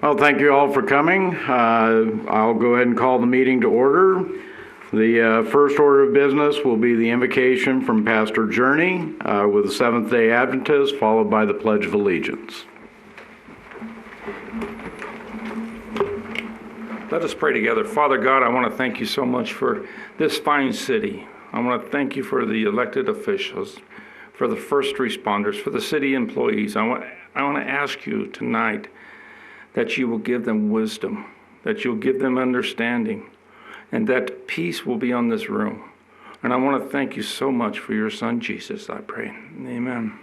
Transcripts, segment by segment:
Well, thank you all for coming. I'll go ahead and call the meeting to order. The first order of business will be the invocation from Pastor Journey with the Seventh-day Adventists, followed by the Pledge of Allegiance. Let us pray together. Father God, I want to thank you so much for this fine city. I want to thank you for the elected officials, for the first responders, for the city employees. I want to ask you tonight that you will give them wisdom, that you'll give them understanding, and that peace will be on this room. And I want to thank you so much for your son, Jesus, I pray. Amen.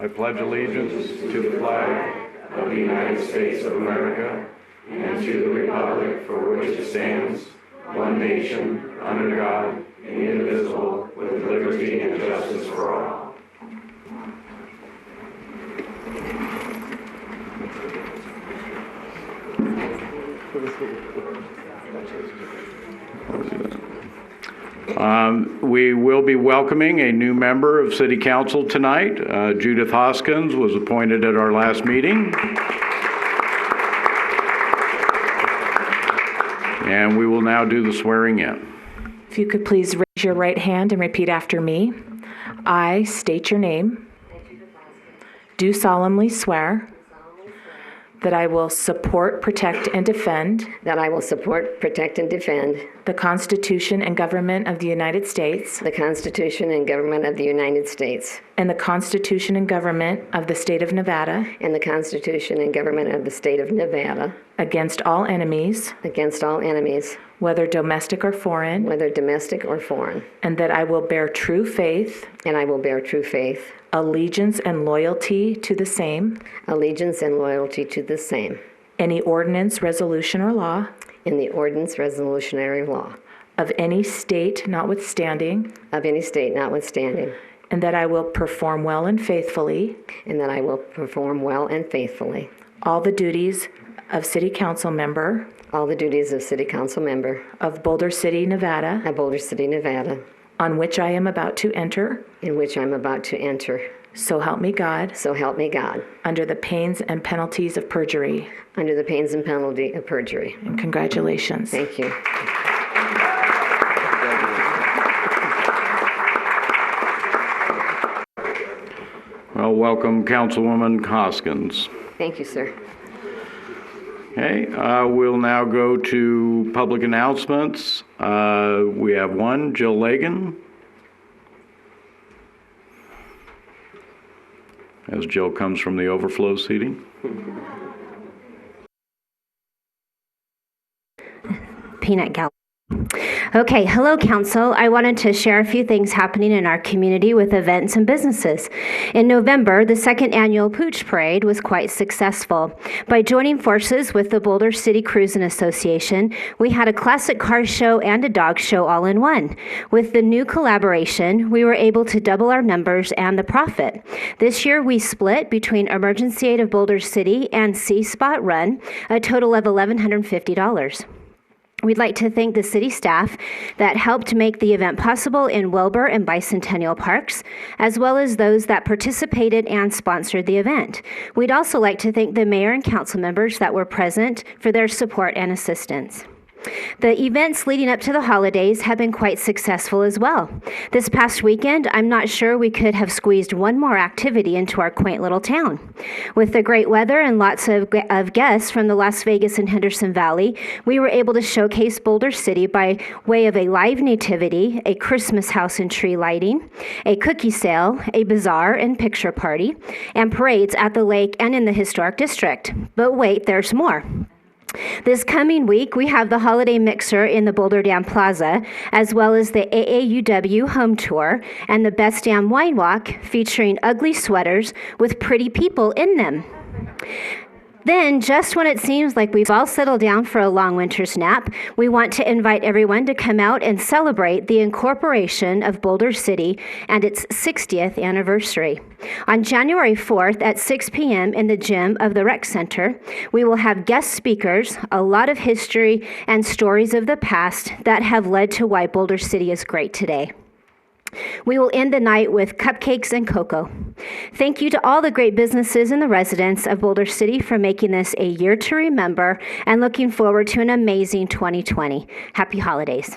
I pledge allegiance to the flag of the United States of America and to the republic for which it stands, one nation, under God, indivisible, with liberty and justice for all. We will be welcoming a new member of City Council tonight. Judith Hoskins was appointed at our last meeting. And we will now do the swearing in. If you could please raise your right hand and repeat after me. I state your name. Do solemnly swear that I will support, protect, and defend that I will support, protect, and defend the Constitution and government of the United States the Constitution and government of the United States and the Constitution and government of the State of Nevada and the Constitution and government of the State of Nevada against all enemies, whether domestic or foreign, and that I will bear true faith, allegiance and loyalty to the same, any ordinance, resolution, or law in the ordinance, resolution, or law of any state notwithstanding, and that I will perform well and faithfully all the duties of City Council member of Boulder City, Nevada, on which I am about to enter. So help me God. Under the pains and penalties of perjury. And congratulations. Thank you. Well, welcome, Councilwoman Hoskins. Thank you, sir. Okay, we'll now go to public announcements. We have one, Jill Lagan. As Jill comes from the overflow seating. Peanut gallery. Okay, hello Council. I wanted to share a few things happening in our community with events and businesses. In November, the second annual Pooch Parade was quite successful. By joining forces with the Boulder City Cruising Association, we had a classic car show and a dog show all in one. With the new collaboration, we were able to double our numbers and the profit. This year, we split between Emergency Aid of Boulder City and Sea Spot Run, a total of $1,150. We'd like to thank the city staff that helped make the event possible in Wilbur and Bicentennial Parks, as well as those that participated and sponsored the event. We'd also like to thank the mayor and council members that were present for their support and assistance. The events leading up to the holidays have been quite successful as well. This past weekend, I'm not sure we could have squeezed one more activity into our quaint little town. With the great weather and lots of guests from the Las Vegas and Henderson Valley, we were able to showcase Boulder City by way of a live nativity, a Christmas house and tree lighting, a cookie sale, a bazaar and picture party, and parades at the lake and in the historic district. But wait, there's more. This coming week, we have the Holiday Mixer in the Boulder Dam Plaza, as well as the AAUW Home Tour and the Best Dam Wine Walk featuring ugly sweaters with pretty people in them. Then, just when it seems like we've all settled down for a long winter's nap, we want to invite everyone to come out and celebrate the incorporation of Boulder City and its 60th anniversary. On January 4th at 6 p.m. in the gym of the Rec Center, we will have guest speakers, a lot of history, and stories of the past that have led to why Boulder City is great today. We will end the night with cupcakes and cocoa. Thank you to all the great businesses and the residents of Boulder City for making this a year to remember, and looking forward to an amazing 2020. Happy holidays.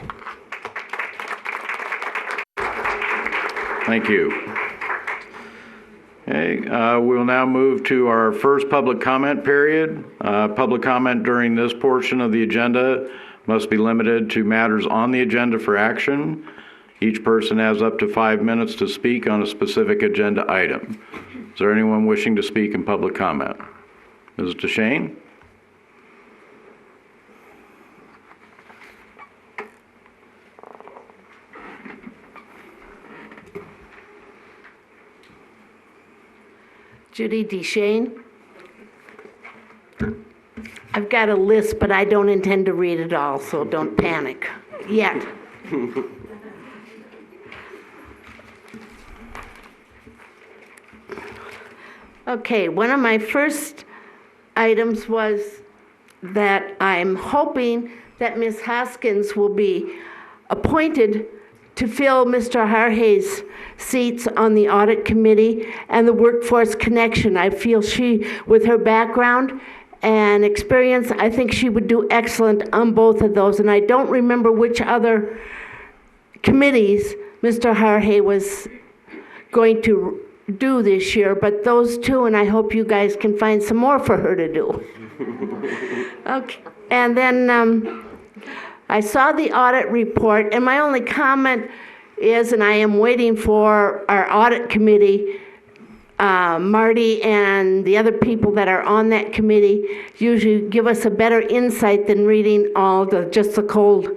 Thank you. Okay, we'll now move to our first public comment period. Public comment during this portion of the agenda must be limited to matters on the agenda for action. Each person has up to 5 minutes to speak on a specific agenda item. Is there anyone wishing to speak in public comment? Ms. DeShane? Judy DeShane. I've got a list, but I don't intend to read it all, so don't panic yet. Okay, one of my first items was that I'm hoping that Ms. Hoskins will be appointed to fill Mr. Harhay's seats on the audit committee and the workforce connection. I feel she, with her background and experience, I think she would do excellent on both of those. And I don't remember which other committees Mr. Harhay was going to do this year, but those two, and I hope you guys can find some more for her to do. Okay, and then I saw the audit report, and my only comment is, and I am waiting for our audit committee, Marty and the other people that are on that committee usually give us a better insight than reading all just the cold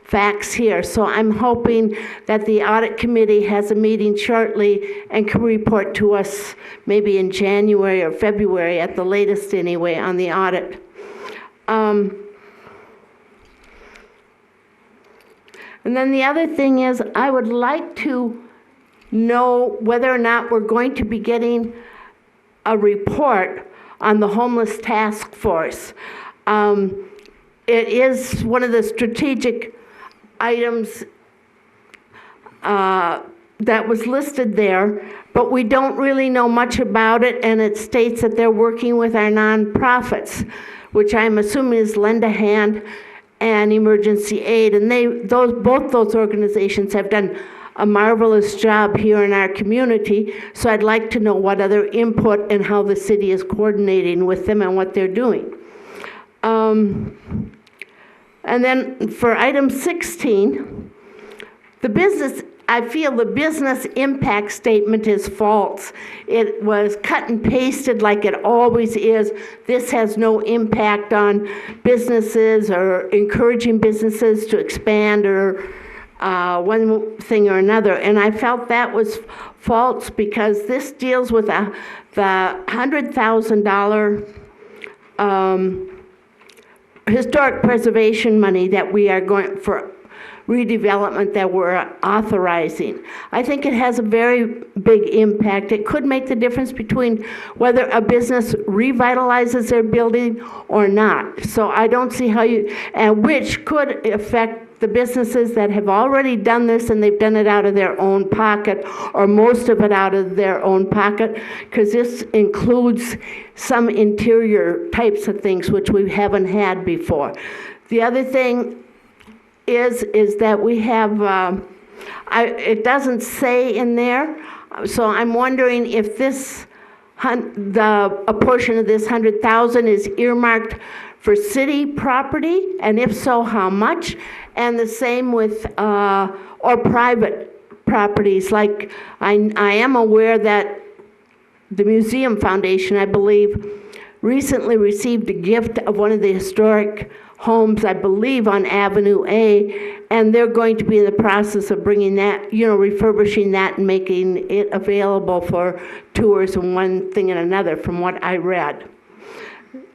facts here. So I'm hoping that the audit committee has a meeting shortly and can report to us maybe in January or February at the latest anyway on the audit. And then the other thing is, I would like to know whether or not we're going to be getting a report on the homeless task force. It is one of the strategic items that was listed there, but we don't really know much about it, and it states that they're working with our nonprofits, which I'm assuming is Lend a Hand and Emergency Aid, and both those organizations have done a marvelous job here in our community, so I'd like to know what other input and how the city is coordinating with them and what they're doing. And then for item 16, I feel the business impact statement is false. It was cut and pasted like it always is. This has no impact on businesses or encouraging businesses to expand or one thing or another. And I felt that was false because this deals with the $100,000 historic preservation money that we are going for redevelopment that we're authorizing. I think it has a very big impact. It could make the difference between whether a business revitalizes their building or not. So I don't see how which could affect the businesses that have already done this, and they've done it out of their own pocket, or most of it out of their own pocket, because this includes some interior types of things which we haven't had before. The other thing is that we have, it doesn't say in there, so I'm wondering if a portion of this 100,000 is earmarked for city property, and if so, how much? And the same with, or private properties. Like, I am aware that the Museum Foundation, I believe, recently received a gift of one of the historic homes, I believe, on Avenue A, and they're going to be in the process of bringing that, refurbishing that and making it available for tours and one thing and another, from what I read.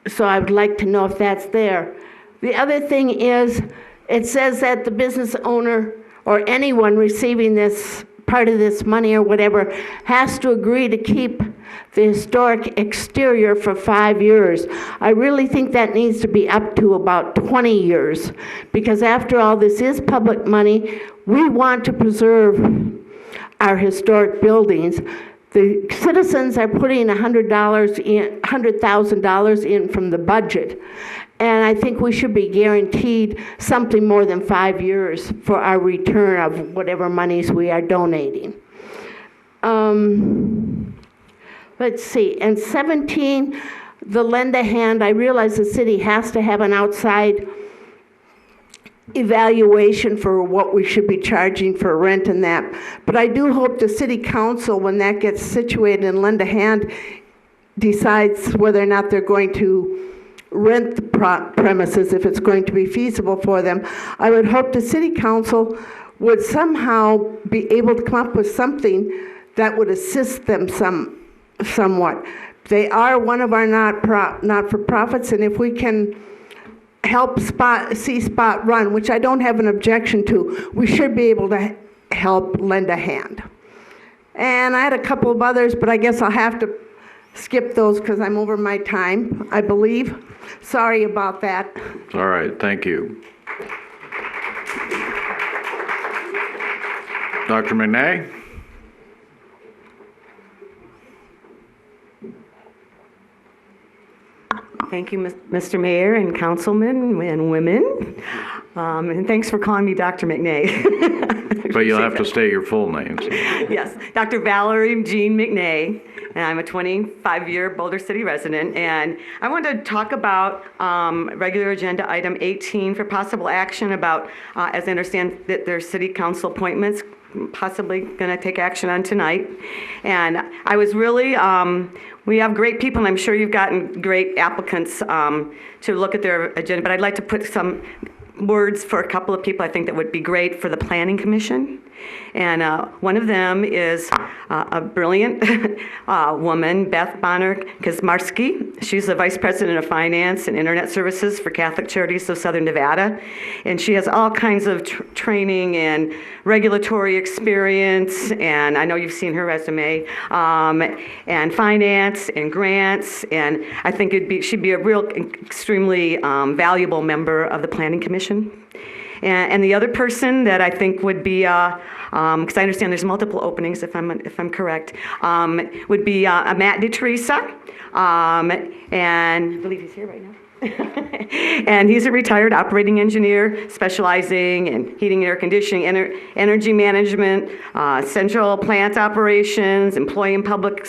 So I would like to know if that's there. The other thing is, it says that the business owner or anyone receiving this part of this money or whatever has to agree to keep the historic exterior for 5 years. I really think that needs to be up to about 20 years, because after all, this is public money. We want to preserve our historic buildings. The citizens are putting $100,000 in from the budget, and I think we should be guaranteed something more than 5 years for our return of whatever monies we are donating. Let's see, and 17, the lend a hand. I realize the city has to have an outside evaluation for what we should be charging for rent and that. But I do hope the city council, when that gets situated and lend a hand, decides whether or not they're going to rent the premises, if it's going to be feasible for them. I would hope the city council would somehow be able to come up with something that would assist them somewhat. They are one of our not-for-profits, and if we can help see Spot run, which I don't have an objection to, we should be able to help lend a hand. And I had a couple of others, but I guess I'll have to skip those because I'm over my time, I believe. Sorry about that. All right, thank you. Dr. McNay? Thank you, Mr. Mayor and councilmen and women. And thanks for calling me Dr. McNay. But you'll have to state your full names. Yes, Dr. Valerie Jean McNay, and I'm a 25-year Boulder City resident. And I wanted to talk about regular agenda item 18 for possible action about, as I understand, that there's city council appointments possibly going to take action on tonight. And I was really, we have great people, and I'm sure you've gotten great applicants to look at their agenda, but I'd like to put some words for a couple of people I think that would be great for the Planning Commission. And one of them is a brilliant woman, Beth Bonner-Kazmarski. She's the Vice President of Finance and Internet Services for Catholic Charities of Southern Nevada. And she has all kinds of training and regulatory experience, and I know you've seen her resume, and finance and grants, and I think she'd be a real extremely valuable member of the Planning Commission. And the other person that I think would be, because I understand there's multiple openings, if I'm correct, would be Matt DeTeresa, and I believe he's here right now. And he's a retired operating engineer specializing in heating and air conditioning, energy management, central plant operations, employee and public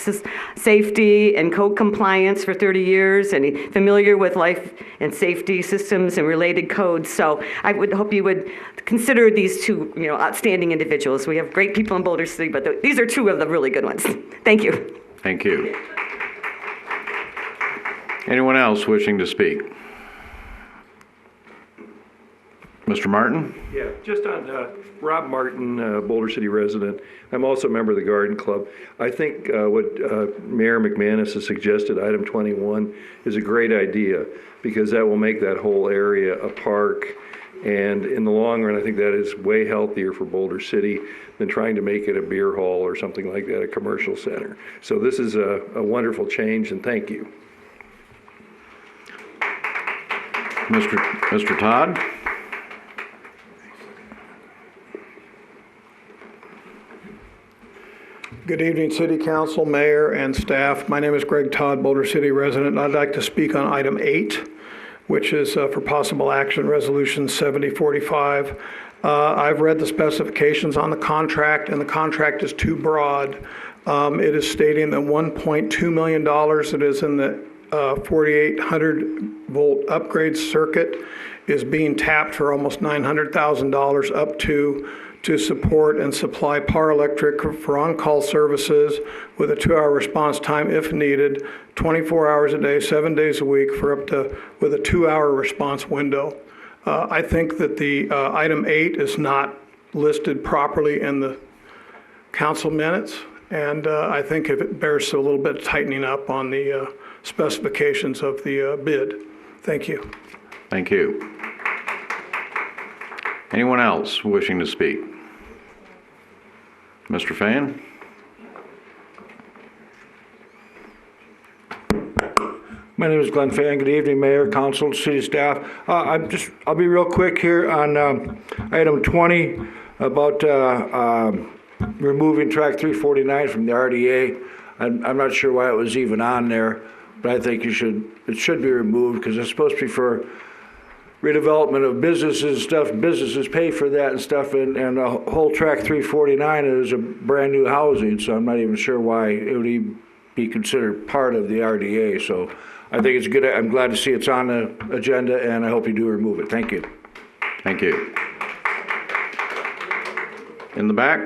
safety, and code compliance for 30 years, and he's familiar with life and safety systems and related codes. So I would hope you would consider these two, outstanding individuals. We have great people in Boulder City, but these are two of the really good ones. Thank you. Thank you. Anyone else wishing to speak? Mr. Martin? Yeah, just on Rob Martin, Boulder City resident. I'm also a member of the Garden Club. I think what Mayor McManus has suggested, item 21, is a great idea because that will make that whole area a park. And in the long run, I think that is way healthier for Boulder City than trying to make it a beer hall or something like that, a commercial center. So this is a wonderful change, and thank you. Mr. Todd? Good evening, City Council, Mayor, and staff. My name is Greg Todd, Boulder City resident, and I'd like to speak on item 8, which is for possible action, Resolution 7045. I've read the specifications on the contract, and the contract is too broad. It is stating that $1.2 million that is in the 4,800 volt upgrade circuit is being tapped for almost $900,000 up to support and supply power electric for on-call services with a 2-hour response time if needed, 24 hours a day, 7 days a week with a 2-hour response window. I think that the item 8 is not listed properly in the council minutes, and I think it bears a little bit of tightening up on the specifications of the bid. Thank you. Thank you. Anyone else wishing to speak? Mr. Fan? My name is Glenn Fan. Good evening, Mayor, Council, City staff. I'll be real quick here on item 20 about removing track 349 from the RDA. I'm not sure why it was even on there, but I think it should be removed because it's supposed to be for redevelopment of businesses and stuff. Businesses pay for that and stuff, and the whole track 349 is a brand new housing, so I'm not even sure why it would even be considered part of the RDA. So I think it's good. I'm glad to see it's on the agenda, and I hope you do remove it. Thank you. Thank you. In the back?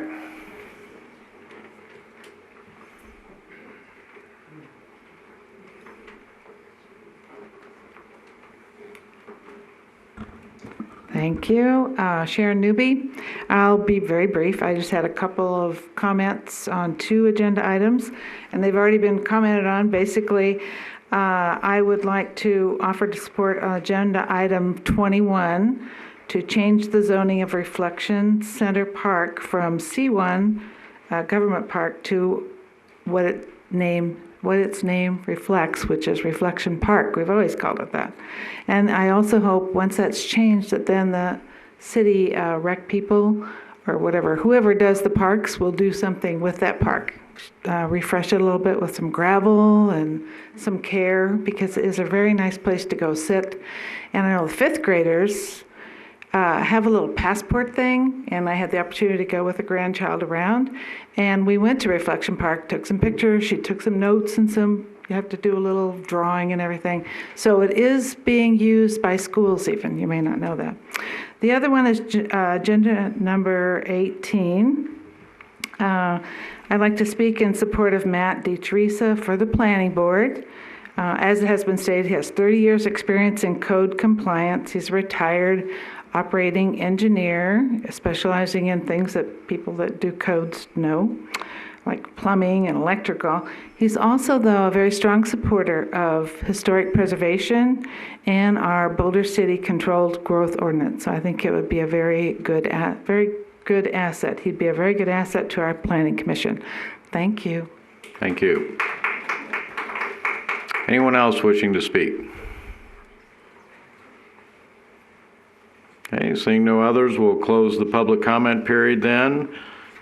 Thank you. Sharon Newby. I'll be very brief. I just had a couple of comments on 2 agenda items, and they've already been commented on. Basically, I would like to offer to support on agenda item 21 to change the zoning of Reflection Center Park from C1 Government Park to what its name reflects, which is Reflection Park. We've always called it that. And I also hope once that's changed that then the city rec people or whatever, whoever does the parks will do something with that park. Refresh it a little bit with some gravel and some care, because it is a very nice place to go sit. And I know the 5th graders have a little passport thing, and I had the opportunity to go with a grandchild around, and we went to Reflection Park, took some pictures, she took some notes and you have to do a little drawing and everything. So it is being used by schools even, you may not know that. The other one is agenda number 18. I'd like to speak in support of Matt DeTeresa for the Planning Board. As it has been stated, he has 30 years experience in code compliance. He's a retired operating engineer, specializing in things that people that do codes know, like plumbing and electrical. He's also, though, a very strong supporter of historic preservation and our Boulder City Controlled Growth Ordinance. So I think it would be a very good asset. He'd be a very good asset to our Planning Commission. Thank you. Thank you. Anyone else wishing to speak? Okay, seeing no others, we'll close the public comment period then.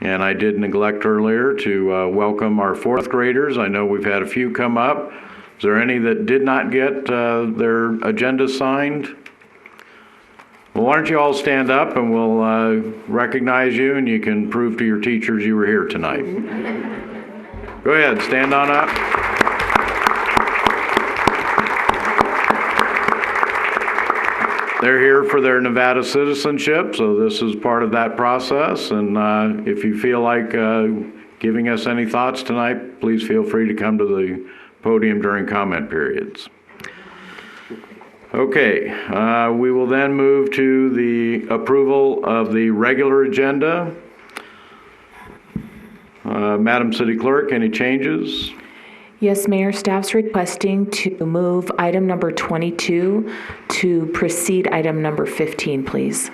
And I did neglect earlier to welcome our 4th graders. I know we've had a few come up. Is there any that did not get their agenda signed? Well, why don't you all stand up and we'll recognize you, and you can prove to your teachers you were here tonight. Go ahead, stand on up. They're here for their Nevada citizenship, so this is part of that process. And if you feel like giving us any thoughts tonight, please feel free to come to the podium during comment periods. Okay, we will then move to the approval of the regular agenda. Madam City Clerk, any changes? Yes, Mayor, staff's requesting to move item number 22 to precede item number 15, please.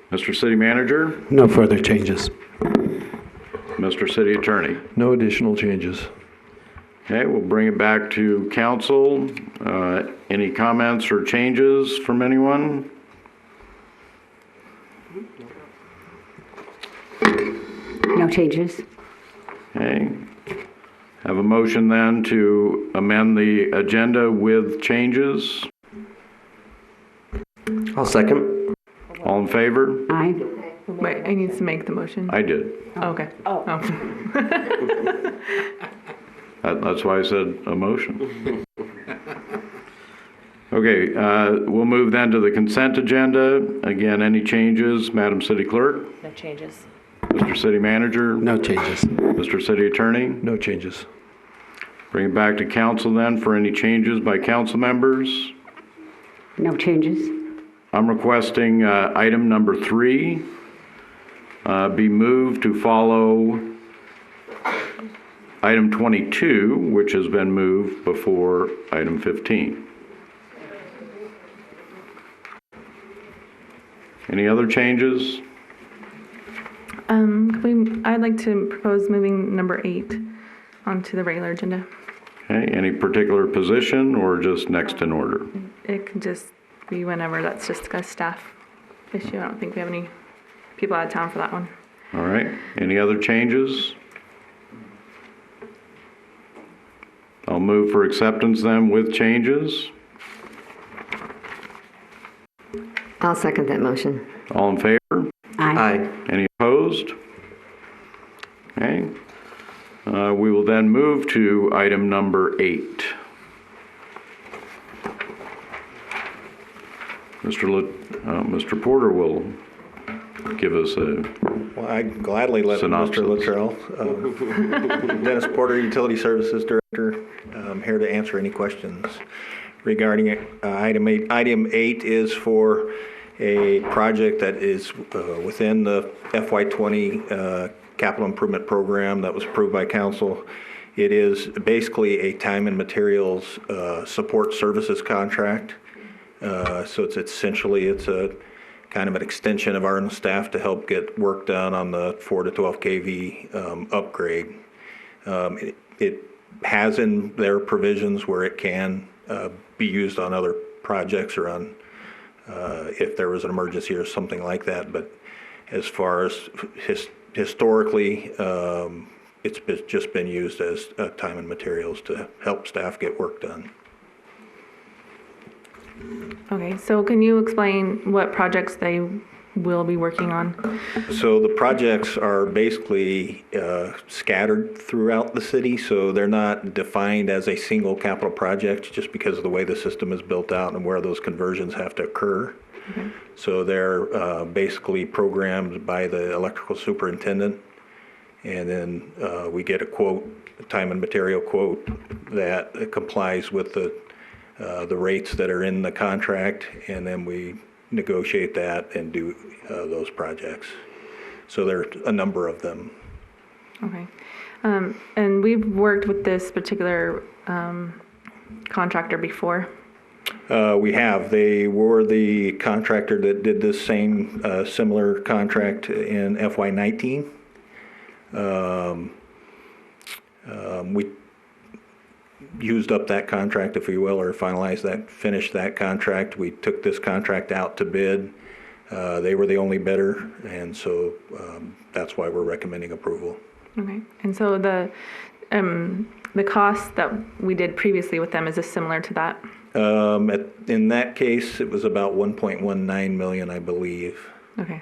Mr. City Manager? No further changes. Mr. City Attorney? No additional changes. Okay, we'll bring it back to council. Any comments or changes from anyone? No changes. Okay. Have a motion then to amend the agenda with changes. I'll second. All in favor? Aye. Wait, I need to make the motion. I did. Okay. Oh. That's why I said a motion. Okay, we'll move then to the consent agenda. Again, any changes, Madam City Clerk? No changes. Mr. City Manager? No changes. Mr. City Attorney? No changes. Bring it back to council then for any changes by council members. No changes. I'm requesting item number 3 be moved to follow Item 22, which has been moved before item 15. Any other changes? I'd like to propose moving number 8 onto the regular agenda. Okay, any particular position or just next in order? It can just be whenever. That's just a staff issue. I don't think we have any people out of town for that one. All right, any other changes? I'll move for acceptance then with changes. I'll second that motion. All in favor? Aye. Any opposed? Okay. We will then move to item number 8. Mr. Porter will give us a Well, I'd gladly let synopsis. Mr. Luttrell, Dennis Porter, Utility Services Director, here to answer any questions regarding item 8. Item 8 is for a project that is within the FY20 capital improvement program that was approved by council. It is basically a time and materials support services contract. So it's essentially a kind of an extension of our own staff to help get work done on the 4 to 12 kV upgrade. It has in their provisions where it can be used on other projects or on if there was an emergency or something like that. But as far as historically, it's just been used as time and materials to help staff get work done. Okay, so can you explain what projects they will be working on? So the projects are basically scattered throughout the city, so they're not defined as a single capital project just because of the way the system is built out and where those conversions have to occur. Okay. So they're basically programmed by the electrical superintendent, and then we get a quote, a time and material quote that complies with the rates that are in the contract, and then we negotiate that and do those projects. So there are a number of them. Okay. And we've worked with this particular contractor before? We have. They were the contractor that did this same similar contract in FY19. We used up that contract, if you will, or finalized that, finished that contract. We took this contract out to bid. They were the only bidder, and so that's why we're recommending approval. Okay. And so the cost that we did previously with them, is this similar to that? In that case, it was about 1.19 million, I believe. Okay.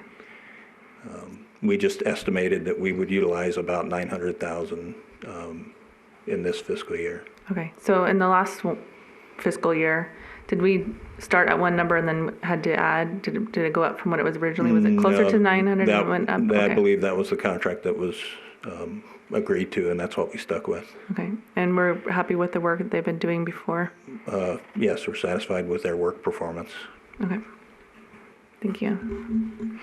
We just estimated that we would utilize about 900,000 in this fiscal year. Okay. So in the last fiscal year, did we start at one number and then had to add? Did it go up from what it was originally? Was it closer to 900 and it went up? Okay. I believe that was the contract that was agreed to, and that's what we stuck with. Okay. And we're happy with the work that they've been doing before? Yes, we're satisfied with their work performance. Okay. Thank you.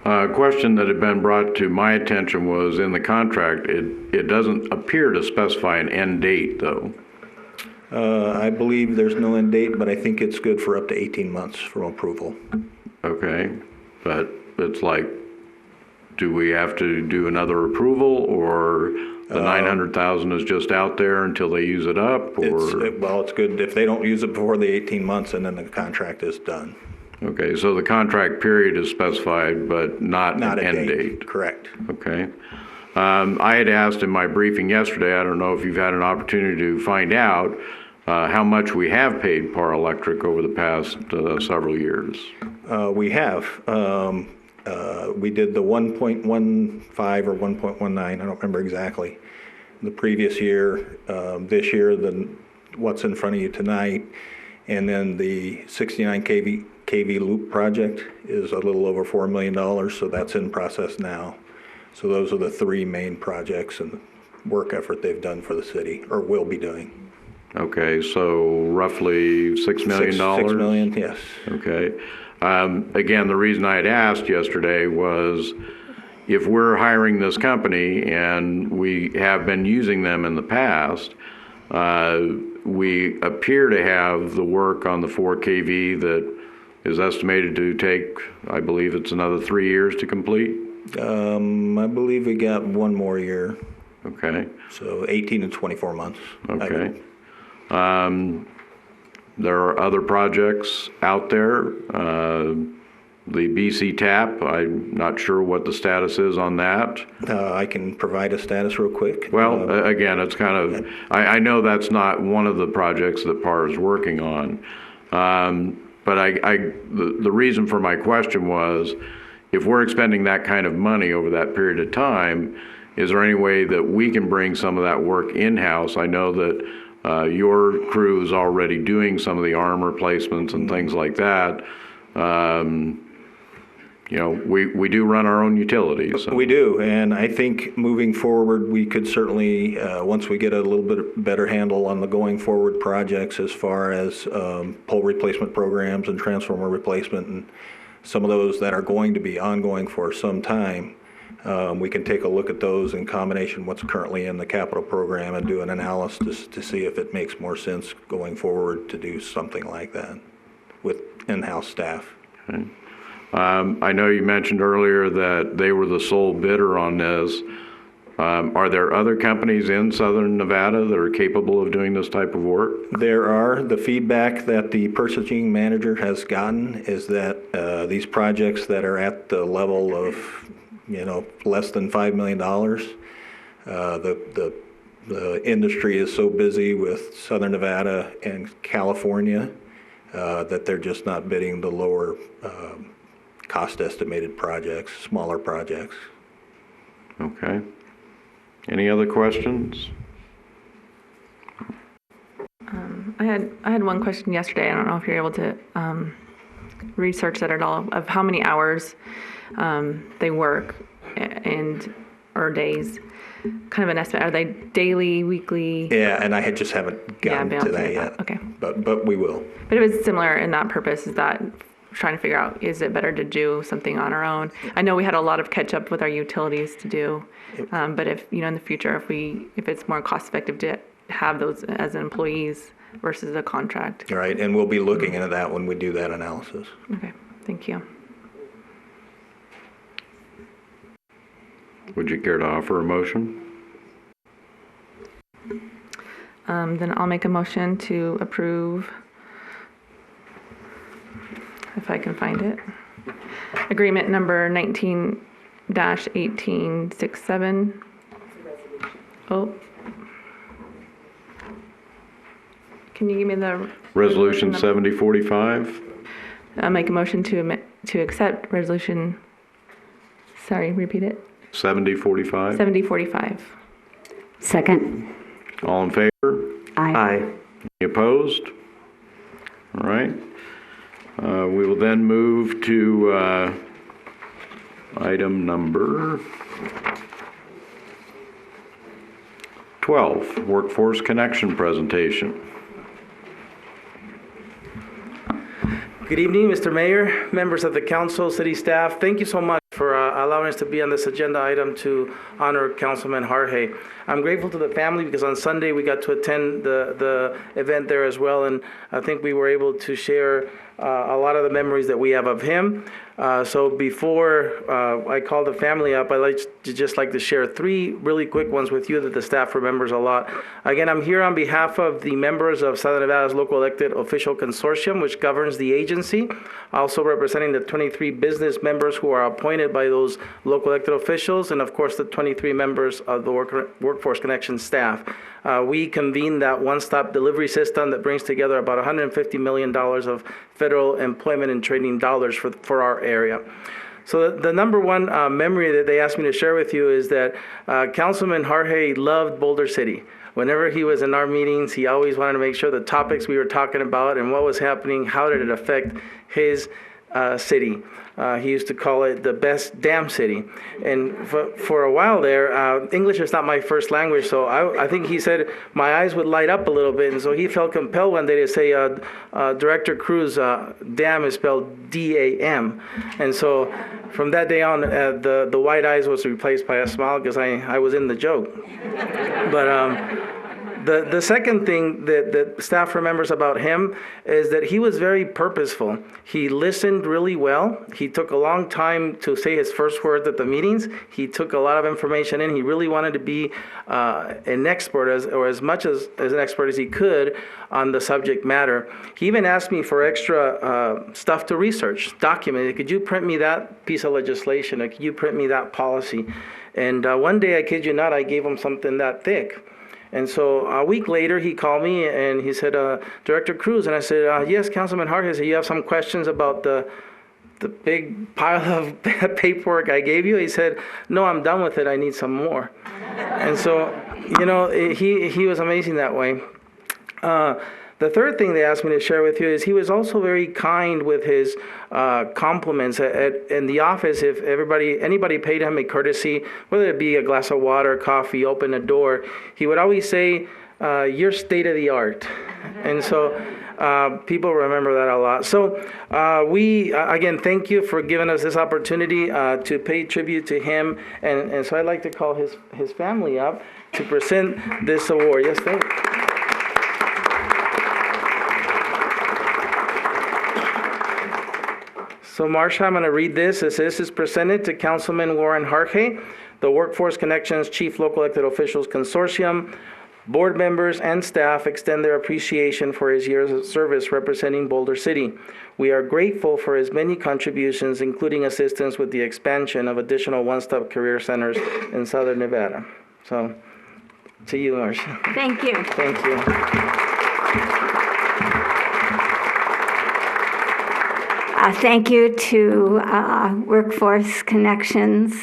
A question that had been brought to my attention was in the contract, it doesn't appear to specify an end date, though. I believe there's no end date, but I think it's good for up to 18 months from approval. Okay, but it's like, do we have to do another approval, or the 900,000 is just out there until they use it up? Or it's good if they don't use it before the 18 months, and then the contract is done. Okay, so the contract period is specified, but not an end date. Correct. Okay. I had asked in my briefing yesterday, I don't know if you've had an opportunity to find out how much we have paid Par Electric over the past several years. We have. We did the 1.15 or 1.19, I don't remember exactly, the previous year. This year, what's in front of you tonight, and then the 69 kV loop project is a little over $4 million, so that's in process now. So those are the three main projects and work effort they've done for the city, or will be doing. Okay, so roughly $6 million? $6 million, yes. Okay. Again, the reason I had asked yesterday was if we're hiring this company and we have been using them in the past, we appear to have the work on the 4 kV that is estimated to take, I believe it's another 3 years to complete. I believe we got one more year, Okay. so 18 to 24 months. Okay. There are other projects out there. The BC TAP, I'm not sure what the status is on that. I can provide a status real quick. Well, again, it's kind of, I know that's not one of the projects that PAR is working on. But the reason for my question was, if we're expending that kind of money over that period of time, is there any way that we can bring some of that work in-house? I know that your crew is already doing some of the arm replacements and things like that. You know, we do run our own utilities. So. We do, and I think moving forward, we could certainly, once we get a little bit better handle on the going forward projects as far as pole replacement programs and transformer replacement and some of those that are going to be ongoing for some time, we can take a look at those in combination with what's currently in the capital program and do an analysis to see if it makes more sense going forward to do something like that with in-house staff. Okay. I know you mentioned earlier that they were the sole bidder on this. Are there other companies in Southern Nevada that are capable of doing this type of work? There are. The feedback that the purchasing manager has gotten is that these projects that are at the level of, you know, less than $5 million, the industry is so busy with Southern Nevada and California that they're just not bidding the lower cost estimated projects, smaller projects. Okay. Any other questions? I had one question yesterday. I don't know if you're able to research that at all, of how many hours they work and or days. Kind of an estimate. Are they daily, weekly? Yeah, and I just haven't gotten to that yet. Okay. But we will. But it was similar in that purpose, is that trying to figure out, is it better to do something on our own? I know we had a lot of catch up with our utilities to do, but if, you know, in the future, if it's more cost effective to have those as employees versus a contract. Right, and we'll be looking into that when we do that analysis. Okay, thank you. Would you care to offer a motion? Then I'll make a motion to approve, if I can find it, agreement number 19-1867. Oh. Can you give me the Resolution 7045. I'll make a motion to accept resolution, sorry, repeat it. 7045. 7045. Second. All in favor? Aye. Any opposed? All right. We will then move to item number 12, Workforce Connection presentation. Good evening, Mr. Mayor, members of the council, city staff. Thank you so much for allowing us to be on this agenda item to honor Councilman Harhe. I'm grateful to the family because on Sunday we got to attend the event there as well, and I think we were able to share a lot of the memories that we have of him. So before I call the family up, I'd like to share 3 really quick ones with you that the staff remembers a lot. Again, I'm here on behalf of the members of Southern Nevada's local elected official consortium, which governs the agency, also representing the 23 business members who are appointed by those local elected officials, and of course the 23 members of the Workforce Connection staff. We convene that one-stop delivery system that brings together about $150 million of federal employment and training dollars for our area. So the number one memory that they asked me to share with you is that Councilman Harhe loved Boulder City. Whenever he was in our meetings, he always wanted to make sure the topics we were talking about and what was happening, how did it affect his city. He used to call it the best damn city. And for a while there, English is not my first language, so I think he said my eyes would light up a little bit. And so he felt compelled one day to say, Director Cruz, damn is spelled D-A-M. And so from that day on, the white eyes was replaced by a smile because I was in the joke. But the second thing that staff remembers about him is that he was very purposeful. He listened really well. He took a long time to say his first words at the meetings. He took a lot of information in. He really wanted to be an expert, as much as an expert as he could on the subject matter. He even asked me for extra stuff to research, document. Could you print me that piece of legislation? Or could you print me that policy? And one day, I kid you not, I gave him something that thick. And so a week later, he called me and he said, Director Cruz, and I said, yes, Councilman Hart, he said, you have some questions about the big pile of paperwork I gave you? He said, no, I'm done with it. I need some more. And so, he was amazing that way. The third thing they asked me to share with you is he was also very kind with his compliments in the office. If anybody paid him a courtesy, whether it be a glass of water, coffee, open a door, he would always say, "You're state of the art," and so people remember that a lot. So we again thank you for giving us this opportunity to pay tribute to him, and so I'd like to call his family up to present this award. Yes, thank you. So, Marcia, I'm going to read this. It says, this is presented to Councilman Warren Harje, the Workforce Connections Chief Local Elected Officials Consortium. Board members and staff extend their appreciation for his years of service representing Boulder City. We are grateful for his many contributions, including assistance with the expansion of additional one-stop career centers in Southern Nevada. So, to you, Marcia. Thank you. Thank you. Thank you to Workforce Connections.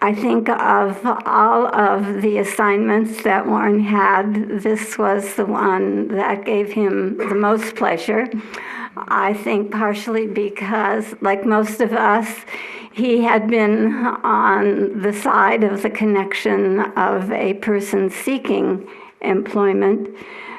I think of all of the assignments that Warren had, this was the one that gave him the most pleasure. I think partially because, like most of us, he had been on the side of the connection of a person seeking employment.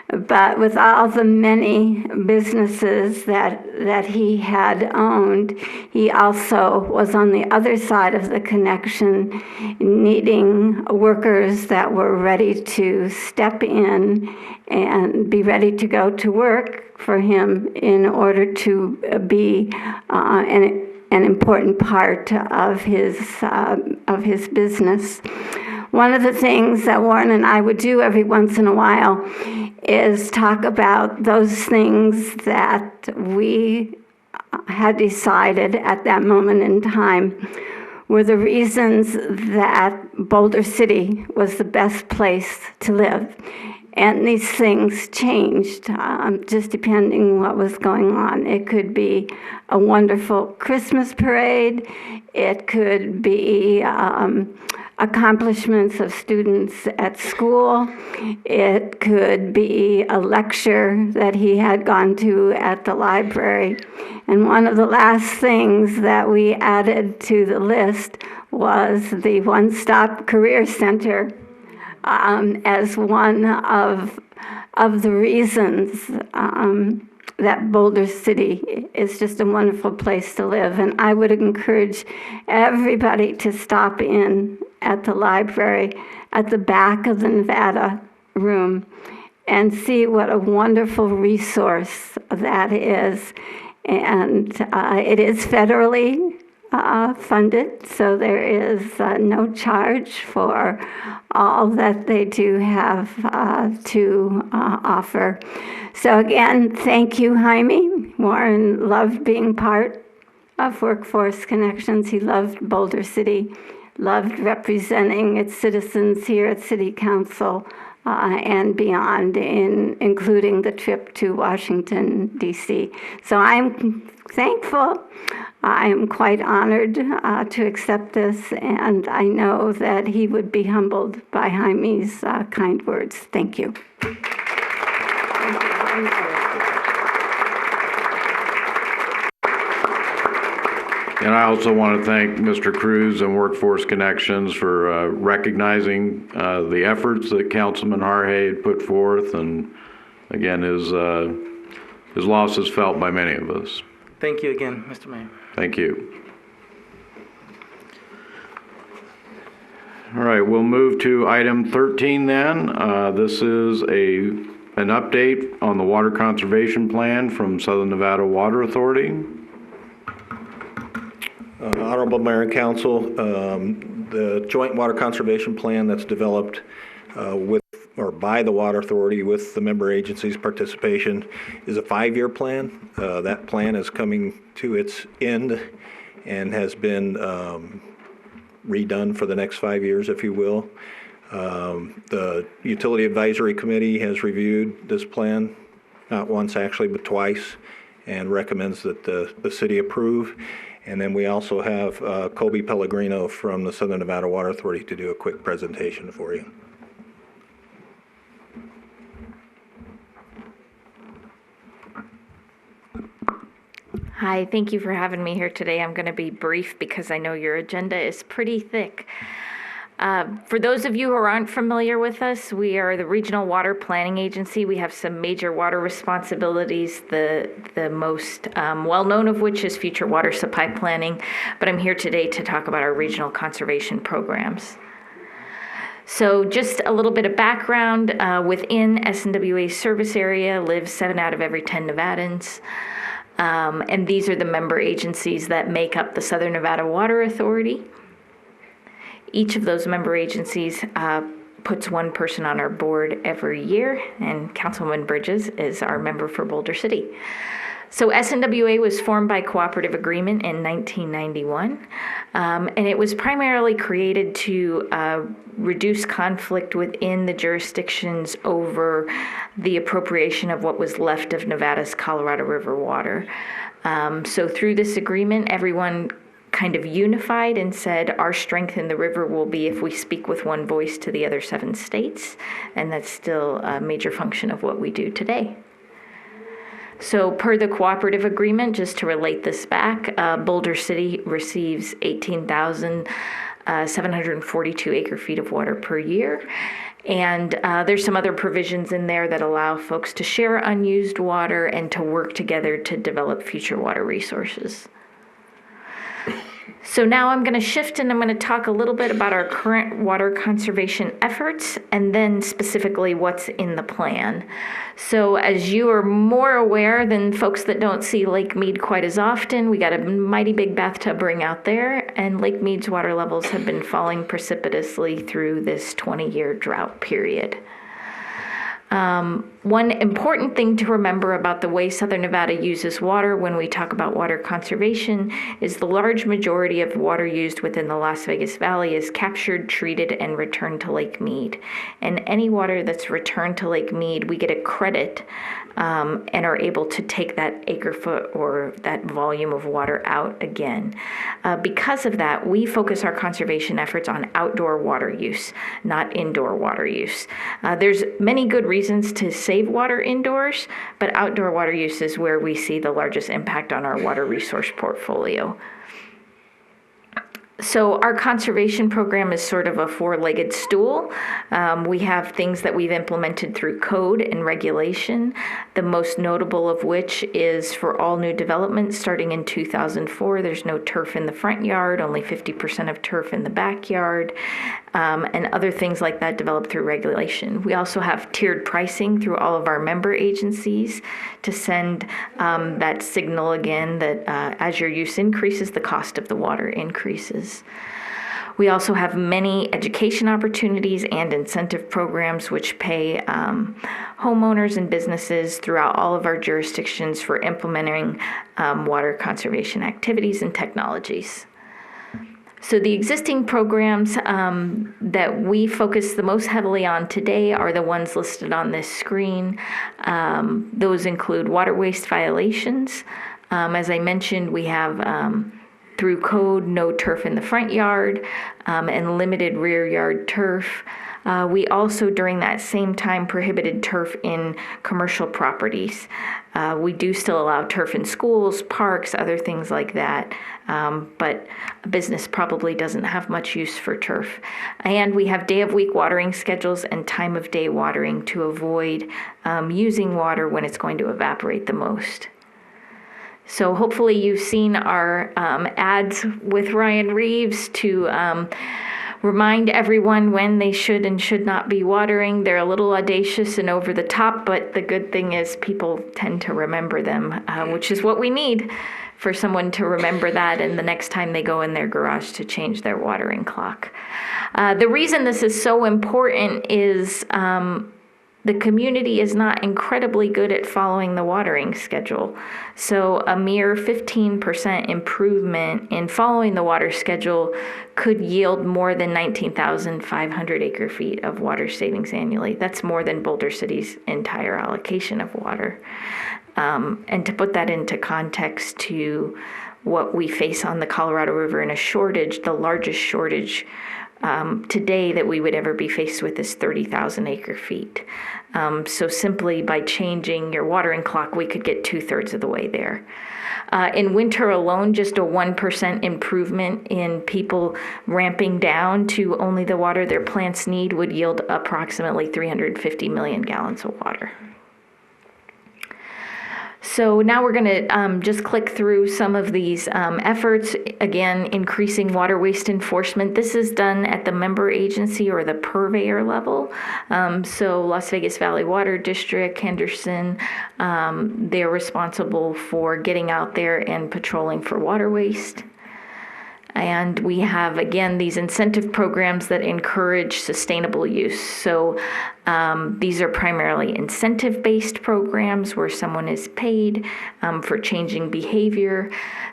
But with all the many businesses that he had owned, he also was on the other side of the connection, needing workers that were ready to step in and be ready to go to work for him in order to be an important part of his business. One of the things that Warren and I would do every once in a while is talk about those things that we had decided at that moment in time were the reasons that Boulder City was the best place to live. And these things changed just depending what was going on. It could be a wonderful Christmas parade. It could be accomplishments of students at school. It could be a lecture that he had gone to at the library. And one of the last things that we added to the list was the One-Stop Career Center as one of the reasons that Boulder City is just a wonderful place to live. And I would encourage everybody to stop in at the library at the back of the Nevada room and see what a wonderful resource that is. And it is federally funded, so there is no charge for all that they do have to offer. So again, thank you, Jaime. Warren loved being part of Workforce Connections. He loved Boulder City, loved representing its citizens here at City Council and beyond, including the trip to Washington, D.C. So I'm thankful. I am quite honored to accept this, and I know that he would be humbled by Jaime's kind words. Thank you. And I also want to thank Mr. Cruz and Workforce Connections for recognizing the efforts that Councilman Harhay had put forth, and again, his loss is felt by many of us. Thank you again, Mr. Mayor. Thank you. All right, we'll move to item 13 then. This is an update on the water conservation plan from Southern Nevada Water Authority. Honorable Mayor and Council, the joint water conservation plan that's developed with or by the Water Authority with the member agencies' participation is a 5-year plan. That plan is coming to its end and has been redone for the next 5 years, if you will. The Utility Advisory Committee has reviewed this plan, not once actually, but twice, and recommends that the city approve. And then we also have Colby Pellegrino from the Southern Nevada Water Authority to do a quick presentation for you. Hi, thank you for having me here today. I'm going to be brief because I know your agenda is pretty thick. For those of you who aren't familiar with us, we are the Regional Water Planning Agency. We have some major water responsibilities, the most well-known of which is future water supply planning, but I'm here today to talk about our regional conservation programs. So just a little bit of background, within SNWA's service area live 7 out of every 10 Nevadans. And these are the member agencies that make up the Southern Nevada Water Authority. Each of those member agencies puts one person on our board every year, and Councilwoman Bridges is our member for Boulder City. So SNWA was formed by cooperative agreement in 1991, and it was primarily created to reduce conflict within the jurisdictions over the appropriation of what was left of Nevada's Colorado River water. So through this agreement, everyone kind of unified and said our strength in the river will be if we speak with one voice to the other 7 states, and that's still a major function of what we do today. So per the cooperative agreement, just to relate this back, Boulder City receives 18,742 acre-feet of water per year. And there's some other provisions in there that allow folks to share unused water and to work together to develop future water resources. So now I'm going to shift and I'm going to talk a little bit about our current water conservation efforts and then specifically what's in the plan. So as you are more aware than folks that don't see Lake Mead quite as often, we got a mighty big bathtub ring out there, and Lake Mead's water levels have been falling precipitously through this 20-year drought period. One important thing to remember about the way Southern Nevada uses water when we talk about water conservation is the large majority of water used within the Las Vegas Valley is captured, treated, and returned to Lake Mead. And any water that's returned to Lake Mead, we get a credit and are able to take that acre foot or that volume of water out again. Because of that, we focus our conservation efforts on outdoor water use, not indoor water use. There's many good reasons to save water indoors, but outdoor water use is where we see the largest impact on our water resource portfolio. So our conservation program is sort of a 4-legged stool. We have things that we've implemented through code and regulation, the most notable of which is for all new development starting in 2004, there's no turf in the front yard, only 50% of turf in the backyard, and other things like that developed through regulation. We also have tiered pricing through all of our member agencies to send that signal again that as your use increases, the cost of the water increases. We also have many education opportunities and incentive programs which pay homeowners and businesses throughout all of our jurisdictions for implementing water conservation activities and technologies. So the existing programs that we focus the most heavily on today are the ones listed on this screen. Those include water waste violations. As I mentioned, we have through code, no turf in the front yard and limited rear yard turf. We also, during that same time, prohibited turf in commercial properties. We do still allow turf in schools, parks, other things like that, but a business probably doesn't have much use for turf. And we have day-of-week watering schedules and time-of-day watering to avoid using water when it's going to evaporate the most. So hopefully you've seen our ads with Ryan Reeves to remind everyone when they should and should not be watering. They're a little audacious and over the top, but the good thing is people tend to remember them, which is what we need for someone to remember that and the next time they go in their garage to change their watering clock. The reason this is so important is the community is not incredibly good at following the watering schedule. So a mere 15% improvement in following the water schedule could yield more than 19,500 acre feet of water savings annually. That's more than Boulder City's entire allocation of water. And to put that into context to what we face on the Colorado River in a shortage, the largest shortage today that we would ever be faced with is 30,000 acre feet. So simply by changing your watering clock, we could get 2/3 of the way there. In winter alone, just a 1% improvement in people ramping down to only the water their plants need would yield approximately 350 million gallons of water. So now we're going to just click through some of these efforts. Again, increasing water waste enforcement. This is done at the member agency or the purveyor level. So Las Vegas Valley Water District, Henderson, they're responsible for getting out there and patrolling for water waste. And we have, again, these incentive programs that encourage sustainable use. So these are primarily incentive-based programs where someone is paid for changing behavior.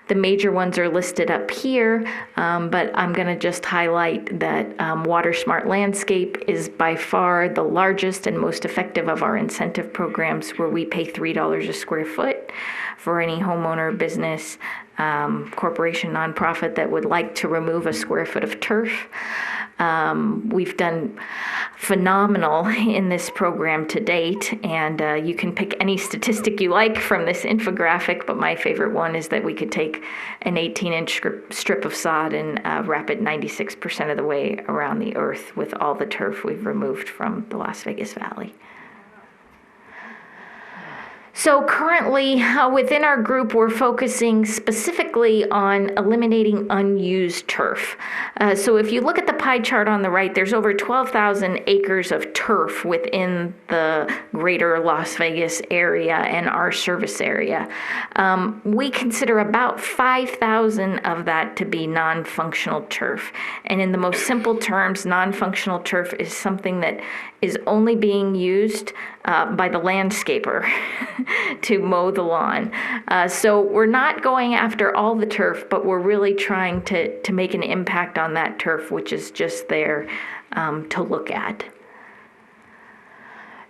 The major ones are listed up here, but I'm going to just highlight that Water Smart Landscape is by far the largest and most effective of our incentive programs, where we pay $3 a square foot for any homeowner, business, corporation, nonprofit that would like to remove a square foot of turf. We've done phenomenal in this program to date, and you can pick any statistic you like from this infographic, but my favorite one is that we could take an 18-inch strip of sod and wrap it 96% of the way around the earth with all the turf we've removed from the Las Vegas Valley. So currently, within our group, we're focusing specifically on eliminating unused turf. So if you look at the pie chart on the right, there's over 12,000 acres of turf within the greater Las Vegas area and our service area. We consider about 5,000 of that to be non-functional turf. And in the most simple terms, non-functional turf is something that is only being used by the landscaper to mow the lawn. So we're not going after all the turf, but we're really trying to make an impact on that turf, which is just there to look at.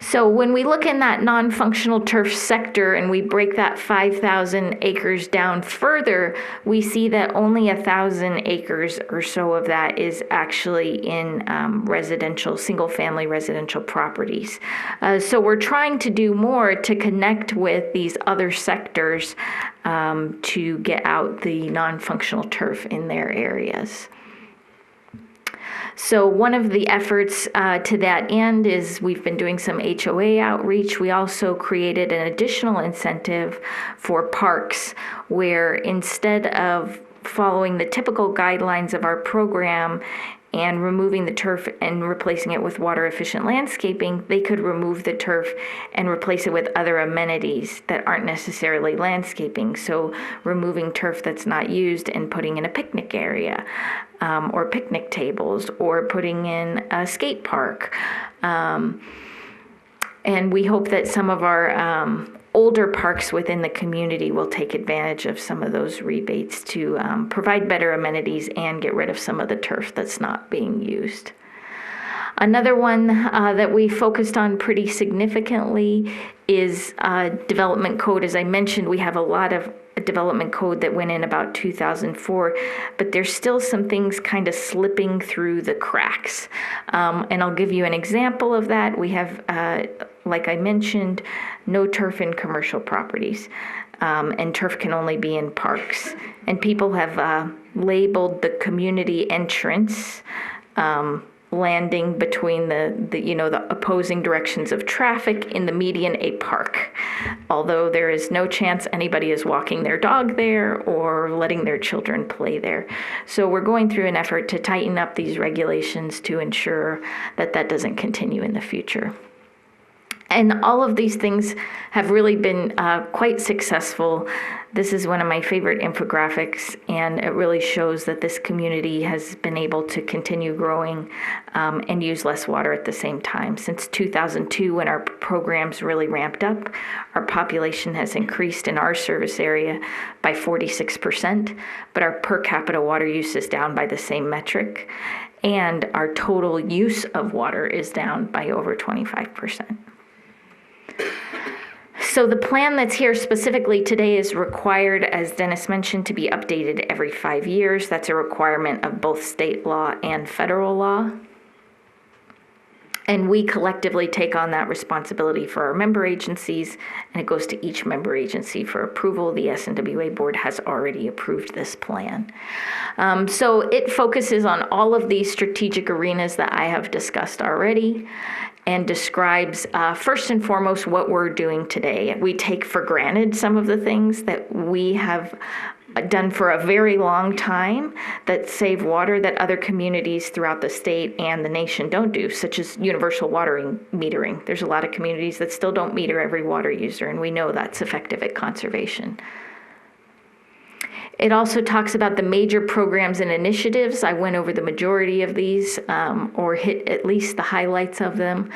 So when we look in that non-functional turf sector and we break that 5,000 acres down further, we see that only 1,000 acres or so of that is actually in residential, single-family residential properties. So we're trying to do more to connect with these other sectors to get out the non-functional turf in their areas. So one of the efforts to that end is we've been doing some HOA outreach. We also created an additional incentive for parks, where instead of following the typical guidelines of our program and removing the turf and replacing it with water efficient landscaping, they could remove the turf and replace it with other amenities that aren't necessarily landscaping. So removing turf that's not used and putting in a picnic area, or picnic tables, or putting in a skate park. And we hope that some of our older parks within the community will take advantage of some of those rebates to provide better amenities and get rid of some of the turf that's not being used. Another one that we focused on pretty significantly is development code. As I mentioned, we have a lot of development code that went in about 2004, but there's still some things kind of slipping through the cracks. And I'll give you an example of that. We have, like I mentioned, no turf in commercial properties, and turf can only be in parks. And people have labeled the community entrance landing between the opposing directions of traffic in the median a park, although there is no chance anybody is walking their dog there or letting their children play there. So we're going through an effort to tighten up these regulations to ensure that that doesn't continue in the future. And all of these things have really been quite successful. This is one of my favorite infographics, and it really shows that this community has been able to continue growing and use less water at the same time. Since 2002, when our programs really ramped up, our population has increased in our service area by 46%, but our per capita water use is down by the same metric, and our total use of water is down by over 25%. So the plan that's here specifically today is required, as Dennis mentioned, to be updated every 5 years. That's a requirement of both state law and federal law. And we collectively take on that responsibility for our member agencies, and it goes to each member agency for approval. The SNWA board has already approved this plan. So it focuses on all of these strategic arenas that I have discussed already, and describes first and foremost what we're doing today. We take for granted some of the things that we have done for a very long time that save water that other communities throughout the state and the nation don't do, such as universal water metering. There's a lot of communities that still don't meter every water user, and we know that's effective at conservation. It also talks about the major programs and initiatives. I went over the majority of these, or hit at least the highlights of them.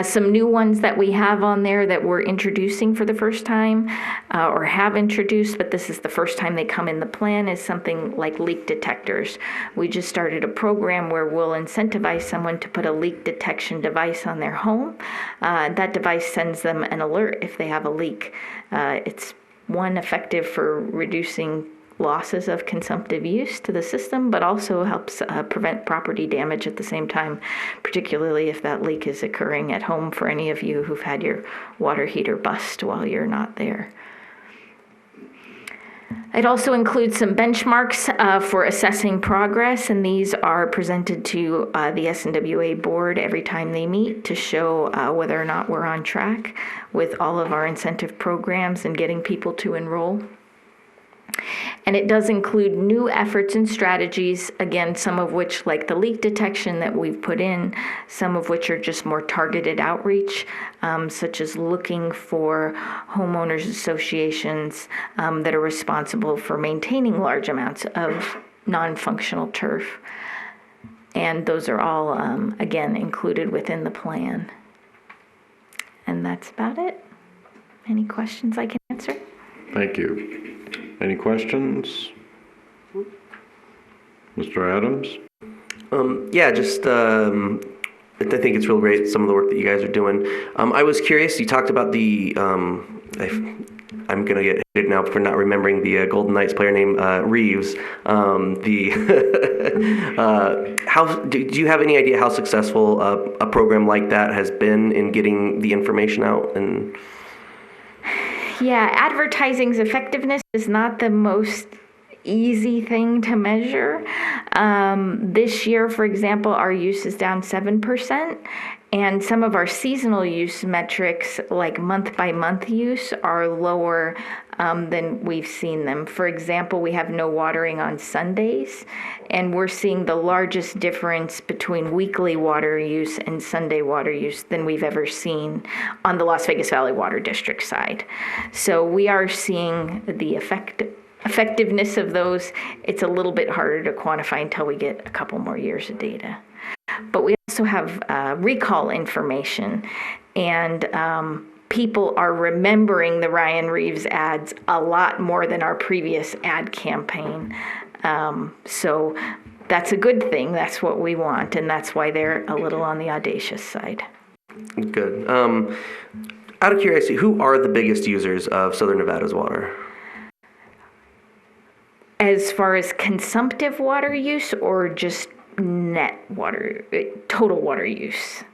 Some new ones that we have on there that we're introducing for the first time, or have introduced, but this is the first time they come in the plan, is something like leak detectors. We just started a program where we'll incentivize someone to put a leak detection device on their home. That device sends them an alert if they have a leak. It's effective for reducing losses of consumptive use to the system, but also helps prevent property damage at the same time, particularly if that leak is occurring at home for any of you who've had your water heater bust while you're not there. It also includes some benchmarks for assessing progress, and these are presented to the SNWA board every time they meet to show whether or not we're on track with all of our incentive programs and getting people to enroll. And it does include new efforts and strategies, again, some of which, like the leak detection that we've put in, some of which are just more targeted outreach, such as looking for homeowners associations that are responsible for maintaining large amounts of non-functional turf. And those are all, again, included within the plan. And that's about it. Any questions I can answer? Thank you. Any questions? Mr. Adams? Yeah, just I think it's real great, some of the work that you guys are doing. I was curious, you talked about the, I'm going to get hit now for not remembering the Golden Knights player name, Reeves. Do you have any idea how successful a program like that has been in getting the information out? And yeah, advertising's effectiveness is not the most easy thing to measure. This year, for example, our use is down 7%, and some of our seasonal use metrics, like month-by-month use, are lower than we've seen them. For example, we have no watering on Sundays, and we're seeing the largest difference between weekly water use and Sunday water use than we've ever seen on the Las Vegas Valley Water District side. So we are seeing the effectiveness of those. It's a little bit harder to quantify until we get a couple more years of data. But we also have recall information, and people are remembering the Ryan Reeves ads a lot more than our previous ad campaign. So that's a good thing. That's what we want, and that's why they're a little on the audacious side. Good. Out of curiosity, who are the biggest users of Southern Nevada's water? As far as consumptive water use or just net water, total water use?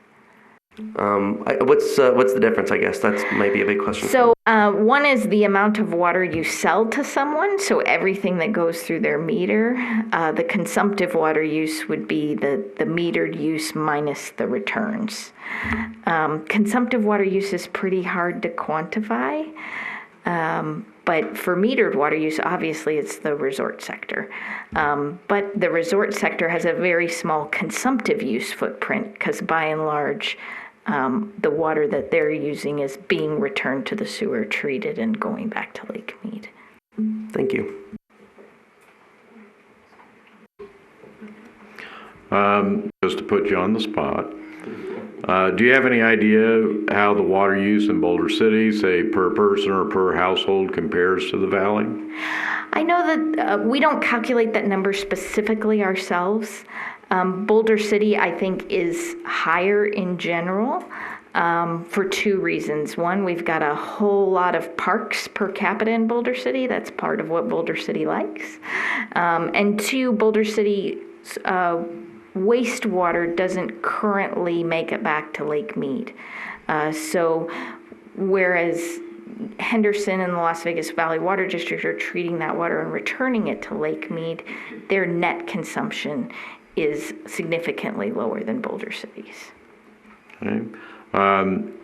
What's the difference, I guess? That might be a big question. So one is the amount of water you sell to someone, so everything that goes through their meter. The consumptive water use would be the metered use minus the returns. Consumptive water use is pretty hard to quantify, but for metered water use, obviously it's the resort sector. But the resort sector has a very small consumptive use footprint because by and large, the water that they're using is being returned to the sewer, treated, and going back to Lake Mead. Thank you. Just to put you on the spot, do you have any idea how the water use in Boulder City, say per person or per household, compares to the valley? I know that we don't calculate that number specifically ourselves. Boulder City, I think, is higher in general for two reasons. One, we've got a whole lot of parks per capita in Boulder City. That's part of what Boulder City likes. And two, Boulder City's wastewater doesn't currently make it back to Lake Mead. So whereas Henderson and the Las Vegas Valley Water District are treating that water and returning it to Lake Mead, their net consumption is significantly lower than Boulder City's. Okay.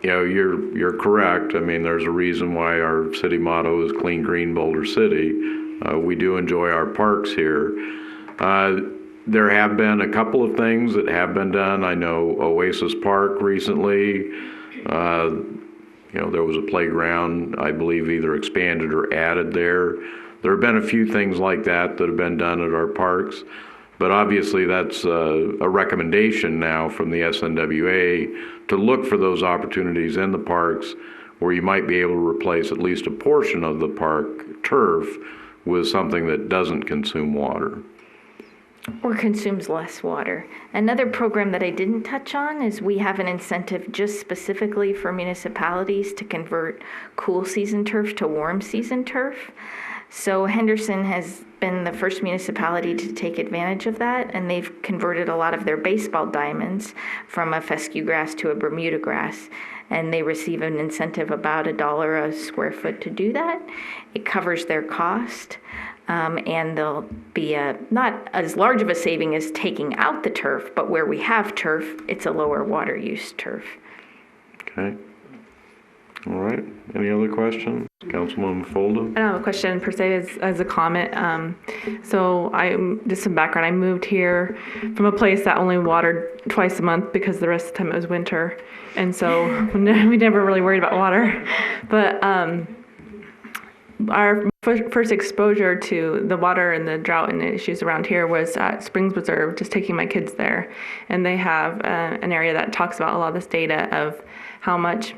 You're correct. I mean, there's a reason why our city motto is Clean Green Boulder City. We do enjoy our parks here. There have been a couple of things that have been done. I know Oasis Park recently, there was a playground, I believe, either expanded or added there. There have been a few things like that that have been done at our parks. But obviously that's a recommendation now from the SNWA to look for those opportunities in the parks where you might be able to replace at least a portion of the park turf with something that doesn't consume water. Or consumes less water. Another program that I didn't touch on is we have an incentive just specifically for municipalities to convert cool season turf to warm season turf. So Henderson has been the first municipality to take advantage of that, and they've converted a lot of their baseball diamonds from a fescue grass to a Bermuda grass, and they receive an incentive about $1 a square foot to do that. It covers their cost, and there'll be not as large of a saving as taking out the turf, but where we have turf, it's a lower water use turf. Okay. All right. Any other questions? Councilwoman Folda? I don't have a question per se as a comment. So just some background. I moved here from a place that only watered twice a month because the rest of the time it was winter. And so we never really worried about water. But our first exposure to the water and the drought and issues around here was at Springs Reserve, just taking my kids there. And they have an area that talks about a lot of this data of how much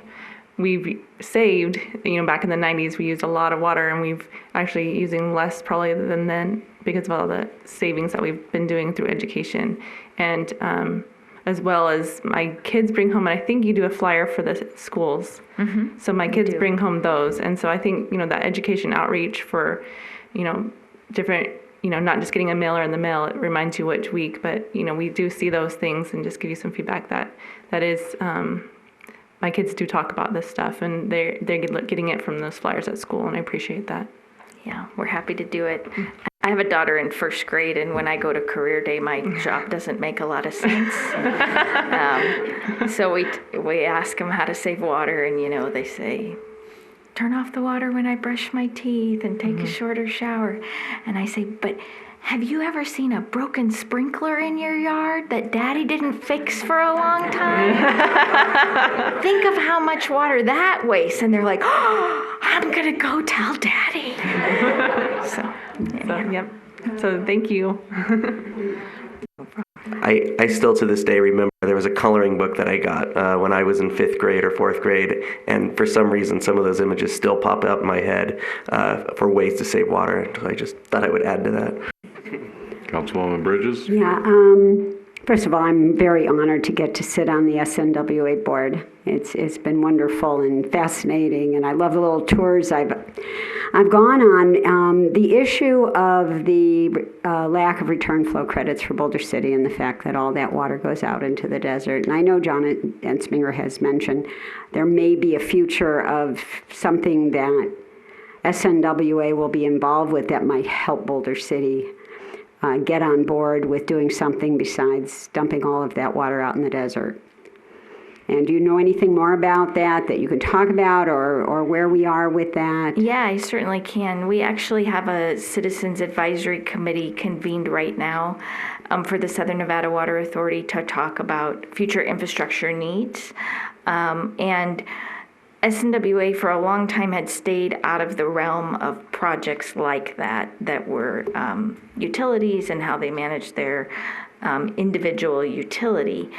we've saved. Back in the 90s, we used a lot of water, and we've actually using less probably than then because of all the savings that we've been doing through education. And as well as my kids bring home, and I think you do a flyer for the schools. Mm-hmm. So my kids bring home those. And so I think, that education outreach for, different, not just getting a mailer in the mail, it reminds you which week, but, we do see those things and just give you some feedback that is, my kids do talk about this stuff, and they're getting it from those flyers at school, and I appreciate that. Yeah, we're happy to do it. I have a daughter in first grade, and when I go to career day, my job doesn't make a lot of sense. So we ask them how to save water, and they say, turn off the water when I brush my teeth and take a shorter shower. And I say, but have you ever seen a broken sprinkler in your yard that Daddy didn't fix for a long time? Think of how much water that wastes. And they're like, oh, I'm going to go tell Daddy. Yep. So thank you. I still to this day remember there was a coloring book that I got when I was in 5th grade or 4th grade, and for some reason some of those images still pop out in my head for ways to save water. So I just thought I would add to that. Councilwoman Bridges? Yeah, first of all, I'm very honored to get to sit on the SNWA board. It's been wonderful and fascinating, and I love the little tours I've I've gone on the issue of the lack of return flow credits for Boulder City and the fact that all that water goes out into the desert. And I know John Ensminger has mentioned there may be a future of something that SNWA will be involved with that might help Boulder City get on board with doing something besides dumping all of that water out in the desert. And do you know anything more about that you can talk about, or where we are with that? Yeah, I certainly can. We actually have a Citizens Advisory Committee convened right now for the Southern Nevada Water Authority to talk about future infrastructure needs. And SNWA for a long time had stayed out of the realm of projects like that were utilities and how they manage their individual utility.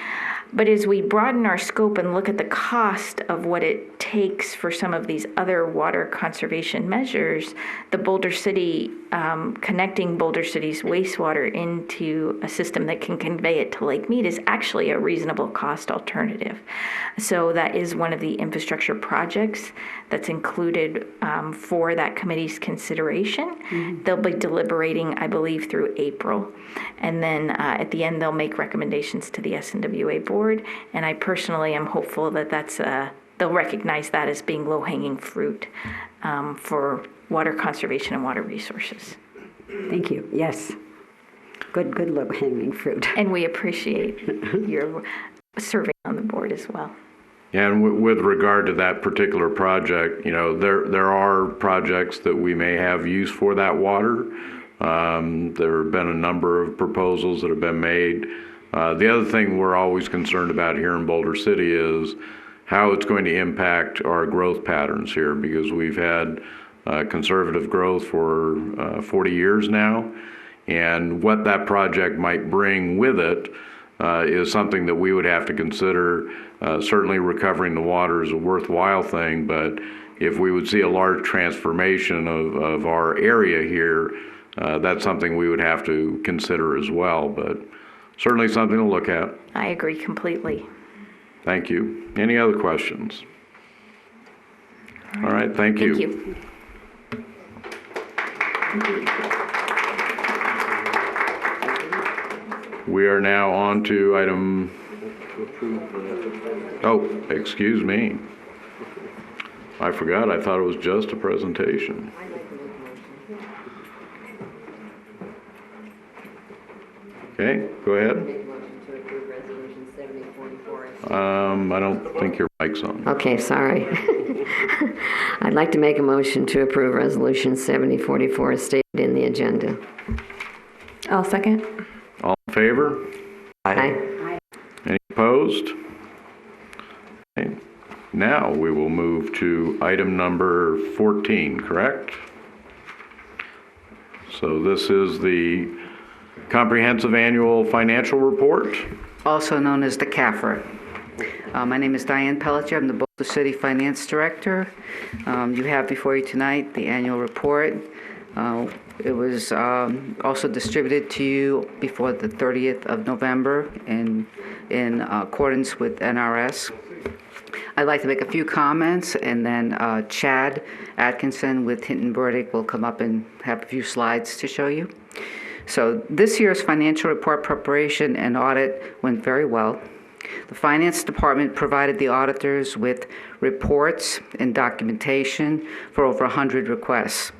But as we broaden our scope and look at the cost of what it takes for some of these other water conservation measures, the Boulder City, connecting Boulder City's wastewater into a system that can convey it to Lake Mead is actually a reasonable cost alternative. So that is one of the infrastructure projects that's included for that committee's consideration. Mm-hmm. They'll be deliberating, I believe, through April. And then at the end, they'll make recommendations to the SNWA board. And I personally am hopeful that they'll recognize that as being low-hanging fruit for water conservation and water resources. Thank you. Yes. Good low-hanging fruit. And we appreciate your serving on the board as well. Yeah, and with regard to that particular project, there are projects that we may have use for that water. There have been a number of proposals that have been made. The other thing we're always concerned about here in Boulder City is how it's going to impact our growth patterns here, because we've had conservative growth for 40 years now, and what that project might bring with it is something that we would have to consider. Certainly recovering the water is a worthwhile thing, but if we would see a large transformation of our area here, that's something we would have to consider as well, but certainly something to look at. I agree completely. Thank you. Any other questions? All right, thank you. Thank you. We are now on to item, excuse me. I forgot, I thought it was just a presentation. Okay, go ahead. I don't think your mic's on. Okay, sorry. I'd like to make a motion to approve Resolution 7044 as stated in the agenda. I'll second. All in favor? Aye. Any opposed? Okay. Now we will move to item number 14, correct? So this is the Comprehensive Annual Financial Report. Also known as the CAFR. My name is Diane Pelletier. I'm the Boulder City Finance Director. You have before you tonight the annual report. It was also distributed to you before the 30th of November in accordance with NRS. I'd like to make a few comments, and then Chad Atkinson with Hinton Burdick will come up and have a few slides to show you. So this year's financial report preparation and audit went very well. The Finance Department provided the auditors with reports and documentation for over 100 requests.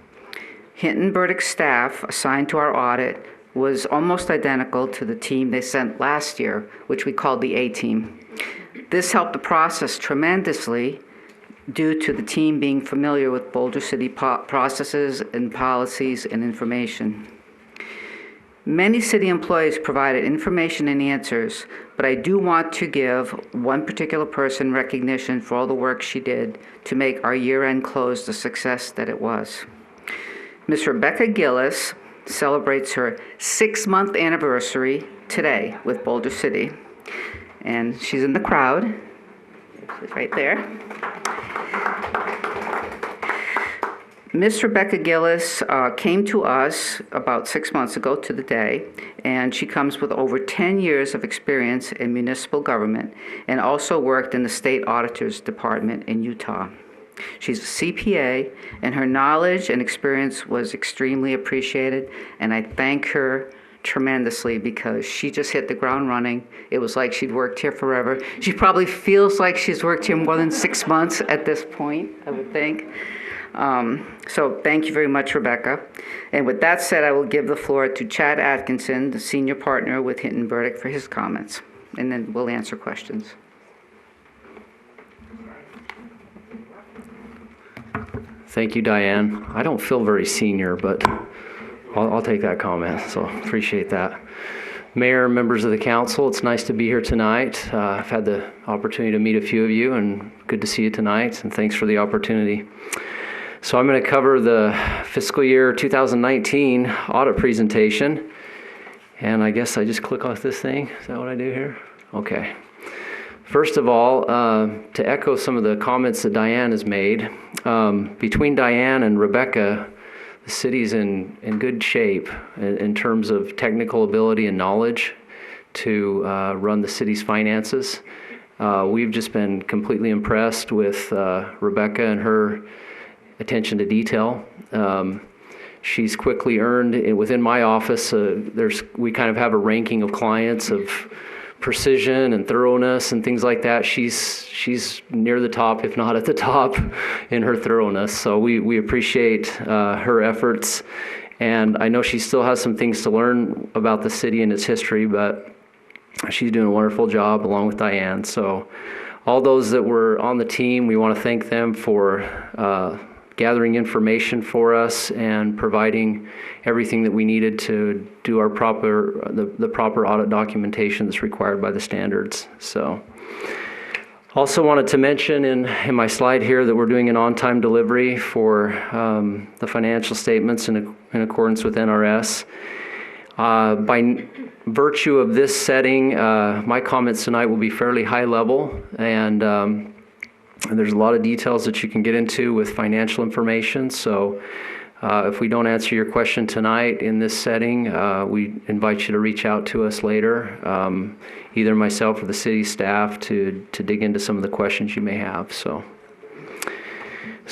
Hinton Burdick staff assigned to our audit was almost identical to the team they sent last year, which we called the A-team. This helped the process tremendously due to the team being familiar with Boulder City processes and policies and information. Many city employees provided information and answers, but I do want to give one particular person recognition for all the work she did to make our year-end close the success that it was. Ms. Rebecca Gillis celebrates her 6-month anniversary today with Boulder City, and she's in the crowd. She's right there. Ms. Rebecca Gillis came to us about 6 months ago to the day, and she comes with over 10 years of experience in municipal government and also worked in the state auditor's department in Utah. She's a CPA, and her knowledge and experience was extremely appreciated, and I thank her tremendously because she just hit the ground running. It was like she'd worked here forever. She probably feels like she's worked here more than 6 months at this point, I would think. So thank you very much, Rebecca. And with that said, I will give the floor to Chad Atkinson, the senior partner with Hinton Burdick, for his comments, and then we'll answer questions. Thank you, Diane. I don't feel very senior, but I'll take that comment, so appreciate that. Mayor, members of the council, it's nice to be here tonight. I've had the opportunity to meet a few of you, and good to see you tonight, and thanks for the opportunity. So I'm going to cover the fiscal year 2019 audit presentation, and I guess I just click off this thing. Is that what I do here? Okay. First of all, to echo some of the comments that Diane has made, between Diane and Rebecca, the city's in good shape in terms of technical ability and knowledge to run the city's finances. We've just been completely impressed with Rebecca and her attention to detail. She's quickly earned, within my office, we kind of have a ranking of clients of precision and thoroughness and things like that. She's near the top, if not at the top, in her thoroughness. So we appreciate her efforts, and I know she still has some things to learn about the city and its history, but she's doing a wonderful job along with Diane. So all those that were on the team, we want to thank them for gathering information for us and providing everything that we needed to do our the proper audit documentation that's required by the standards. So also wanted to mention in my slide here that we're doing an on-time delivery for the financial statements in accordance with NRS. By virtue of this setting, my comments tonight will be fairly high level, and there's a lot of details that you can get into with financial information. So if we don't answer your question tonight in this setting, we invite you to reach out to us later, either myself or the city staff, to dig into some of the questions you may have. So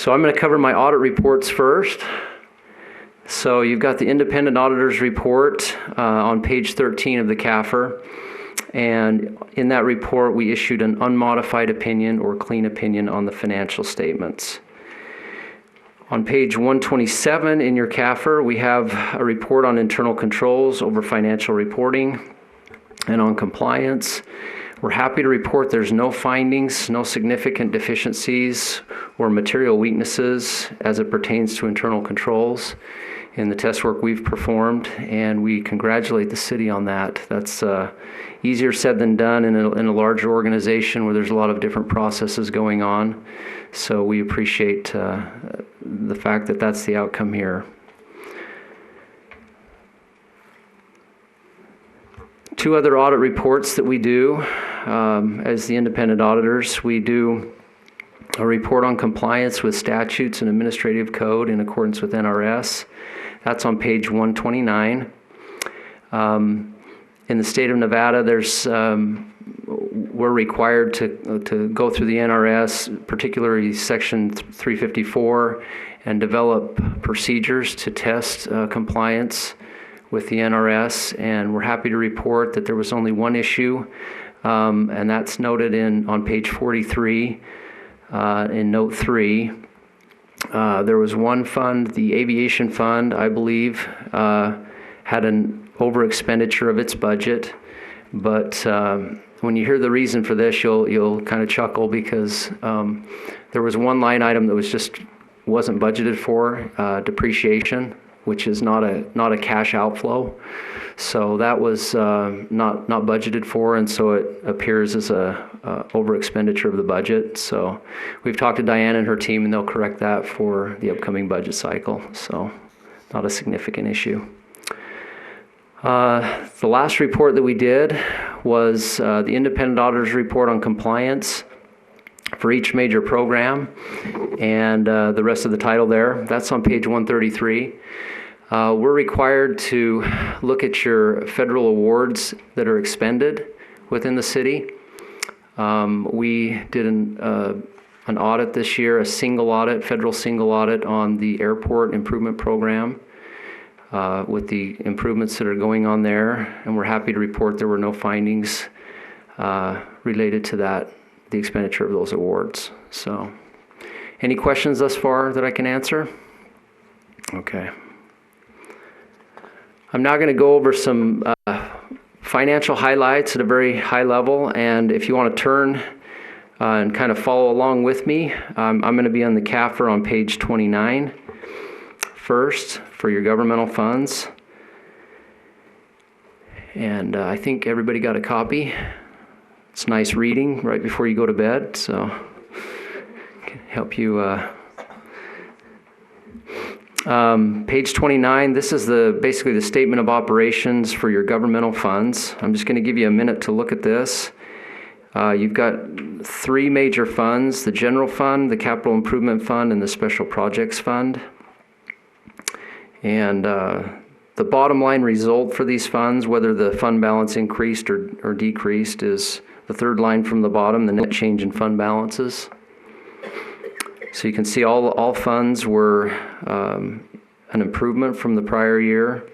I'm going to cover my audit reports first. So you've got the independent auditor's report on page 13 of the CAFR. And in that report, we issued an unmodified opinion or clean opinion on the financial statements. On page 127 in your CAFR, we have a report on internal controls over financial reporting and on compliance. We're happy to report there's no findings, no significant deficiencies or material weaknesses as it pertains to internal controls in the test work we've performed, and we congratulate the city on that. That's easier said than done in a larger organization where there's a lot of different processes going on. So we appreciate the fact that that's the outcome here. Two other audit reports that we do as the independent auditors. We do a report on compliance with statutes and administrative code in accordance with NRS. That's on page 129. In the state of Nevada, we're required to go through the NRS, particularly section 354, and develop procedures to test compliance with the NRS. And we're happy to report that there was only one issue, and that's noted on page 43 in note 3. There was one fund, the aviation fund, I believe, had an over expenditure of its budget, but when you hear the reason for this, you'll kind of chuckle, because there was one line item that wasn't budgeted for, depreciation, which is not a cash outflow. So that was not budgeted for, and so it appears as a over expenditure of the budget. So we've talked to Diane and her team, and they'll correct that for the upcoming budget cycle. So not a significant issue. The last report that we did was the independent auditor's report on compliance for each major program, and the rest of the title there. That's on page 133. We're required to look at your federal awards that are expended within the city. We did an audit this year, a single audit, federal single audit on the airport improvement program with the improvements that are going on there. And we're happy to report there were no findings related to that, the expenditure of those awards. So, any questions thus far that I can answer? Okay. I'm now going to go over some financial highlights at a very high level, and if you want to turn and kind of follow along with me, I'm going to be on the CAFR on page 29 first for your governmental funds. And I think everybody got a copy. It's nice reading right before you go to bed, so can help you. Page 29, this is basically the statement of operations for your governmental funds. I'm just going to give you a minute to look at this. You've got three major funds: the general fund, the capital improvement fund, and the special projects fund. And the bottom line result for these funds, whether the fund balance increased or decreased, is the third line from the bottom, the net change in fund balances. So you can see all funds were an improvement from the prior year,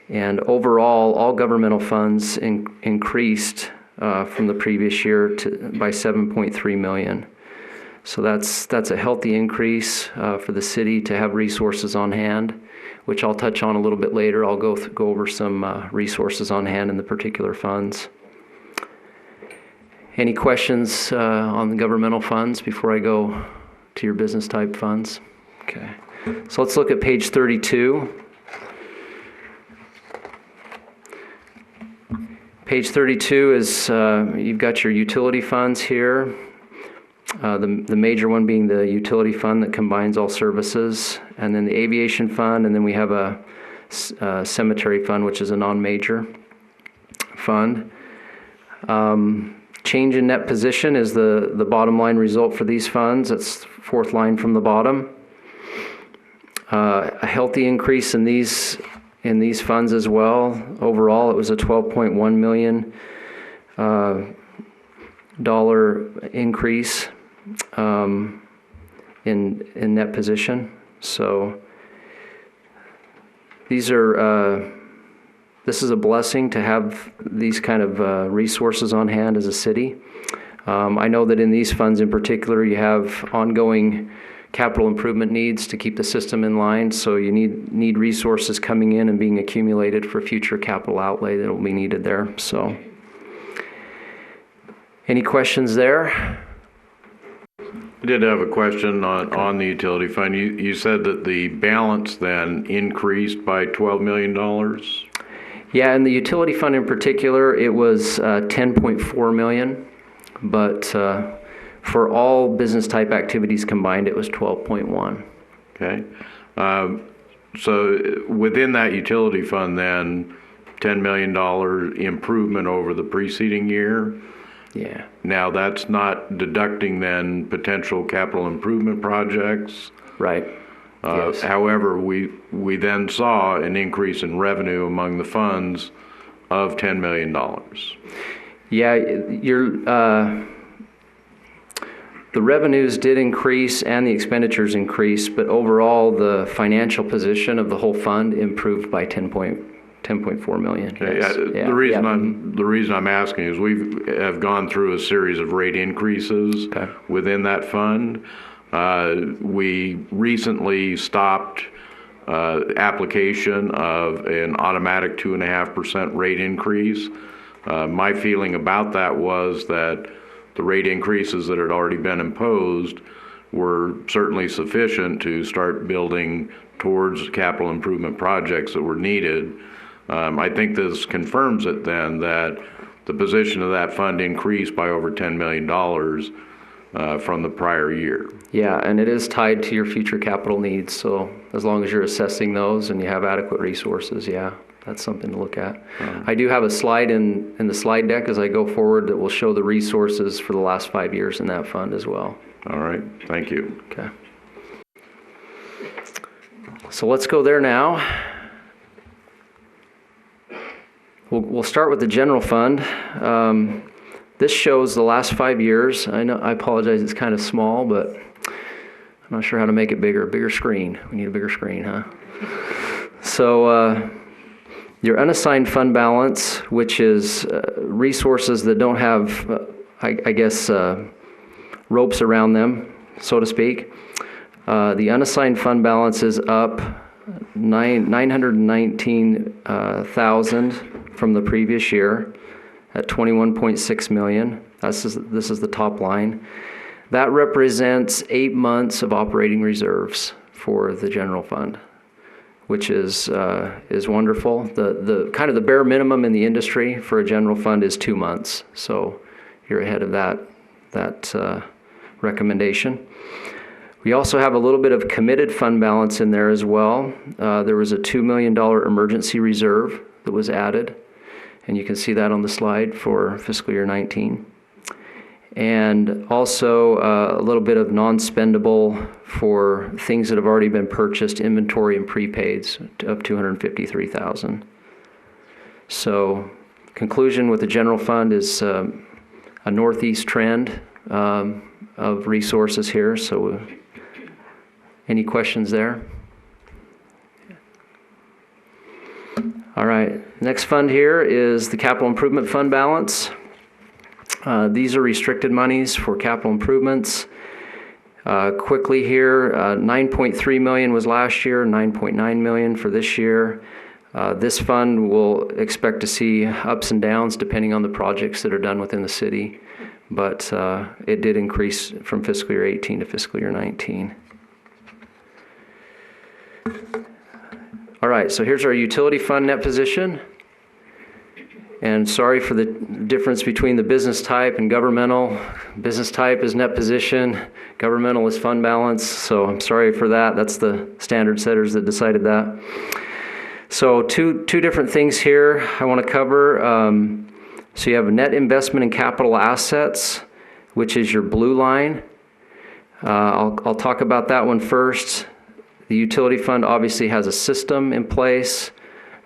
and overall all governmental funds increased from the previous year by $7.3 million. So that's a healthy increase for the city to have resources on hand, which I'll touch on a little bit later. I'll go over some resources on hand in the particular funds. Any questions on the governmental funds before I go to your business type funds? Okay. So let's look at page 32. Page 32 is, you've got your utility funds here. The major one being the utility fund that combines all services, and then the aviation fund, and then we have a cemetery fund, which is a non-major fund. Change in net position is the bottom line result for these funds. That's fourth line from the bottom. A healthy increase in these funds as well. Overall, it was a $12.1 million increase in net position. So these are. This is a blessing to have these kind of resources on hand as a city. I know that in these funds in particular, you have ongoing capital improvement needs to keep the system in line, so you need resources coming in and being accumulated for future capital outlay that will be needed there. So, any questions there? I did have a question on the utility fund. You said that the balance then increased by $12 million? Yeah, in the utility fund in particular, it was $10.4 million, but for all business type activities combined, it was $12.1. Okay. So within that utility fund then, $10 million improvement over the preceding year? Yeah. Now that's not deducting then potential capital improvement projects? Right. Yes. However, we then saw an increase in revenue among the funds of $10 million. Yeah, the revenues did increase and the expenditures increased, but overall the financial position of the whole fund improved by $10.4 million. Okay. Yes. The reason I'm asking is we have gone through a series of rate increases within that fund. We recently stopped application of an automatic 2.5% rate increase. My feeling about that was that the rate increases that had already been imposed were certainly sufficient to start building towards capital improvement projects that were needed. I think this confirms it then that the position of that fund increased by over $10 million from the prior year. Yeah, and it is tied to your future capital needs. So as long as you're assessing those and you have adequate resources, yeah, that's something to look at. I do have a slide in the slide deck as I go forward that will show the resources for the last 5 years in that fund as well. All right, thank you. Okay. So let's go there now. We'll start with the general fund. This shows the last 5 years. I know, I apologize, it's kind of small, but I'm not sure how to make it bigger. Bigger screen. We need a bigger screen, huh? So your unassigned fund balance, which is resources that don't have, I guess, ropes around them, so to speak. The unassigned fund balance is up $919,000 from the previous year at $21.6 million. This is the top line. That represents 8 months of operating reserves for the general fund, which is wonderful. The kind of the bare minimum in the industry for a general fund is 2 months. So you're ahead of that recommendation. We also have a little bit of committed fund balance in there as well. There was a $2 million emergency reserve that was added, and you can see that on the slide for fiscal year 19. And also a little bit of non-spendable for things that have already been purchased, inventory and prepaids of $253,000. So conclusion with the general fund is a northeast trend of resources here. So any questions there? All right, next fund here is the capital improvement fund balance. These are restricted monies for capital improvements. Quickly here, 9.3 million was last year, 9.9 million for this year. This fund will expect to see ups and downs depending on the projects that are done within the city, but it did increase from fiscal year 18 to fiscal year 19. All right, so here's our utility fund net position. And sorry for the difference between the business type and governmental. Business type is net position, governmental is fund balance, so I'm sorry for that. That's the standard setters that decided that. So two different things here I want to cover. So you have net investment in capital assets, which is your blue line. I'll talk about that one first. The utility fund obviously has a system in place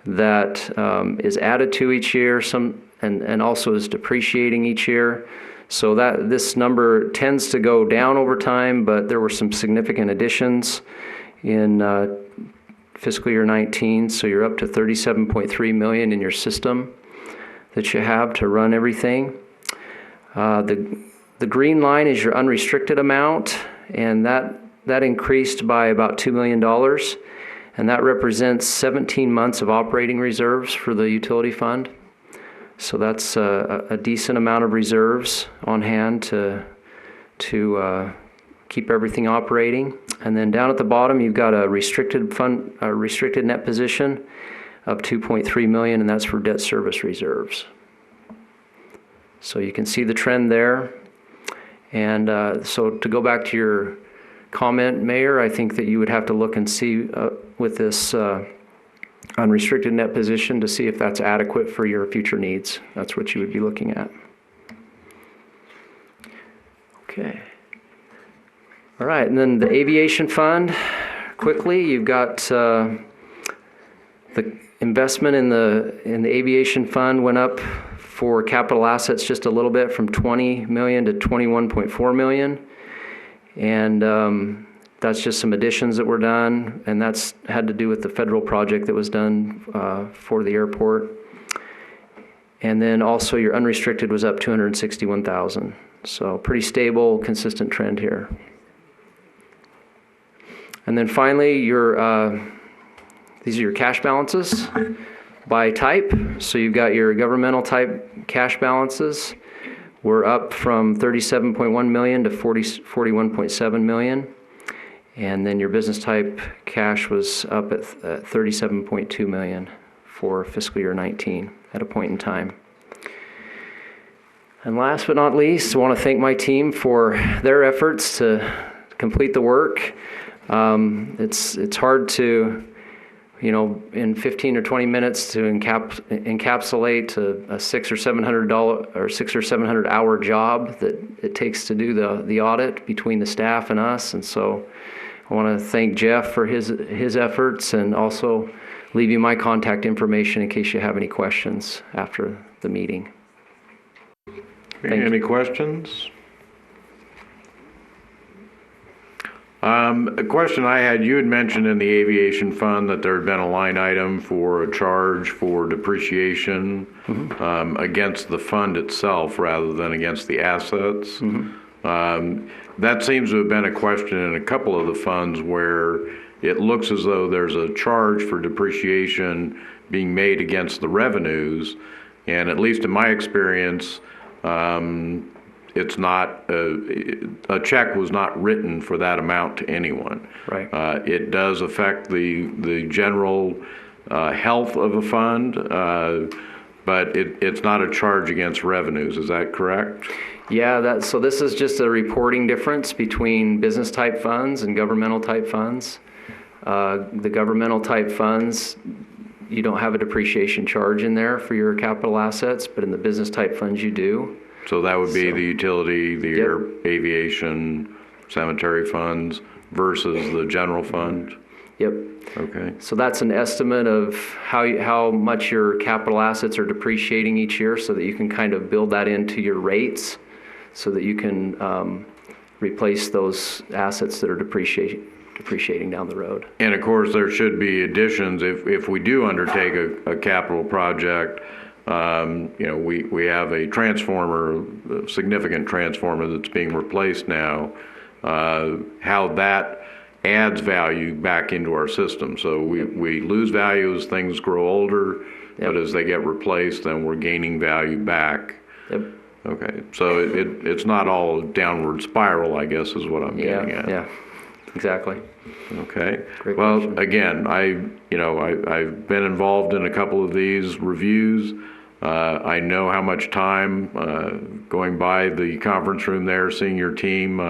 that is added to each year, and also is depreciating each year. So that this number tends to go down over time, but there were some significant additions in fiscal year 19. So you're up to 37.3 million in your system that you have to run everything. The green line is your unrestricted amount, and that increased by about $2 million. And that represents 17 months of operating reserves for the utility fund. So that's a decent amount of reserves on hand to keep everything operating. And then down at the bottom, you've got a restricted net position of 2.3 million, and that's for debt service reserves. So you can see the trend there. And so to go back to your comment, Mayor, I think that you would have to look and see with this unrestricted net position to see if that's adequate for your future needs. That's what you would be looking at. Okay. All right, and then the aviation fund. Quickly, you've got the investment in the aviation fund went up for capital assets just a little bit from 20 million to 21.4 million. And that's just some additions that were done, and that's had to do with the federal project that was done for the airport. And then also your unrestricted was up 261,000. So pretty stable, consistent trend here. And then finally, these are your cash balances by type. So you've got your governmental type cash balances. We're up from 37.1 million to 41.7 million. And then your business type cash was up at 37.2 million for fiscal year 19 at a point in time. And last but not least, I want to thank my team for their efforts to complete the work. It's hard to, in 15 or 20 minutes to encapsulate a $600 or $700 hour job that it takes to do the audit between the staff and us. And so I want to thank Jeff for his efforts, and also leave you my contact information in case you have any questions after the meeting. Any questions? A question I had, you had mentioned in the aviation fund that there had been a line item for a charge for depreciation against the fund itself rather than against the assets. That seems to have been a question in a couple of the funds where it looks as though there's a charge for depreciation being made against the revenues. And at least in my experience, it's not, a check was not written for that amount to anyone. Right. It does affect the general health of a fund, but it's not a charge against revenues. Is that correct? Yeah, so this is just a reporting difference between business type funds and governmental type funds. The governmental type funds, you don't have a depreciation charge in there for your capital assets, but in the business type funds you do. So that would be the utility, the aviation, cemetery funds versus the general fund? Yep. Okay. So that's an estimate of how much your capital assets are depreciating each year so that you can kind of build that into your rates so that you can replace those assets that are depreciating down the road. And of course, there should be additions if we do undertake a capital project. We have a transformer, a significant transformer that's being replaced now. How that adds value back into our system. So we lose value as things grow older, but as they get replaced, then we're gaining value back. Yep. Okay, so it's not all downward spiral, I guess, is what I'm getting at. Yeah, exactly. Okay. Great well, question. Again, I've been involved in a couple of these reviews. I know how much time going by the conference room there, seeing your team.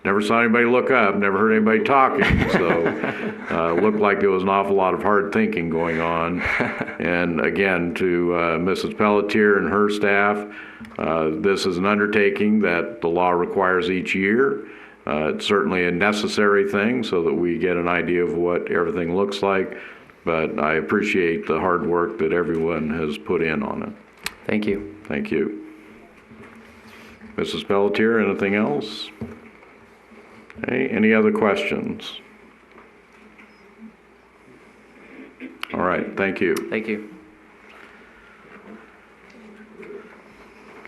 Never saw anybody look up, never heard anybody talking. So looked like there was an awful lot of hard thinking going on. And again, to Mrs. Pelletier and her staff, this is an undertaking that the law requires each year. It's certainly a necessary thing so that we get an idea of what everything looks like. But I appreciate the hard work that everyone has put in on it. Thank you. Thank you. Mrs. Pelletier, anything else? Okay, any other questions? All right, thank you. Thank you.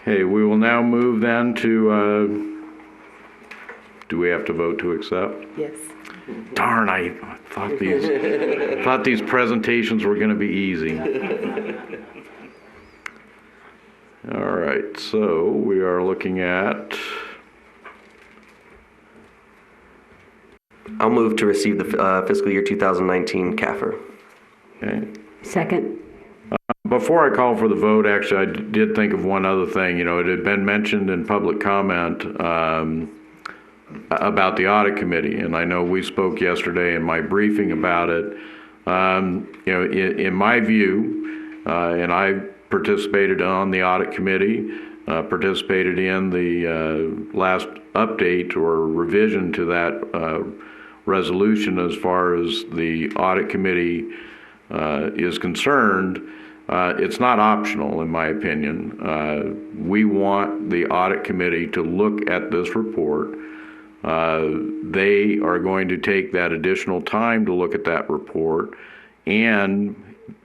Okay, we will now move then to, do we have to vote to accept? Yes. Darn, I thought these presentations were going to be easy. All right, so we are looking at. I'll move to receive the fiscal year 2019 CAFR. Okay. Second. Before I call for the vote, actually, I did think of one other thing. It had been mentioned in public comment about the audit committee, and I know we spoke yesterday in my briefing about it. In my view, and I participated on the audit committee, participated in the last update or revision to that resolution as far as the audit committee is concerned. It's not optional, in my opinion. We want the audit committee to look at this report. They are going to take that additional time to look at that report and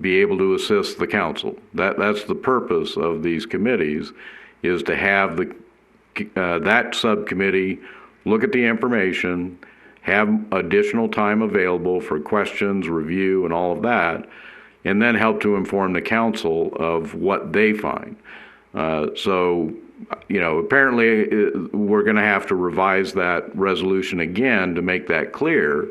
be able to assist the council. That's the purpose of these committees, is to have that subcommittee look at the information, have additional time available for questions, review, and all of that, and then help to inform the council of what they find. Apparently we're going to have to revise that resolution again to make that clear.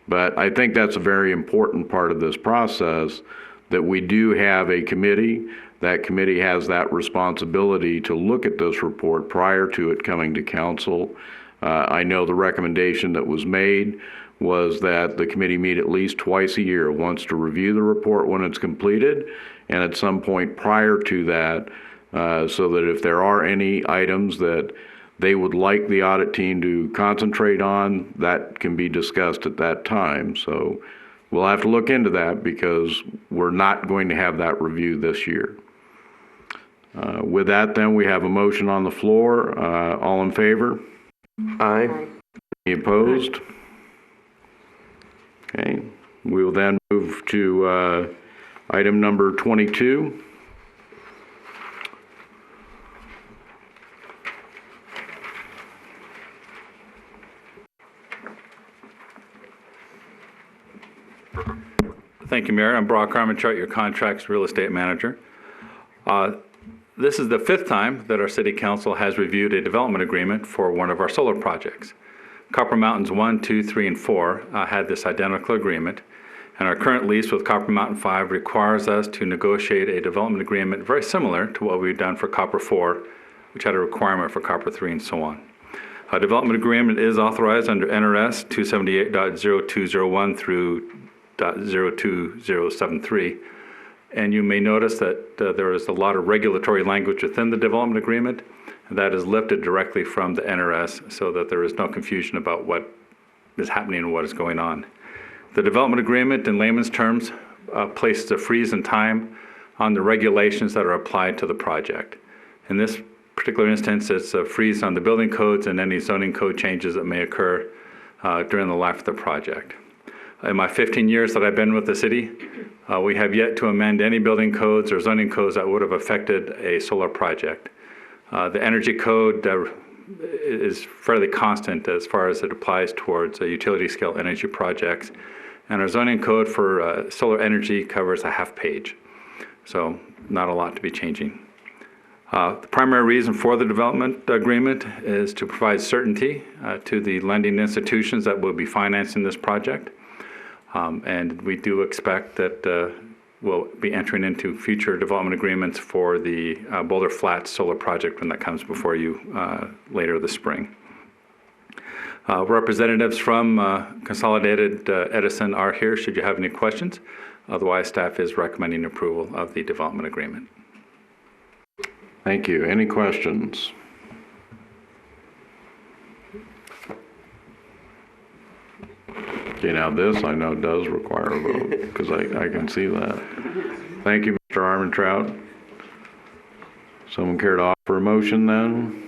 But I think that's a very important part of this process, that we do have a committee. That committee has that responsibility to look at this report prior to it coming to council. I know the recommendation that was made was that the committee meet at least twice a year, once to review the report when it's completed, and at some point prior to that, so that if there are any items that they would like the audit team to concentrate on, that can be discussed at that time. So we'll have to look into that because we're not going to have that review this year. With that, then, we have a motion on the floor. All in favor? Aye. Any opposed? Okay. We will then move to item number 22. Thank you, Mayor. I'm Brock Armentrout, your contracts real estate manager. This is the 5th time that our city council has reviewed a development agreement for one of our solar projects. Copper Mountains 1, 2, 3, and 4 had this identical agreement, and our current lease with Copper Mountain 5 requires us to negotiate a development agreement very similar to what we've done for Copper 4, which had a requirement for Copper 3 and so on. A development agreement is authorized under NRS 278.0201 through .02073. And you may notice that there is a lot of regulatory language within the development agreement, and that is lifted directly from the NRS so that there is no confusion about what is happening and what is going on. The development agreement, in layman's terms, places a freeze in time on the regulations that are applied to the project. In this particular instance, it's a freeze on the building codes and any zoning code changes that may occur during the life of the project. In my 15 years that I've been with the city, we have yet to amend any building codes or zoning codes that would have affected a solar project. The energy code is fairly constant as far as it applies towards utility scale energy projects. And our zoning code for solar energy covers a half page. So not a lot to be changing. The primary reason for the development agreement is to provide certainty to the lending institutions that will be financing this project. And we do expect that we'll be entering into future development agreements for the Boulder Flats solar project when that comes before you later this spring. Representatives from Consolidated Edison are here should you have any questions. Otherwise, staff is recommending approval of the development agreement. Thank you. Any questions? Okay, now this I know does require a vote because I can see that. Thank you, Mr. Armentrout. Someone care to offer a motion then?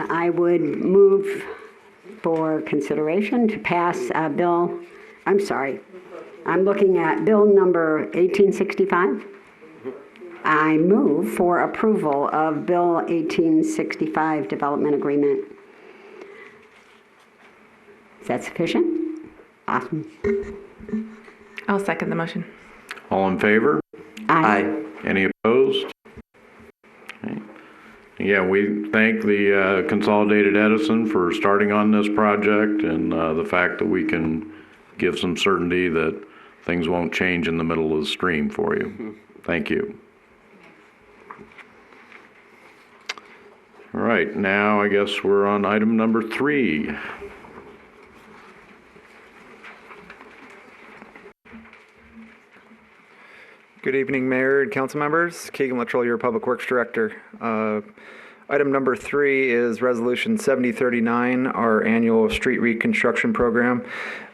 I would move for consideration to pass bill, I'm sorry, I'm looking at bill number 1865. I move for approval of bill 1865 development agreement. Is that sufficient? Awesome. I'll second the motion. All in favor? Aye. Any opposed? Okay. Yeah, we thank the Consolidated Edison for starting on this project and the fact that we can give some certainty that things won't change in the middle of the stream for you. Thank you. All right, now I guess we're on item number 3. Good evening, Mayor and council members. Keegan Luttrell, your Public Works Director. Item number 3 is Resolution 7039, our annual street reconstruction program.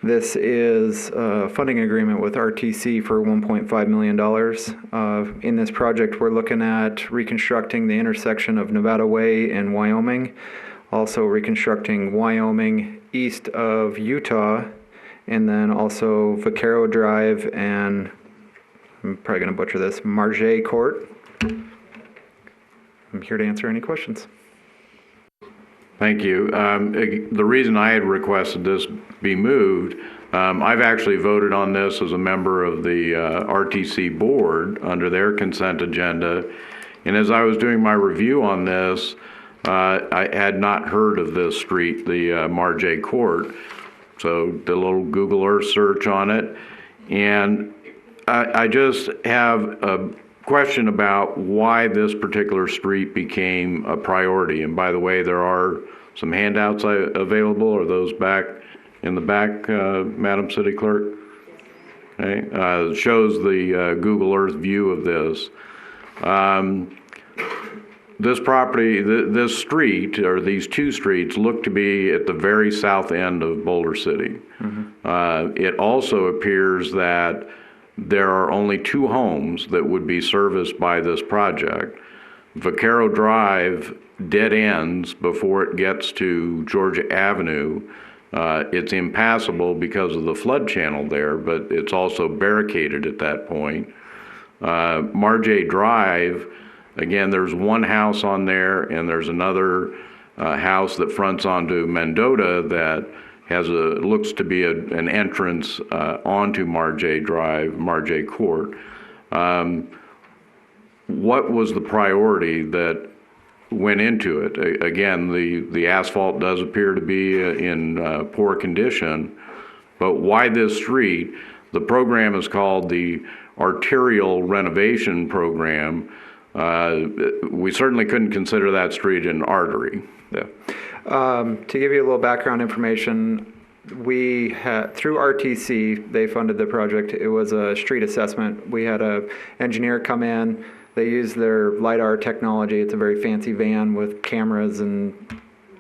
This is a funding agreement with RTC for $1.5 million. In this project, we're looking at reconstructing the intersection of Nevada Way and Wyoming, also reconstructing Wyoming east of Utah, and then also Vaquero Drive and I'm probably going to butcher this, Marge Court. I'm here to answer any questions. Thank you. The reason I had requested this be moved, I've actually voted on this as a member of the RTC board under their consent agenda. And as I was doing my review on this, I had not heard of this street, the Marge Court. So did a little Google Earth search on it. And I just have a question about why this particular street became a priority. And by the way, there are some handouts available. Are those back in the back, Madam City Clerk? Okay. It shows the Google Earth view of this. This property, this street, or these two streets, look to be at the very south end of Boulder City. Mm-hmm. It also appears that there are only 2 homes that would be serviced by this project. Vaquero Drive dead ends before it gets to Georgia Avenue. It's impassable because of the flood channel there, but it's also barricaded at that point. Marjay Drive, again, there's 1 house on there, and there's another house that fronts onto Mendota that has looks to be an entrance onto Marjay Drive, Marjay Court. What was the priority that went into it? Again, the asphalt does appear to be in poor condition, but why this street? The program is called the Arterial Renovation Program. We certainly couldn't consider that street an artery. Yeah. To give you a little background information, we had, through RTC, they funded the project. It was a street assessment. We had an engineer come in. They used their LiDAR technology. It's a very fancy van with cameras and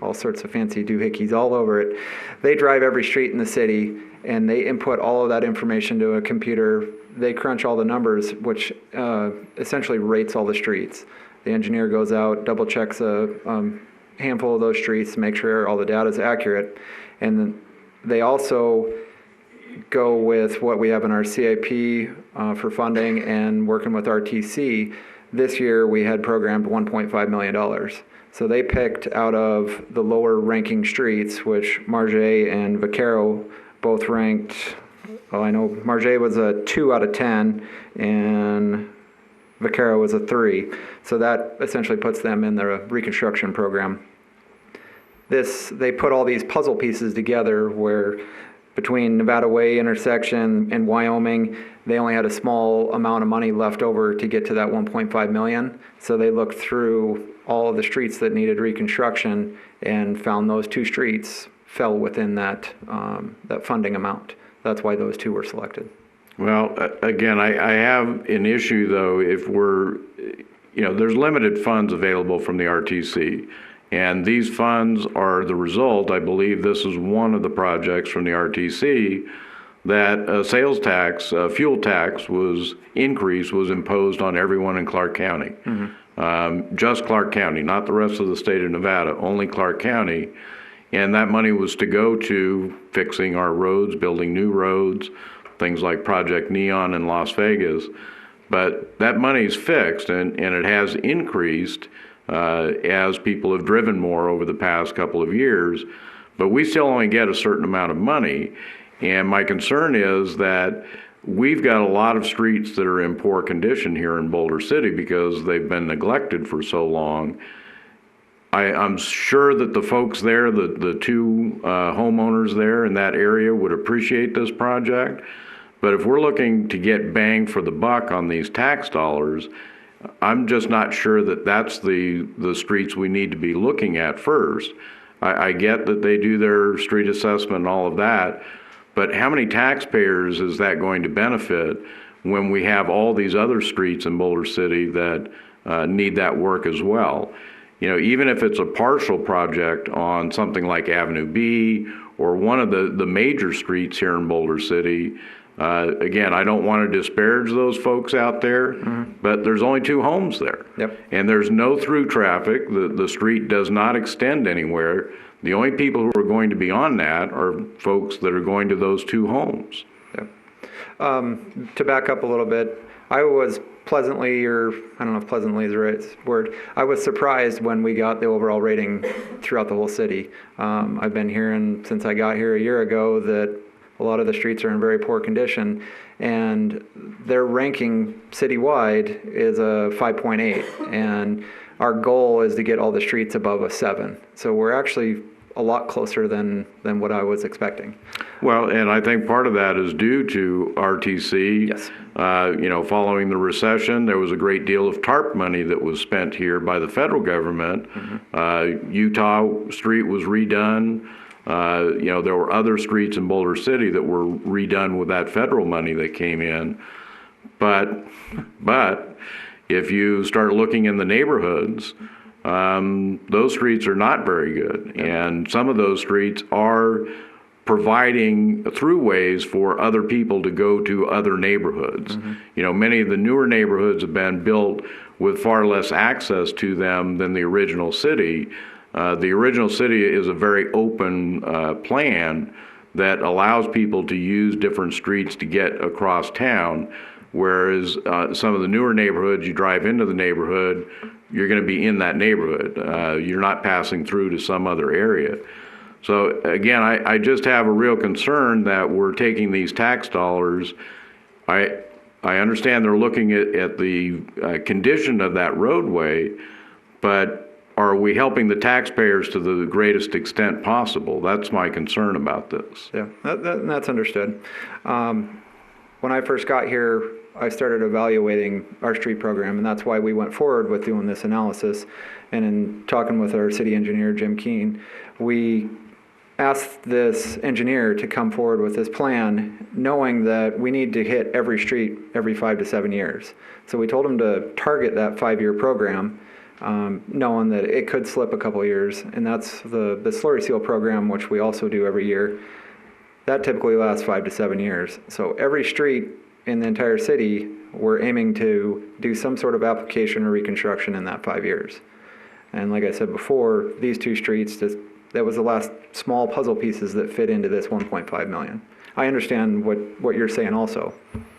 all sorts of fancy doohickeys all over it. They drive every street in the city, and they input all of that information to a computer. They crunch all the numbers, which essentially rates all the streets. The engineer goes out, double checks a handful of those streets to make sure all the data is accurate. And then they also go with what we have in our CIP for funding and working with RTC. This year we had programmed $1.5 million. So they picked out of the lower ranking streets, which Marjay and Vaquero both ranked. Well, I know Marjay was a 2 out of 10 and Vaquero was a 3. So that essentially puts them in the reconstruction program. They put all these puzzle pieces together where between Nevada Way intersection and Wyoming, they only had a small amount of money left over to get to that 1.5 million. So they looked through all of the streets that needed reconstruction and found those 2 streets fell within that funding amount. That's why those 2 were selected. Well, again, I have an issue though, if there's limited funds available from the RTC. And these funds are the result, I believe this is one of the projects from the RTC, that a sales tax, fuel tax was imposed on everyone in Clark County. Mm-hmm. Just Clark County, not the rest of the state of Nevada, only Clark County. And that money was to go to fixing our roads, building new roads, things like Project Neon in Las Vegas. But that money's fixed and it has increased as people have driven more over the past couple of years, but we still only get a certain amount of money. And my concern is that we've got a lot of streets that are in poor condition here in Boulder City because they've been neglected for so long. I'm sure that the folks there, the 2 homeowners there in that area would appreciate this project, but if we're looking to get bang for the buck on these tax dollars, I'm just not sure that that's the streets we need to be looking at first. I get that they do their street assessment and all of that, but how many taxpayers is that going to benefit when we have all these other streets in Boulder City that need that work as well? Even if it's a partial project on something like Avenue B or one of the major streets here in Boulder City, again, I don't want to disparage those folks out there, mm-hmm. but there's only 2 homes there. Yep. And there's no through traffic. The street does not extend anywhere. The only people who are going to be on that are folks that are going to those 2 homes. Yep. To back up a little bit, I was pleasantly, or I don't know if pleasantly is the right word, I was surprised when we got the overall rating throughout the whole city. I've been hearing since I got here a year ago that a lot of the streets are in very poor condition, and their ranking citywide is a 5.8, and our goal is to get all the streets above a 7. So we're actually a lot closer than what I was expecting. Well, and I think part of that is due to RTC. Yes. Following the recession, there was a great deal of TARP money that was spent here by the federal government. Mm-hmm. Utah Street was redone. There were other streets in Boulder City that were redone with that federal money that came in. But if you start looking in the neighborhoods, those streets are not very good. And some of those streets are providing throughways for other people to go to other neighborhoods. You know, many of the newer neighborhoods have been built with far less access to them than the original city. The original city is a very open plan that allows people to use different streets to get across town, whereas some of the newer neighborhoods, you drive into the neighborhood, you're going to be in that neighborhood. You're not passing through to some other area. So again, I just have a real concern that we're taking these tax dollars. I understand they're looking at the condition of that roadway, but are we helping the taxpayers to the greatest extent possible? That's my concern about this. Yeah, that's understood. When I first got here, I started evaluating our street program, and that's why we went forward with doing this analysis. And in talking with our city engineer, Jim Keene, we asked this engineer to come forward with this plan, knowing that we need to hit every street every 5 to 7 years. So we told him to target that 5-year program, knowing that it could slip a couple of years. And that's the slurry seal program, which we also do every year. That typically lasts 5 to 7 years. So every street in the entire city, we're aiming to do some sort of application or reconstruction in that 5 years. And like I said before, these 2 streets, that was the last small puzzle pieces that fit into this 1.5 million. I understand what you're saying also.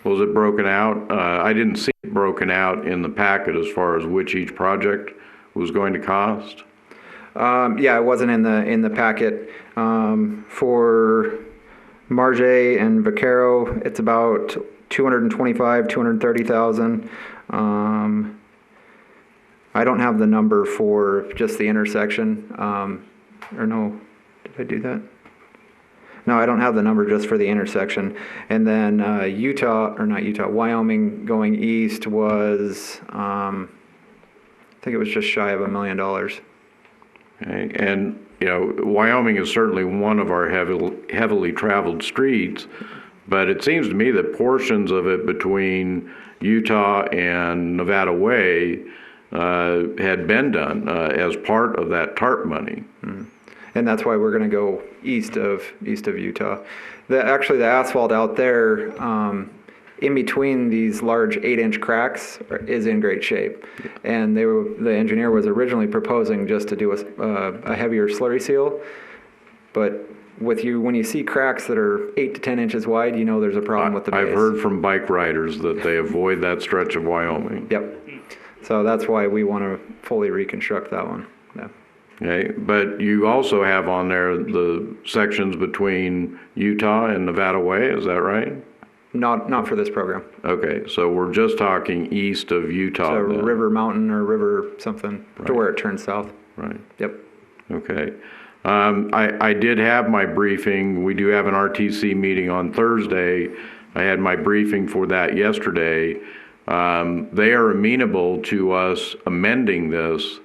Was it broken out? I didn't see it broken out in the packet as far as which each project was going to cost. Yeah, it wasn't in the packet. For Marge and Vaquero, it's about 225, 230,000. I don't have the number for just the intersection. Or no, did I do that? No, I don't have the number just for the intersection. And then Wyoming going east was, I think it was just shy of $1 million. Okay. And, you know, Wyoming is certainly one of our heavily traveled streets, but it seems to me that portions of it between Utah and Nevada Way had been done as part of that TARP money. And that's why we're going to go east of Utah. Actually, the asphalt out there, in between these large 8-inch cracks, is in great shape. And the engineer was originally proposing just to do a heavier slurry seal, but when you see cracks that are 8 to 10 inches wide, you know there's a problem with the base. I've heard from bike riders that they avoid that stretch of Wyoming. Yep. So that's why we want to fully reconstruct that one. Yeah. Okay, but you also have on there the sections between Utah and Nevada Way, is that right? Not for this program. Okay, so we're just talking east of Utah. So then. River Mountain or River something, Right. to where it turns south. Right. Yep. Okay. I did have my briefing. We do have an RTC meeting on Thursday. I had my briefing for that yesterday. They are amenable to us amending this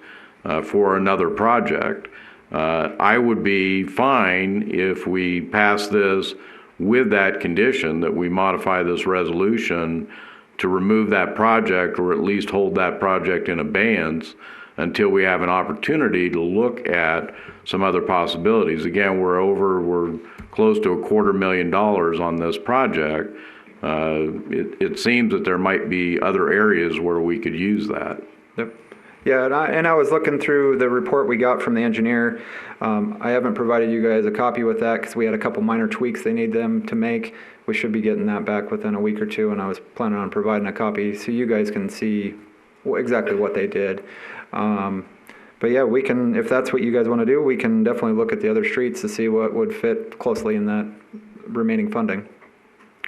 for another project. I would be fine if we pass this with that condition that we modify this resolution to remove that project, or at least hold that project in abeyance until we have an opportunity to look at some other possibilities. Again, we're close to $250,000 on this project. It seems that there might be other areas where we could use that. Yep. Yeah, and I was looking through the report we got from the engineer. I haven't provided you guys a copy with that because we had a couple minor tweaks they need them to make. We should be getting that back within a week or two, and I was planning on providing a copy so you guys can see exactly what they did. But yeah, we can, if that's what you guys want to do, we can definitely look at the other streets to see what would fit closely in that remaining funding.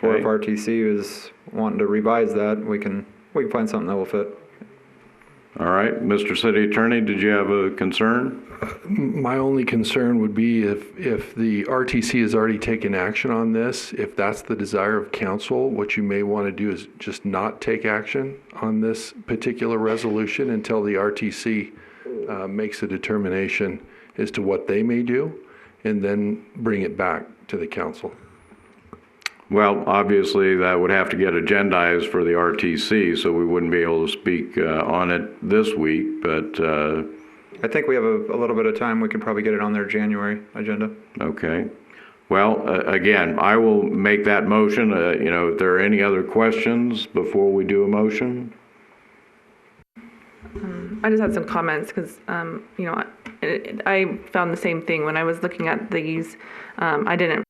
Okay. Or if RTC is wanting to revise that, we can find something that will fit. All right, Mr. City Attorney, did you have a concern? My only concern would be if the RTC has already taken action on this, if that's the desire of council, what you may want to do is just not take action on this particular resolution until the RTC makes a determination as to what they may do, and then bring it back to the council. Well, obviously, that would have to get agendized for the RTC, so we wouldn't be able to speak on it this week, but... I think we have a little bit of time. We could probably get it on their January agenda. Okay. Well, again, I will make that motion. If there are any other questions before we do a motion? I just had some comments because, I found the same thing when I was looking at these. I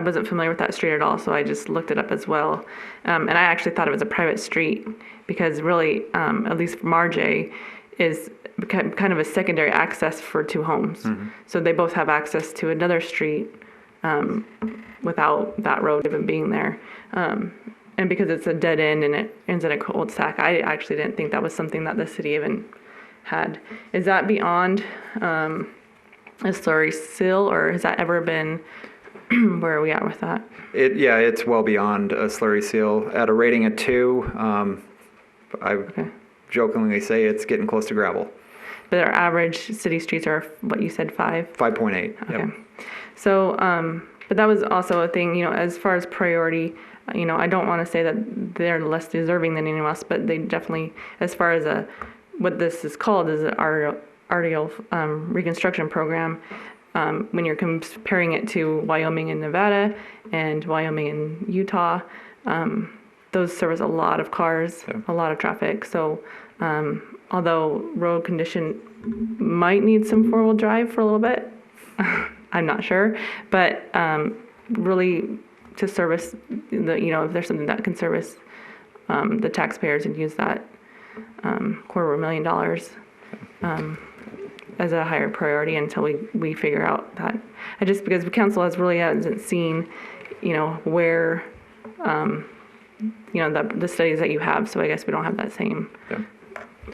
wasn't familiar with that street at all, so I just looked it up as well. And I actually thought it was a private street because really, at least Marjay is kind of a secondary access for two homes. Mm-hmm. So they both have access to another street without that road even being there. And because it's a dead end and it ends in a cul-de-sac, I actually didn't think that was something that the city even had. Is that beyond a slurry seal, or has that ever been, where are we at with that? It's well beyond a slurry seal. At a rating of 2, I jokingly say it's getting close to gravel. But our average city streets are, what you said, 5? 5.8, okay. Yep. So, but that was also a thing, as far as priority, I don't want to say that they're less deserving than anyone else, but they definitely, as far as what this is called is an RDL reconstruction program. When you're comparing it to Wyoming and Nevada and Wyoming and Utah, those service a lot of cars, a lot of traffic. So although road condition might need some four-wheel drive for a little bit, I'm not sure, but really to service if there's something that can service the taxpayers and use that $250,000 as a higher priority until we figure out that. Because the council hasn't seen, where, the studies that you have. So I guess we don't have that same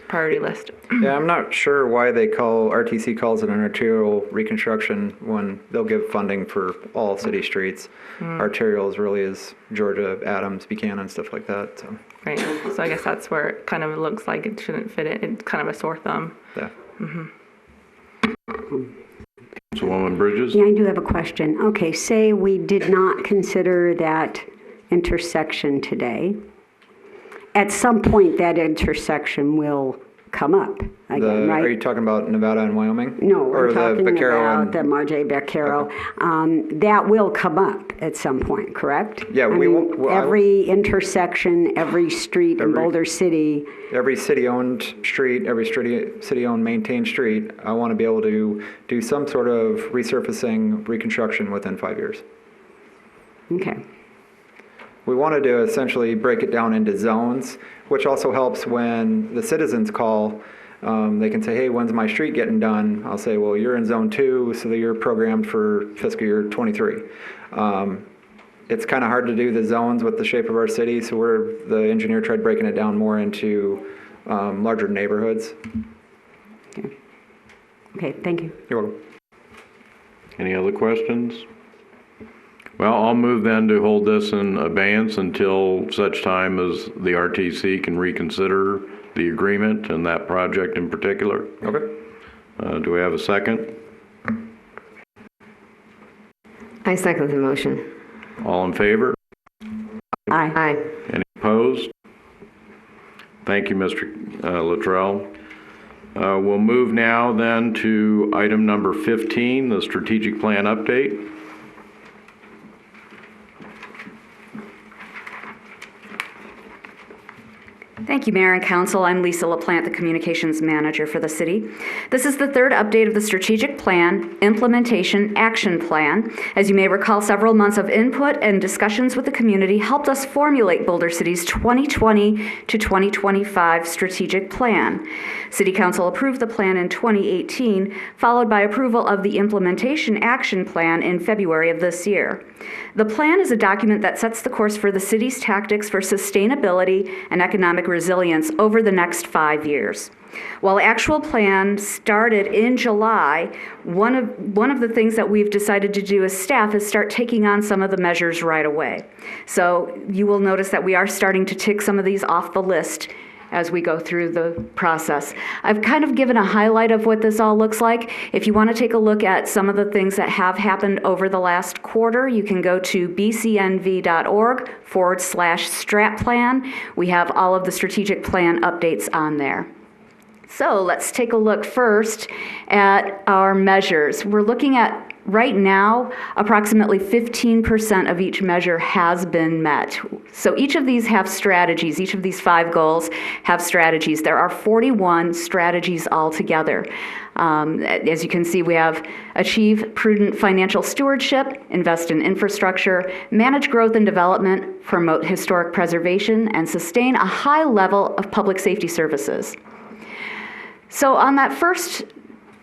priority list. Yeah, I'm not sure why RTC calls it an arterial reconstruction when they'll give funding for all city streets. Arterials really is Georgia, Adams, Buchanan, stuff like that. So. Right. So I guess that's where it kind of looks like it shouldn't fit it. It's kind of a sore thumb. Yeah. Mm-hmm. Councilwoman Bridges? Yeah, I do have a question. Okay, say we did not consider that intersection today. At some point, that intersection will come up again, right? Are you talking about Nevada and Wyoming? No, or we're talking about the the Marjay Beccaro. Okay. That will come up at some point, correct? Yeah, every intersection, every street in Boulder City. Every city-owned street, every city-owned maintained street, I want to be able to do some sort of resurfacing, reconstruction within 5 years. Okay. We wanted to essentially break it down into zones, which also helps when the citizens call. They can say, hey, when's my street getting done? I'll say, well, you're in zone 2, so that you're programmed for fiscal year 23. It's kind of hard to do the zones with the shape of our city, so the engineer tried breaking it down more into larger neighborhoods. Okay, thank you. You're welcome. Any other questions? Well, I'll move then to hold this in abeyance until such time as the RTC can reconsider the agreement and that project in particular. Okay. Do we have a second? I second the motion. All in favor? Aye. Aye. Any opposed? Thank you, Mr. Luttrell. We'll move now then to item number 15, the strategic plan update. Thank you, Mayor and Council. I'm Lisa LaPlante, the Communications Manager for the city. This is the third update of the Strategic Plan Implementation Action Plan. As you may recall, several months of input and discussions with the community helped us formulate Boulder City's 2020 to 2025 Strategic Plan. City Council approved the plan in 2018, followed by approval of the Implementation Action Plan in February of this year. The plan is a document that sets the course for the city's tactics for sustainability and economic resilience over the next 5 years. While actual plan started in July, one of the things that we've decided to do as staff is start taking on some of the measures right away. So you will notice that we are starting to tick some of these off the list as we go through the process. I've kind of given a highlight of what this all looks like. If you want to take a look at some of the things that have happened over the last quarter, you can go to bcnv.org/strat plan. We have all of the strategic plan updates on there. So let's take a look first at our measures. We're looking at Right now, approximately 15% of each measure has been met. So each of these have strategies. Each of these 5 goals have strategies. There are 41 strategies altogether. As you can see, we have achieve prudent financial stewardship, invest in infrastructure, manage growth and development, promote historic preservation, and sustain a high level of public safety services. So on that first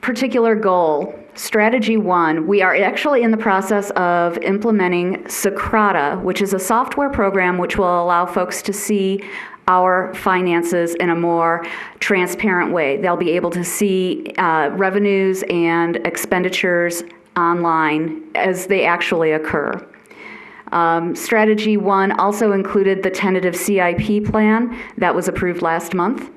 particular goal, Strategy 1, we are actually in the process of implementing Socrata, which is a software program which will allow folks to see our finances in a more transparent way. They'll be able to see revenues and expenditures online as they actually occur. Strategy 1 also included the tentative CIP plan that was approved last month.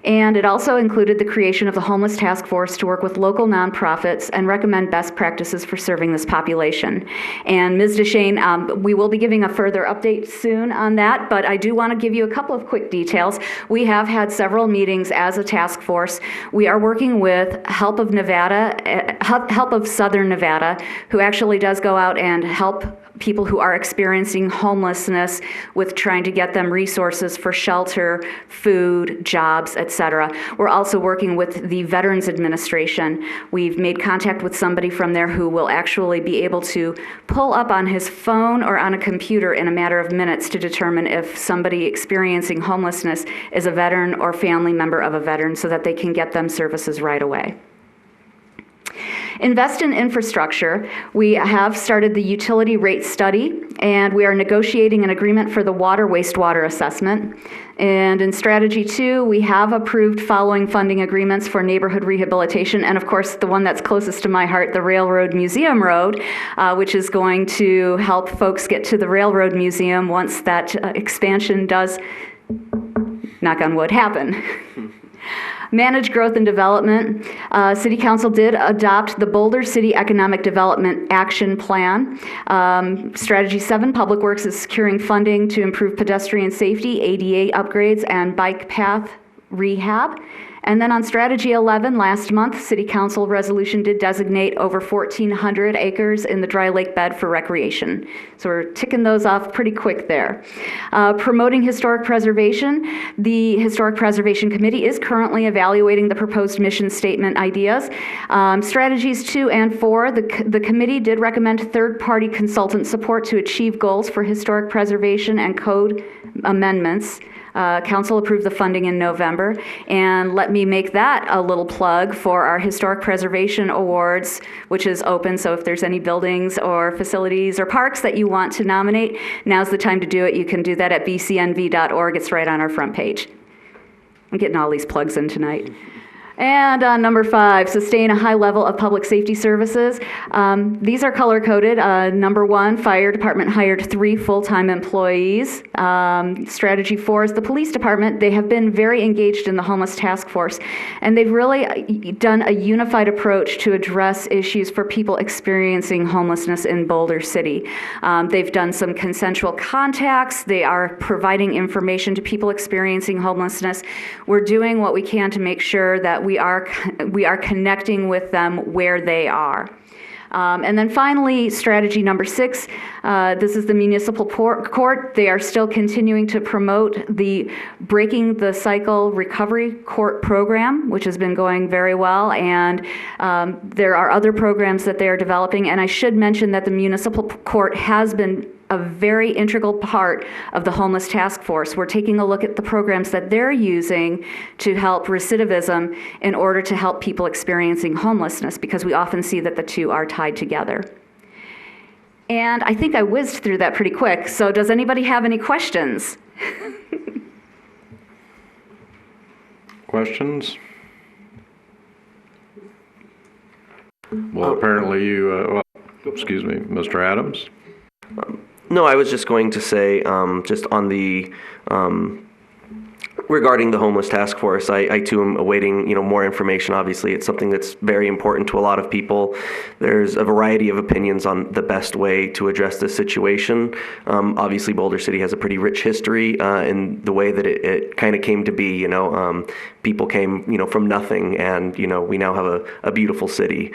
And it also included the creation of the Homeless Task Force to work with local nonprofits and recommend best practices for serving this population. And Ms. DeShane, we will be giving a further update soon on that, but I do want to give you a couple of quick details. We have had several meetings as a task force. We are working with Help of Southern Nevada, who actually does go out and help people who are experiencing homelessness with trying to get them resources for shelter, food, jobs, etc. We're also working with the Veterans Administration. We've made contact with somebody from there who will actually be able to pull up on his phone or on a computer in a matter of minutes to determine if somebody experiencing homelessness is a veteran or family member of a veteran so that they can get them services right away. Invest in infrastructure. We have started the utility rate study, and we are negotiating an agreement for the water wastewater assessment. And in Strategy 2, we have approved following funding agreements for neighborhood rehabilitation, and of course, the one that's closest to my heart, the Railroad Museum Road, which is going to help folks get to the Railroad Museum once that expansion does, knock on wood, happen. Manage growth and development. City Council did adopt the Boulder City Economic Development Action Plan. Strategy 7, Public Works is securing funding to improve pedestrian safety, ADA upgrades, and bike path rehab. And then on Strategy 11, last month, City Council resolution did designate over 1,400 acres in the dry lake bed for recreation. So we're ticking those off pretty quick there. Promoting historic preservation. The Historic Preservation Committee is currently evaluating the proposed mission statement ideas. Strategies 2 and 4, the committee did recommend third-party consultant support to achieve goals for historic preservation and code amendments. Council approved the funding in November, and let me make that a little plug for our Historic Preservation Awards, which is open, so if there's any buildings or facilities or parks that you want to nominate, now's the time to do it. You can do that at bcnv.org. It's right on our front page. I'm getting all these plugs in tonight. And on number 5, sustain a high level of public safety services. These are color-coded. Number 1, fire department hired 3 full-time employees. Strategy 4 is the police department. They have been very engaged in the homeless task force, and they've really done a unified approach to address issues for people experiencing homelessness in Boulder City. They've done some consensual contacts. They are providing information to people experiencing homelessness. We're doing what we can to make sure that we are connecting with them where they are. And then finally, strategy number 6, this is the municipal court. They are still continuing to promote the Breaking the Cycle Recovery Court program, which has been going very well, and there are other programs that they are developing. And I should mention that the municipal court has been a very integral part of the homeless task force. We're taking a look at the programs that they're using to help recidivism in order to help people experiencing homelessness, because we often see that the two are tied together. And I think I whizzed through that pretty quick, so does anybody have any questions? Questions? Well, apparently you, excuse me, Mr. Adams? No, I was just going to say, just on the regarding the homeless task force, I too am awaiting, more information. Obviously, it's something that's very important to a lot of people. There's a variety of opinions on the best way to address this situation. Obviously, Boulder City has a pretty rich history in the way that it kind of came to be. People came, from nothing, and we now have a beautiful city.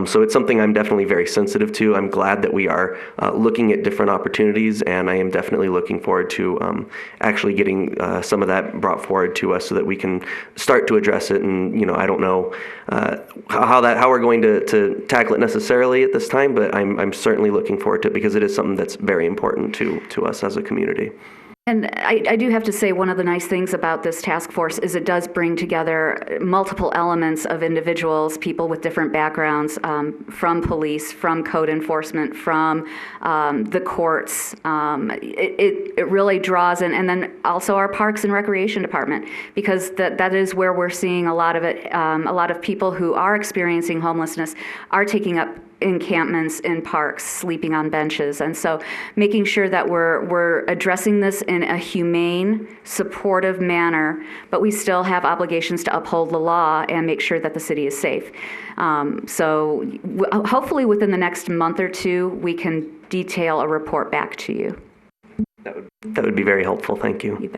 So it's something I'm definitely very sensitive to. I'm glad that we are looking at different opportunities, and I am definitely looking forward to actually getting some of that brought forward to us so that we can start to address it. And I don't know how we're going to tackle it necessarily at this time, but I'm certainly looking forward to it because it is something that's very important to us as a community. And I do have to say, one of the nice things about this task force is it does bring together multiple elements of individuals, people with different backgrounds, from police, from code enforcement, from the courts. It really draws in, and then also our Parks and Recreation Department, because that is where we're seeing a lot of it. A lot of people who are experiencing homelessness are taking up encampments in parks, sleeping on benches. And so making sure that we're addressing this in a humane, supportive manner, but we still have obligations to uphold the law and make sure that the city is safe. So hopefully within the next month or two, we can detail a report back to you. That would be very helpful. Thank you.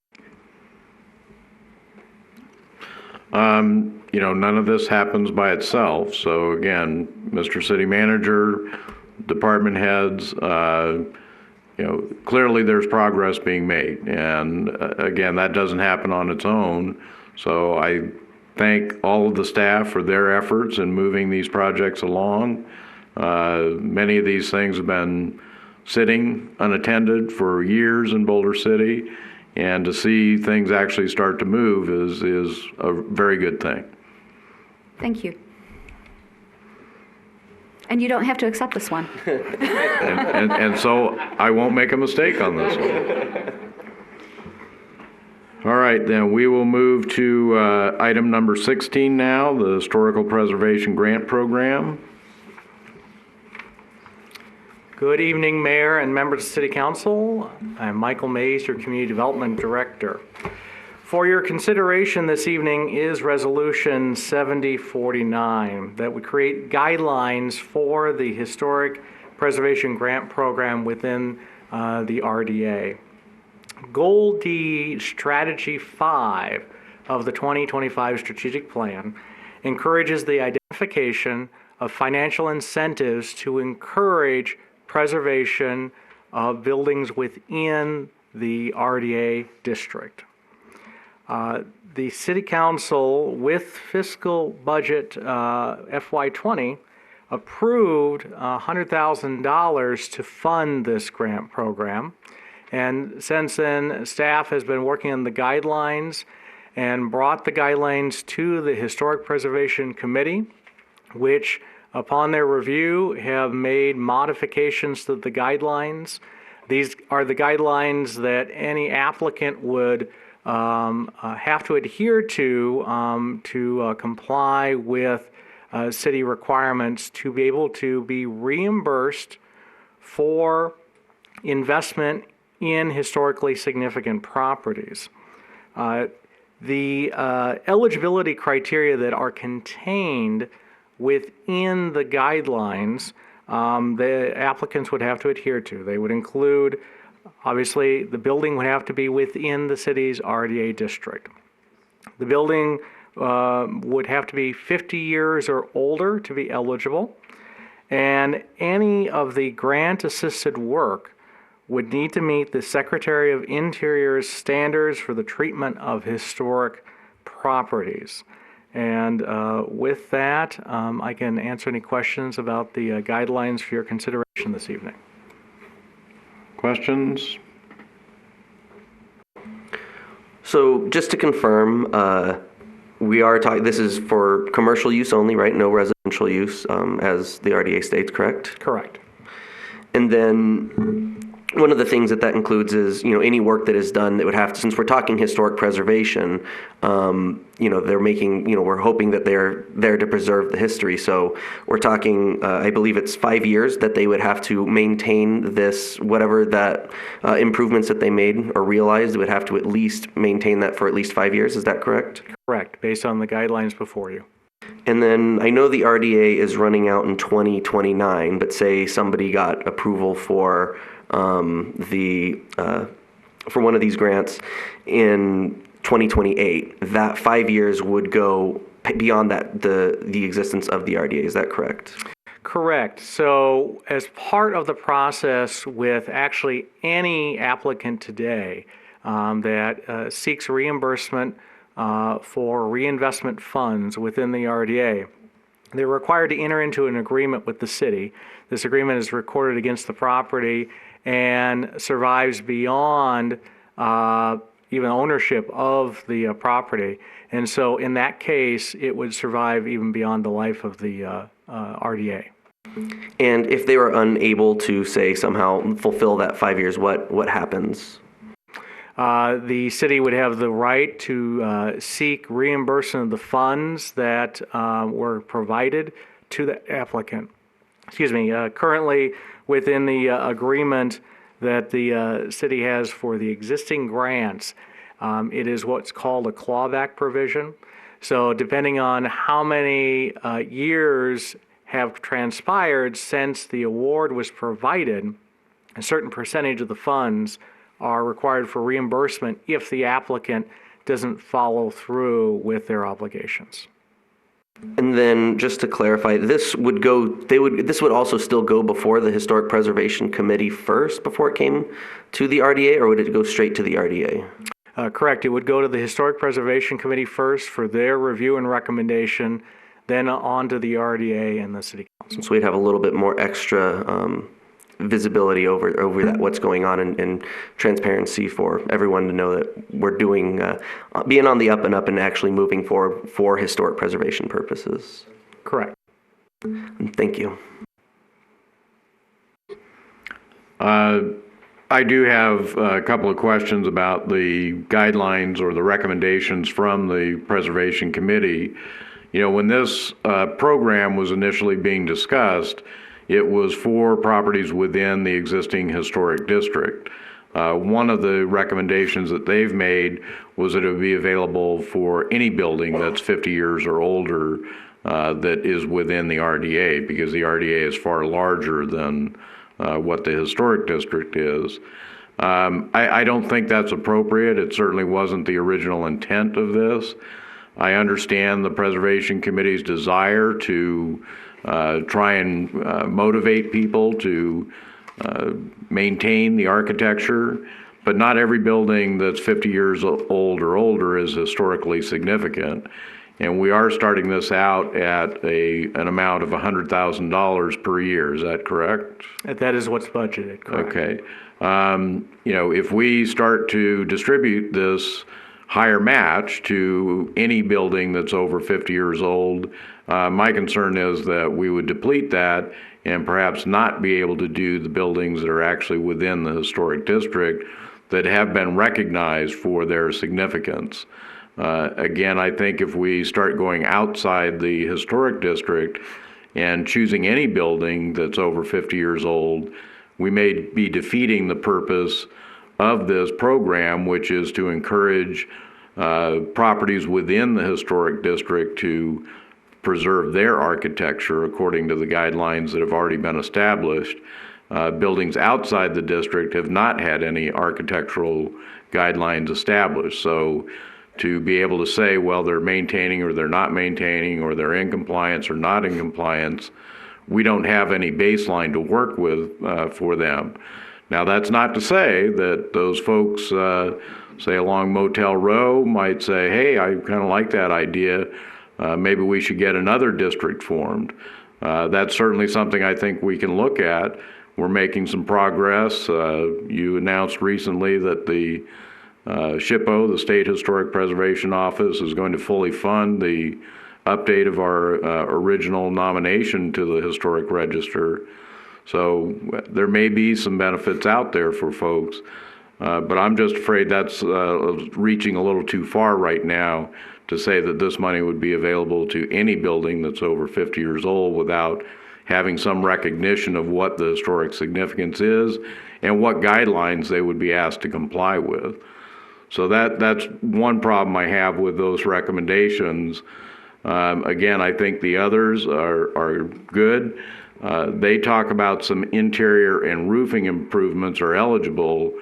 None of this happens by itself. So again, Mr. City Manager, department heads, clearly there's progress being made. And again, that doesn't happen on its own. So I thank all of the staff for their efforts in moving these projects along. Many of these things have been sitting unattended for years in Boulder City. And to see things actually start to move is a very good thing. Thank you. And you don't have to accept this one. and so I won't make a mistake on this one. All right, then we will move to item number 16 now, the Historical Preservation Grant Program. Good evening, Mayor and members of City Council. I'm Michael Mays, your Community Development Director. For your consideration this evening is Resolution 7049 that would create guidelines for the Historic Preservation Grant Program within the RDA. Goal D Strategy 5 of the 2025 Strategic Plan encourages the identification of financial incentives to encourage preservation of buildings within the RDA district. The City Council, with fiscal budget FY20, approved $100,000 to fund this grant program. And since then, staff has been working on the guidelines and brought the guidelines to the Historic Preservation Committee, which, upon their review, have made modifications to the guidelines. These are the guidelines that any applicant would have to adhere to comply with city requirements to be able to be reimbursed for investment in historically significant properties. The eligibility criteria that are contained within the guidelines the applicants would have to adhere to. They would include, obviously, the building would have to be within the city's RDA district. The building would have to be 50 years or older to be eligible, and any of the grant-assisted work would need to meet the Secretary of Interior's standards for the treatment of historic properties. And with that, I can answer any questions about the guidelines for your consideration this evening. Questions? So just to confirm, we are talking, this is for commercial use only, right? No residential use, as the RDA states, correct? Correct. And then one of the things that includes is, any work that is done that would have to, since we're talking historic preservation, they're making, we're hoping that they're there to preserve the history. So we're talking, I believe it's 5 years that they would have to maintain this, whatever that improvements that they made or realized, they would have to at least maintain that for at least 5 years. Is that correct? Correct, based on the guidelines before you. And then I know the RDA is running out in 2029, but say somebody got approval for for one of these grants in 2028, that 5 years would go beyond that, the existence of the RDA. Is that correct? Correct. So as part of the process with actually any applicant today that seeks reimbursement for reinvestment funds within the RDA, they're required to enter into an agreement with the city. This agreement is recorded against the property and survives beyond even ownership of the property. And so in that case, it would survive even beyond the life of the RDA. And if they were unable to, say, somehow fulfill that 5 years, what happens? The city would have the right to seek reimbursement of the funds that were provided to the applicant. Currently, within the agreement that the city has for the existing grants, it is what's called a clawback provision. So depending on how many years have transpired since the award was provided, a certain percentage of the funds are required for reimbursement if the applicant doesn't follow through with their obligations. And then, just to clarify, this would also still go before the Historic Preservation Committee first before it came to the RDA, or would it go straight to the RDA? Correct. It would go to the Historic Preservation Committee first for their review and recommendation, then on to the RDA and the City Council. So we'd have a little bit more extra visibility over that, what's going on, and transparency for everyone to know that we're doing, being on the up and up and actually moving forward for historic preservation purposes. Correct. Thank you. I do have a couple of questions about the guidelines or the recommendations from the Preservation Committee. When this program was initially being discussed, it was for properties within the existing historic district. One of the recommendations that they've made was that it would be available for any building that's 50 years or older that is within the RDA, because the RDA is far larger than what the historic district is. I don't think that's appropriate. It certainly wasn't the original intent of this. I understand the Preservation Committee's desire to try and motivate people to maintain the architecture, but not every building that's 50 years old or older is historically significant. And we are starting this out at an amount of $100,000 per year. Is that correct? That is what's budgeted, correct. Okay. If we start to distribute this higher match to any building that's over 50 years old, my concern is that we would deplete that and perhaps not be able to do the buildings that are actually within the historic district that have been recognized for their significance. Again, I think if we start going outside the historic district and choosing any building that's over 50 years old, we may be defeating the purpose of this program, which is to encourage properties within the historic district to preserve their architecture according to the guidelines that have already been established. Buildings outside the district have not had any architectural guidelines established. So to be able to say, well, they're maintaining or they're not maintaining, or they're in compliance or not in compliance, we don't have any baseline to work with for them. Now, that's not to say that those folks, say along Motel Row, might say, hey, I kind of like that idea. Maybe we should get another district formed. That's certainly something I think we can look at. We're making some progress. You announced recently that the SHPO, the State Historic Preservation Office, is going to fully fund the update of our original nomination to the Historic Register. So there may be some benefits out there for folks, but I'm just afraid that's reaching a little too far right now to say that this money would be available to any building that's over 50 years old without having some recognition of what the historic significance is and what guidelines they would be asked to comply with. So that's one problem I have with those recommendations. Again, I think the others are good. They talk about some interior and roofing improvements are eligible.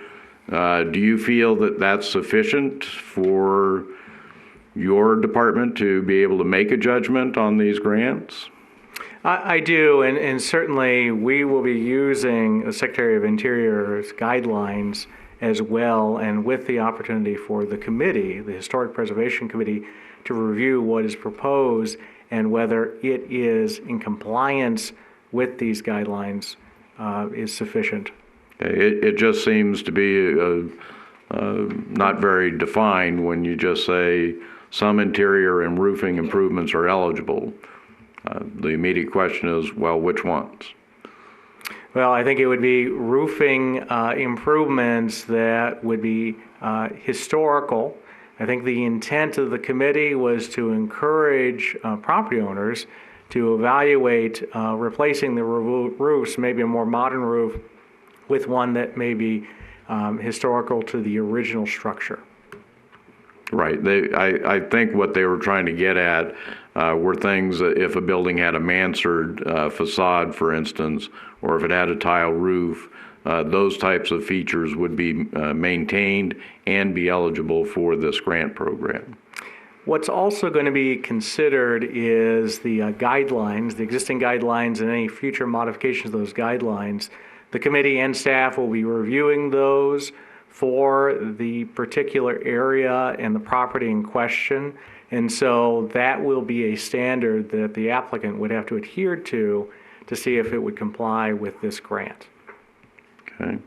Do you feel that that's sufficient for your department to be able to make a judgment on these grants? I do, and certainly we will be using the Secretary of Interior's guidelines as well, and with the opportunity for the committee, the Historic Preservation Committee, to review what is proposed and whether it is in compliance with these guidelines is sufficient. It just seems to be not very defined when you just say some interior and roofing improvements are eligible. The immediate question is, well, which ones? Well, I think it would be roofing improvements that would be historical. I think the intent of the committee was to encourage property owners to evaluate replacing the roofs, maybe a more modern roof, with one that may be historical to the original structure. Right. I think what they were trying to get at were things that if a building had a mansard facade, for instance, or if it had a tile roof, those types of features would be maintained and be eligible for this grant program. What's also going to be considered is the guidelines, the existing guidelines, and any future modifications of those guidelines. The committee and staff will be reviewing those for the particular area and the property in question. And so that will be a standard that the applicant would have to adhere to see if it would comply with this grant. Okay.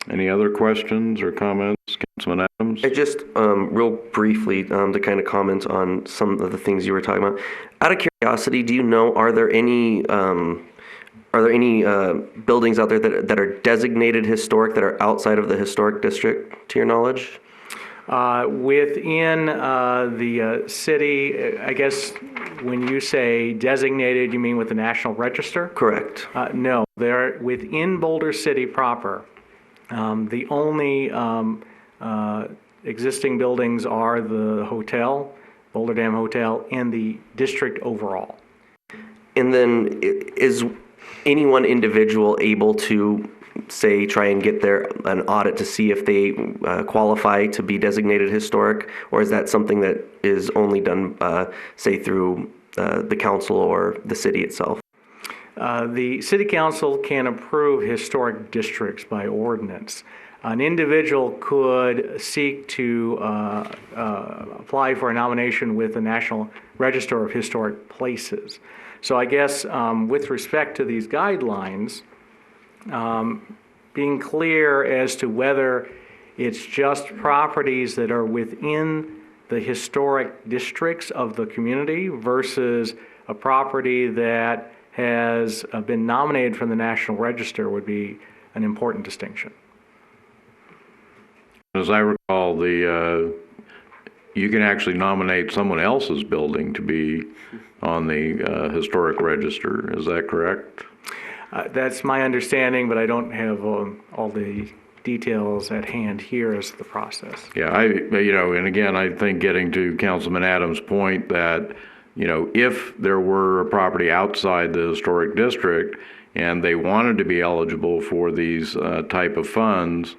Any other questions or comments, Councilman Adams? I just real briefly to kind of comment on some of the things you were talking about. Out of curiosity, do you know, are there any buildings out there that are designated historic that are outside of the historic district, to your knowledge? Within the city, I guess when you say designated, you mean with the National Register? Correct. No, they're within Boulder City proper. The only existing buildings are the hotel, Boulder Dam Hotel, and the district overall. And then is any one individual able to, say, try and get an audit to see if they qualify to be designated historic, or is that something that is only done, say, through the council or the city itself? The city council can approve historic districts by ordinance. An individual could seek to apply for a nomination with the National Register of Historic Places. So I guess with respect to these guidelines, being clear as to whether it's just properties that are within the historic districts of the community versus a property that has been nominated from the National Register would be an important distinction. As I recall, you can actually nominate someone else's building to be on the historic register. Is that correct? That's my understanding, but I don't have all the details at hand here as to the process. Yeah, and again, I think getting to Councilman Adams' point that, if there were a property outside the historic district and they wanted to be eligible for these type of funds,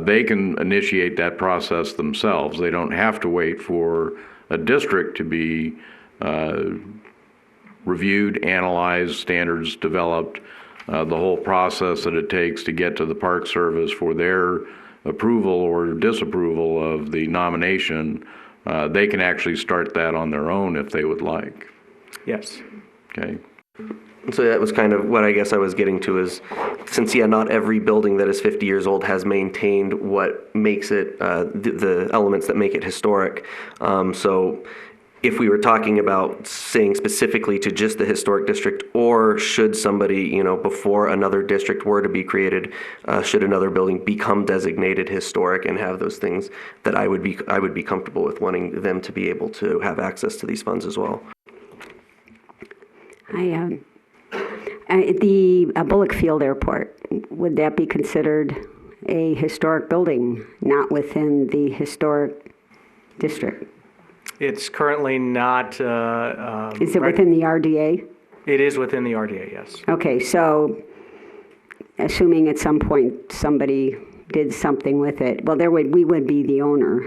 they can initiate that process themselves. They don't have to wait for a district to be reviewed, analyzed, standards developed, the whole process that it takes to get to the Park Service for their approval or disapproval of the nomination. They can actually start that on their own if they would like. Yes. Okay. So that was kind of what I guess I was getting to is, since, not every building that is 50 years old has maintained what makes it, the elements that make it historic. So if we were talking about saying specifically to just the historic district, or should somebody, before another district were to be created, should another building become designated historic and have those things, that I would be comfortable with wanting them to be able to have access to these funds as well. The Bullock Field Airport, would that be considered a historic building, not within the historic district? It's currently not. Is it within the RDA? It is within the RDA, yes. Okay, so assuming at some point somebody did something with it, well, we would be the owner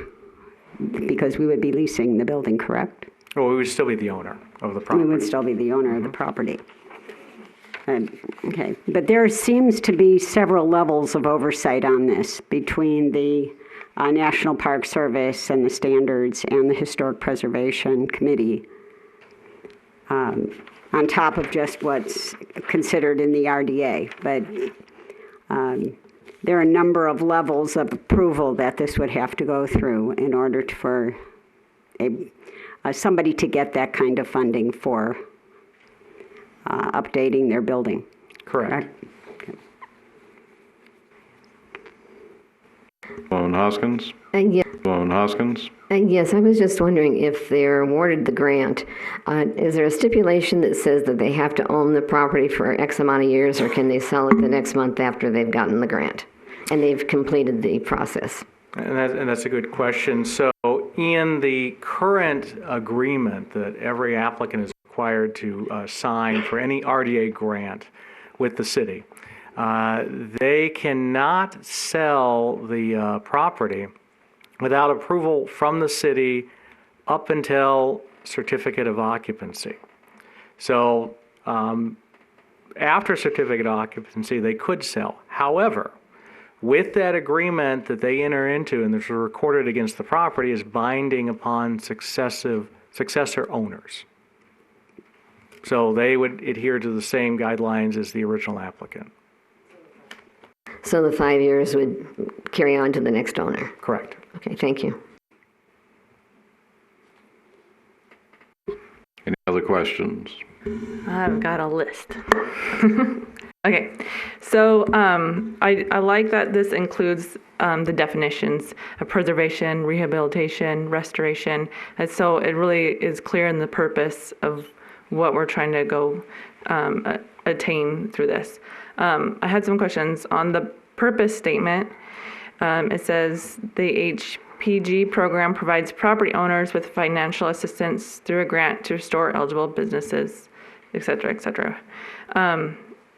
because we would be leasing the building, correct? Well, we would still be the owner of the property. We would still be the owner of the property. Okay, but there seems to be several levels of oversight on this between the National Park Service and the standards and the Historic Preservation Committee, on top of just what's considered in the RDA. But there are a number of levels of approval that this would have to go through in order for somebody to get that kind of funding for updating their building. Correct. Sloan Hoskins? Yes. Sloan Hoskins? Yes, I was just wondering if they're awarded the grant, is there a stipulation that says that they have to own the property for X amount of years, or can they sell it the next month after they've gotten the grant and they've completed the process? And that's a good question. So in the current agreement that every applicant is required to sign for any RDA grant with the city, they cannot sell the property without approval from the city up until certificate of occupancy. So after certificate of occupancy, they could sell. However, with that agreement that they enter into and that's recorded against the property is binding upon successor owners. So they would adhere to the same guidelines as the original applicant. So the 5 years would carry on to the next owner? Correct. Okay, thank you. Any other questions? I've got a list. Okay, so I like that this includes the definitions of preservation, rehabilitation, restoration, and so it really is clear in the purpose of what we're trying to go attain through this. I had some questions on the purpose statement. It says the HPG program provides property owners with financial assistance through a grant to restore eligible businesses, et cetera, et cetera.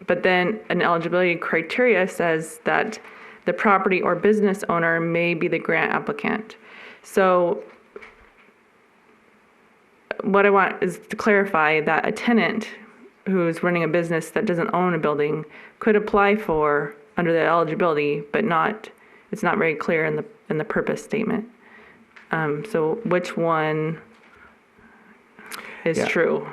But then an eligibility criteria says that the property or business owner may be the grant applicant. So what I want is to clarify that a tenant who's running a business that doesn't own a building could apply for under the eligibility, but it's not very clear in the purpose statement. So which one is true?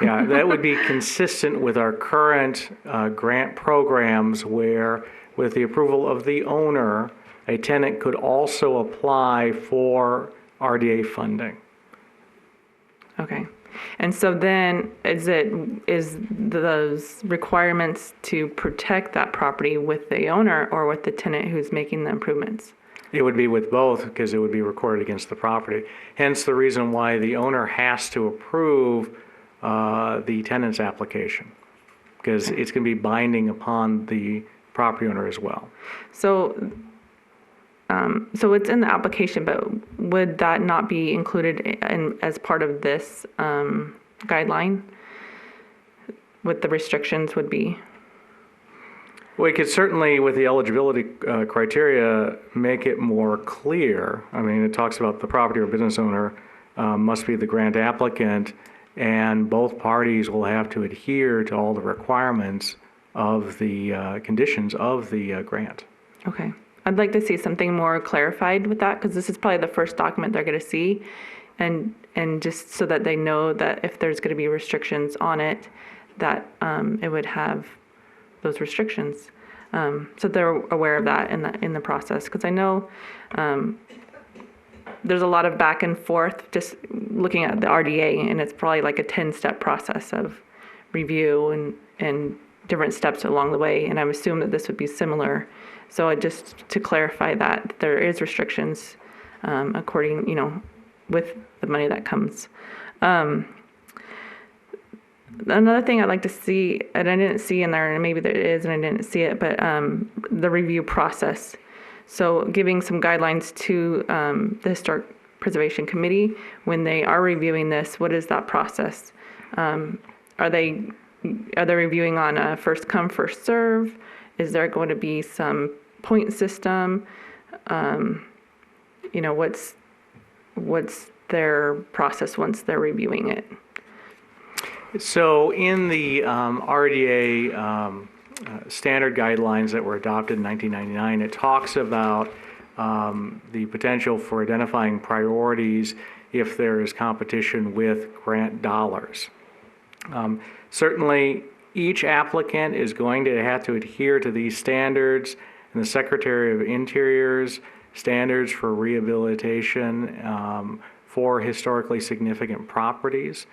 Yeah, that would be consistent with our current grant programs where, with the approval of the owner, a tenant could also apply for RDA funding. Okay. And so then is those requirements to protect that property with the owner or with the tenant who's making the improvements? It would be with both because it would be recorded against the property. Hence the reason why the owner has to approve the tenant's application, because it's going to be binding upon the property owner as well. So it's in the application, but would that not be included as part of this guideline? What the restrictions would be? We could certainly, with the eligibility criteria, make it more clear. I mean, it talks about the property or business owner must be the grant applicant, and both parties will have to adhere to all the requirements of the conditions of the grant. Okay. I'd like to see something more clarified with that, because this is probably the first document they're going to see, and just so that they know that if there's going to be restrictions on it, that it would have those restrictions, so they're aware of that in the process. Because I know there's a lot of back and forth just looking at the RDA, and it's probably like a 10-step process of review and different steps along the way. And I would assume that this would be similar. So just to clarify that there is restrictions according, with the money that comes. Another thing I'd like to see, and I didn't see in there, and maybe there is, and I didn't see it, but the review process. So giving some guidelines to the Historic Preservation Committee when they are reviewing this. What is that process? Are they reviewing on a first come, first serve? Is there going to be some point system? What's their process once they're reviewing it? So in the RDA standard guidelines that were adopted in 1999, it talks about the potential for identifying priorities if there is competition with grant dollars. Certainly, each applicant is going to have to adhere to these standards, and the Secretary of Interior's standards for rehabilitation for historically significant properties.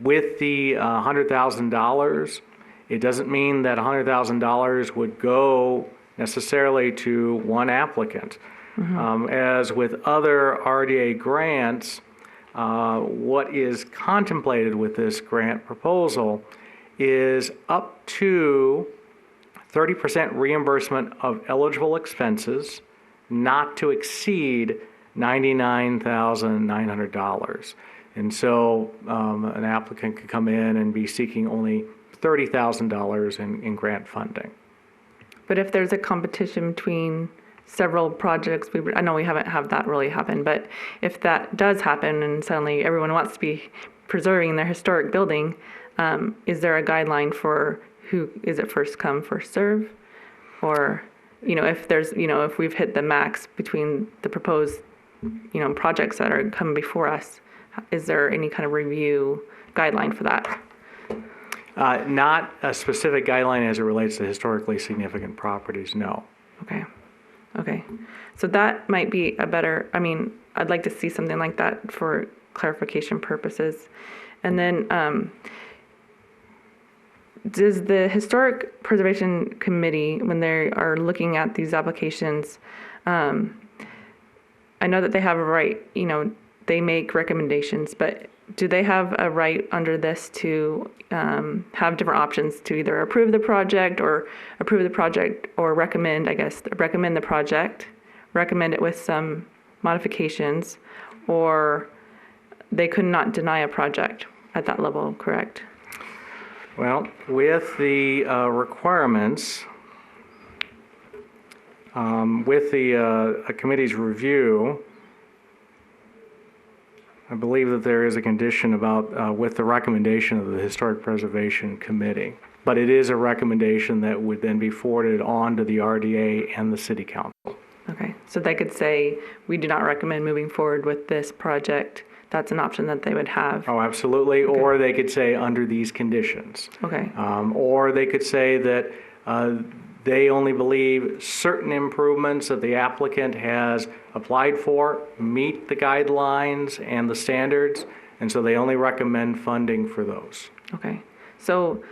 With the $100,000, it doesn't mean that $100,000 would go necessarily to one applicant. As with other RDA grants, what is contemplated with this grant proposal is up to 30% reimbursement of eligible expenses, not to exceed $99,900. And so an applicant could come in and be seeking only $30,000 in grant funding. But if there's a competition between several projects, I know we haven't had that really happen, but if that does happen and suddenly everyone wants to be preserving their historic building, is there a guideline for who, is it first come, first serve? Or, if there's, if we've hit the max between the proposed, projects that are coming before us, is there any kind of review guideline for that? Not a specific guideline as it relates to historically significant properties, no. Okay. So that might be a better, I'd like to see something like that for clarification purposes. And then, does the Historic Preservation Committee, when they are looking at these applications, I know that they have a right, they make recommendations, but do they have a right under this to have different options to either approve the project or recommend, recommend the project, recommend it with some modifications, or they could not deny a project at that level, correct? Well, with the requirements, with the committee's review, I believe that there is a condition about with the recommendation of the Historic Preservation Committee. But it is a recommendation that would then be forwarded on to the RDA and the City Council. Okay, so they could say, we do not recommend moving forward with this project. That's an option that they would have. Oh, absolutely. Okay. Or they could say under these conditions. Okay. Or they could say that they only believe certain improvements that the applicant has applied for meet the guidelines and the standards, and so they only recommend funding for those. Okay. So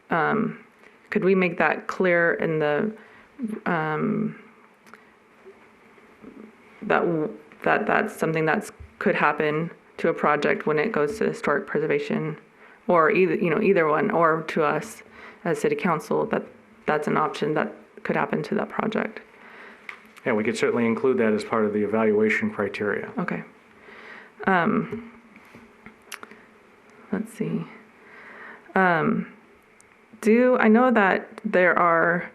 could we make that clear in the that's something that could happen to a project when it goes to historic preservation, or either one, or to us as City Council, that's an option that could happen to that project? Yeah, we could certainly include that as part of the evaluation criteria. Okay. Let's see. I know that there are,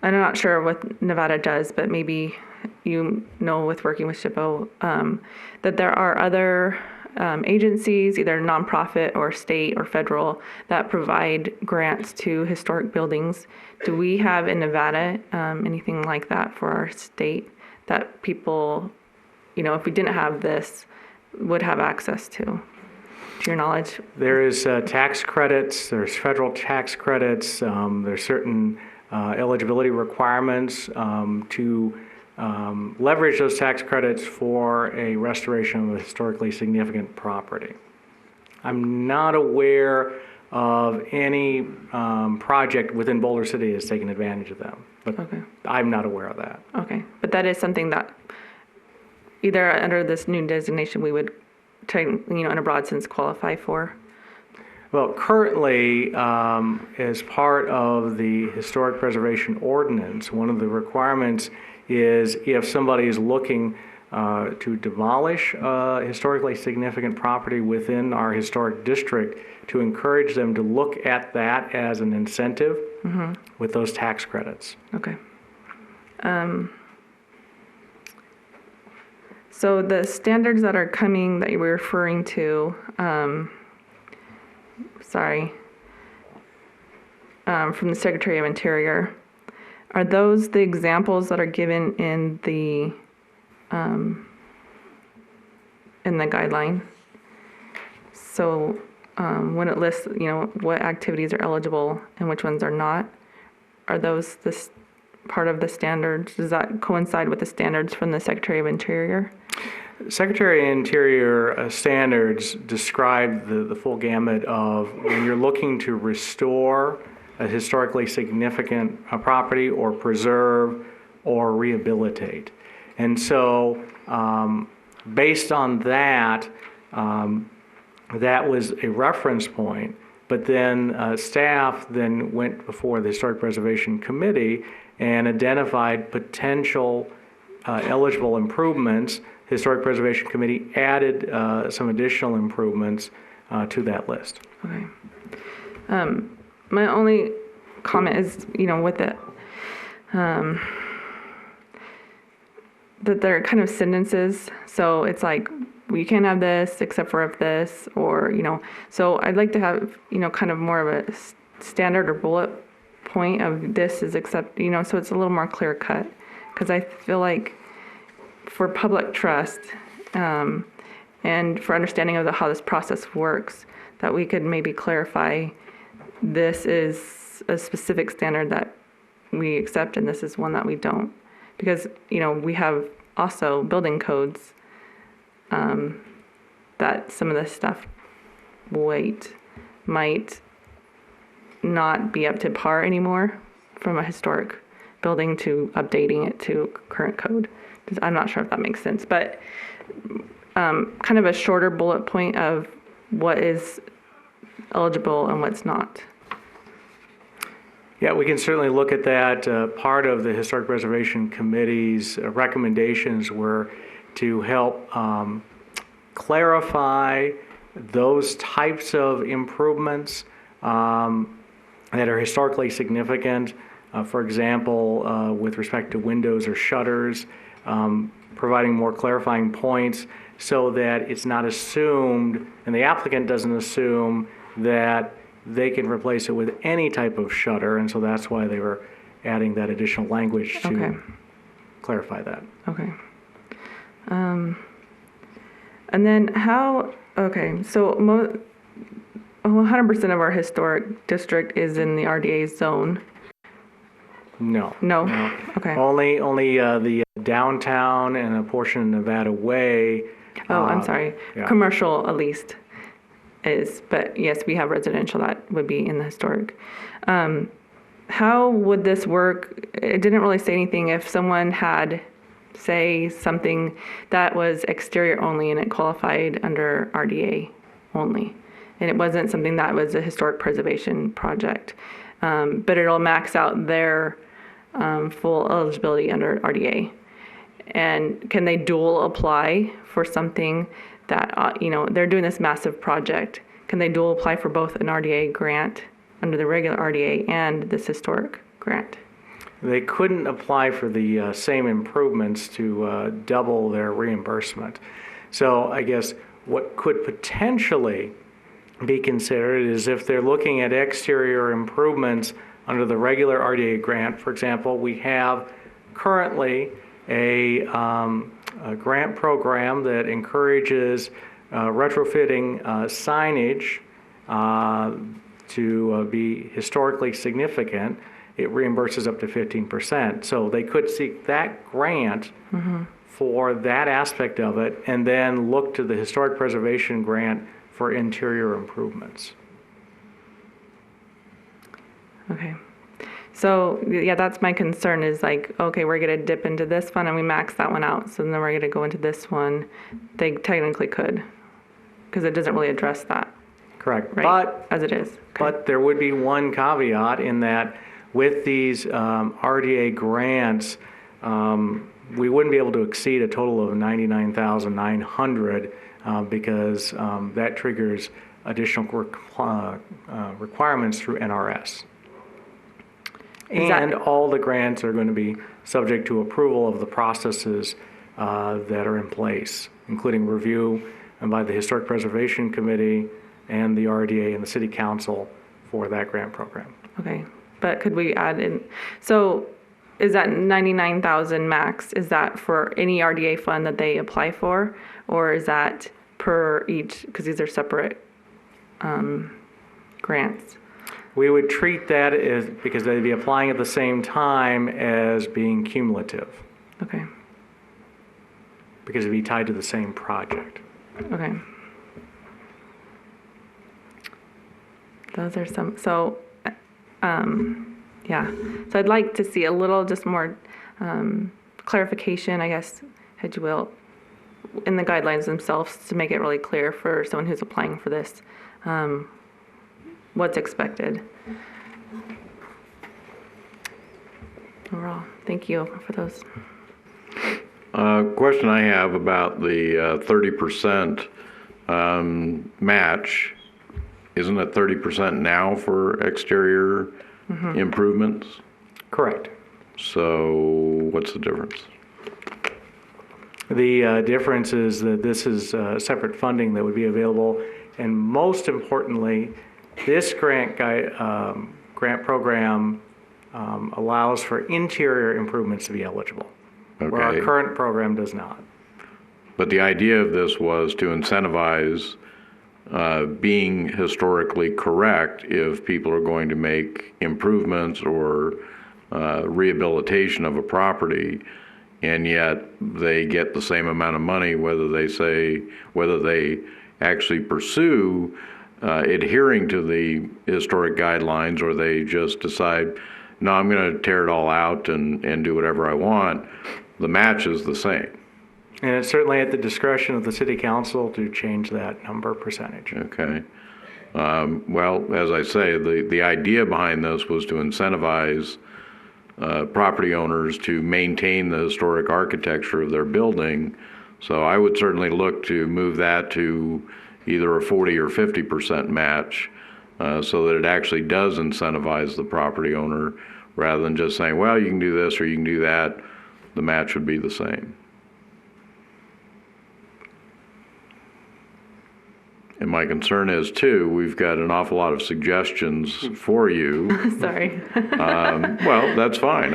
I'm not sure what Nevada does, but maybe with working with SHPO, that there are other agencies, either nonprofit or state or federal, that provide grants to historic buildings. Do we have in Nevada anything like that for our state that people, if we didn't have this, would have access to your knowledge? There is tax credits, there's federal tax credits, there's certain eligibility requirements to leverage those tax credits for a restoration of a historically significant property. I'm not aware of any project within Boulder City that's taken advantage of them, but Okay. I'm not aware of that. Okay, but that is something that either under this new designation we would, in a broad sense, qualify for. Well, currently, as part of the historic preservation ordinance, one of the requirements is if somebody is looking to demolish historically significant property within our historic district, to encourage them to look at that as an incentive with those tax credits. Okay. So the standards that are coming that you were referring to, from the Secretary of Interior, are those the examples that are given in the guideline? So when it lists, what activities are eligible and which ones are not, are those this part of the standards? Does that coincide with the standards from the Secretary of Interior? Secretary of Interior standards describe the full gamut of when you're looking to restore a historically significant property or preserve or rehabilitate. And so based on that, that was a reference point, but then staff then went before the Historic Preservation Committee and identified potential eligible improvements. Historic Preservation Committee added some additional improvements to that list. Okay. My only comment is, with it, that they're kind of sentences. So it's like, you can't have this except for if this, or, so I'd like to have, kind of more of a standard or bullet point of this is except, so it's a little more clear cut. Because I feel like for public trust and for understanding of how this process works, that we could maybe clarify this is a specific standard that we accept and this is one that we don't. Because, we have also building codes that some of this stuff might not be up to par anymore from a historic building to updating it to current code. I'm not sure if that makes sense, but kind of a shorter bullet point of what is eligible and what's not. Yeah, we can certainly look at that. Part of the Historic Preservation Committee's recommendations were to help clarify those types of improvements that are historically significant. For example, with respect to windows or shutters, providing more clarifying points so that it's not assumed, and the applicant doesn't assume that they can replace it with any type of shutter, and so that's why they were adding that additional language to clarify that. Okay. And then so 100% of our historic district is in the RDA zone. No. Okay. Only the downtown and a portion of Nevada Way. Oh, I'm sorry. Yeah. Commercial at least is, but yes, we have residential that would be in the historic. How would this work? It didn't really say anything if someone had, say, something that was exterior only and it qualified under RDA only, and it wasn't something that was a historic preservation project, but it'll max out their full eligibility under RDA. And can they dual apply for something that, they're doing this massive project? Can they dual apply for both an RDA grant under the regular RDA and this historic grant? They couldn't apply for the same improvements to double their reimbursement. So I guess what could potentially be considered is if they're looking at exterior improvements under the regular RDA grant. For example, we have currently a grant program that encourages retrofitting signage to be historically significant. it reimburses up to 15%. So they could seek that grant for that aspect of it and then look to the historic preservation grant for interior improvements. Okay. So, yeah, that's my concern is like, okay, we're going to dip into this fund and we max that one out. So then we're going to go into this one. They technically could, because it doesn't really address that. Correct. Right? But as it is. But there would be one caveat in that with these RDA grants, we wouldn't be able to exceed a total of $99,900 because that triggers additional requirements through NRS. And all the grants are going to be subject to approval of the processes that are in place, including review by the Historic Preservation Committee and the RDA and the City Council for that grant program. Okay, but could we add in, so is that 99,000 max, is that for any RDA fund that they apply for? Or is that per each, because these are separate grants? We would treat that as, because they'd be applying at the same time as being cumulative. Okay. Because it'd be tied to the same project. Okay. Those are some, so, yeah. So I'd like to see a little just more clarification, I guess, had you will, in the guidelines themselves to make it really clear for someone who's applying for this, what's expected. Overall, thank you for those. Question I have about the 30% match. Isn't it 30% now for exterior improvements? Correct. So what's the difference? The difference is that this is separate funding that would be available, and most importantly, this grant program allows for interior improvements to be eligible, where our current program does not. But the idea of this was to incentivize being historically correct if people are going to make improvements or rehabilitation of a property, and yet they get the same amount of money whether they actually pursue adhering to the historic guidelines or they just decide, no, I'm going to tear it all out and do whatever I want. The match is the same. And it's certainly at the discretion of the City Council to change that number percentage. Okay. Well, as I say, the idea behind this was to incentivize property owners to maintain the historic architecture of their building. So I would certainly look to move that to either a 40 or 50% match so that it actually does incentivize the property owner rather than just saying, well, you can do this or you can do that. The match would be the same. And my concern is, too, we've got an awful lot of suggestions for you. Sorry. Well, that's fine.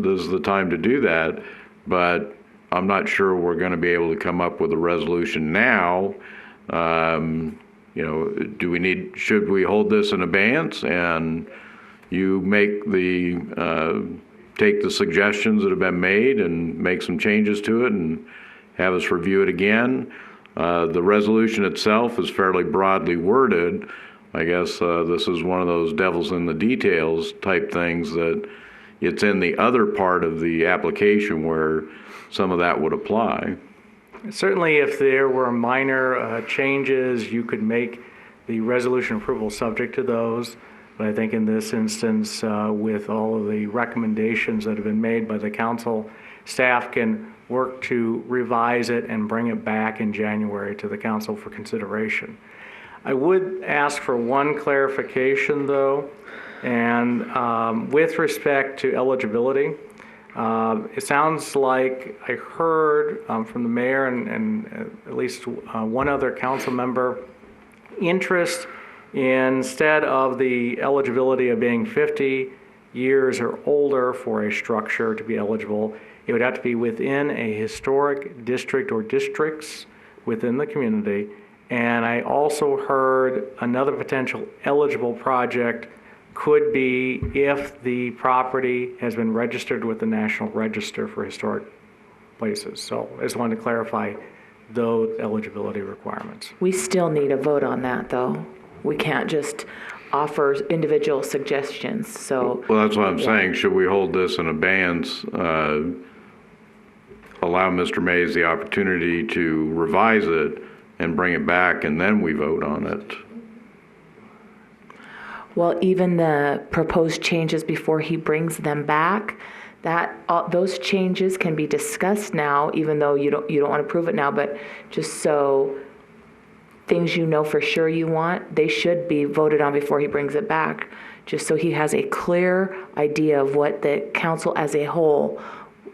This is the time to do that. But I'm not sure we're going to be able to come up with a resolution now. Should we hold this in abeyance and you take the suggestions that have been made and make some changes to it and have us review it again? The resolution itself is fairly broadly worded. I guess this is one of those devils in the details type things that it's in the other part of the application where some of that would apply. Certainly, if there were minor changes, you could make the resolution approval subject to those. But I think in this instance, with all of the recommendations that have been made by the council, staff can work to revise it and bring it back in January to the council for consideration. I would ask for one clarification, though, and with respect to eligibility, it sounds like I heard from the mayor and at least one other council member interest instead of the eligibility of being 50 years or older for a structure to be eligible, it would have to be within a historic district or districts within the community. And I also heard another potential eligible project could be if the property has been registered with the National Register for Historic Places. So I just wanted to clarify those eligibility requirements. We still need a vote on that, though. We can't just offer individual suggestions, so. Well, that's what I'm yeah. saying. Should we hold this in abeyance, allow Mr. Mays the opportunity to revise it and bring it back, and then we vote on it? Well, even the proposed changes before he brings them back, those changes can be discussed now, even though you don't want to prove it now, but just so things you know for sure you want, they should be voted on before he brings it back, just so he has a clear idea of what the council as a whole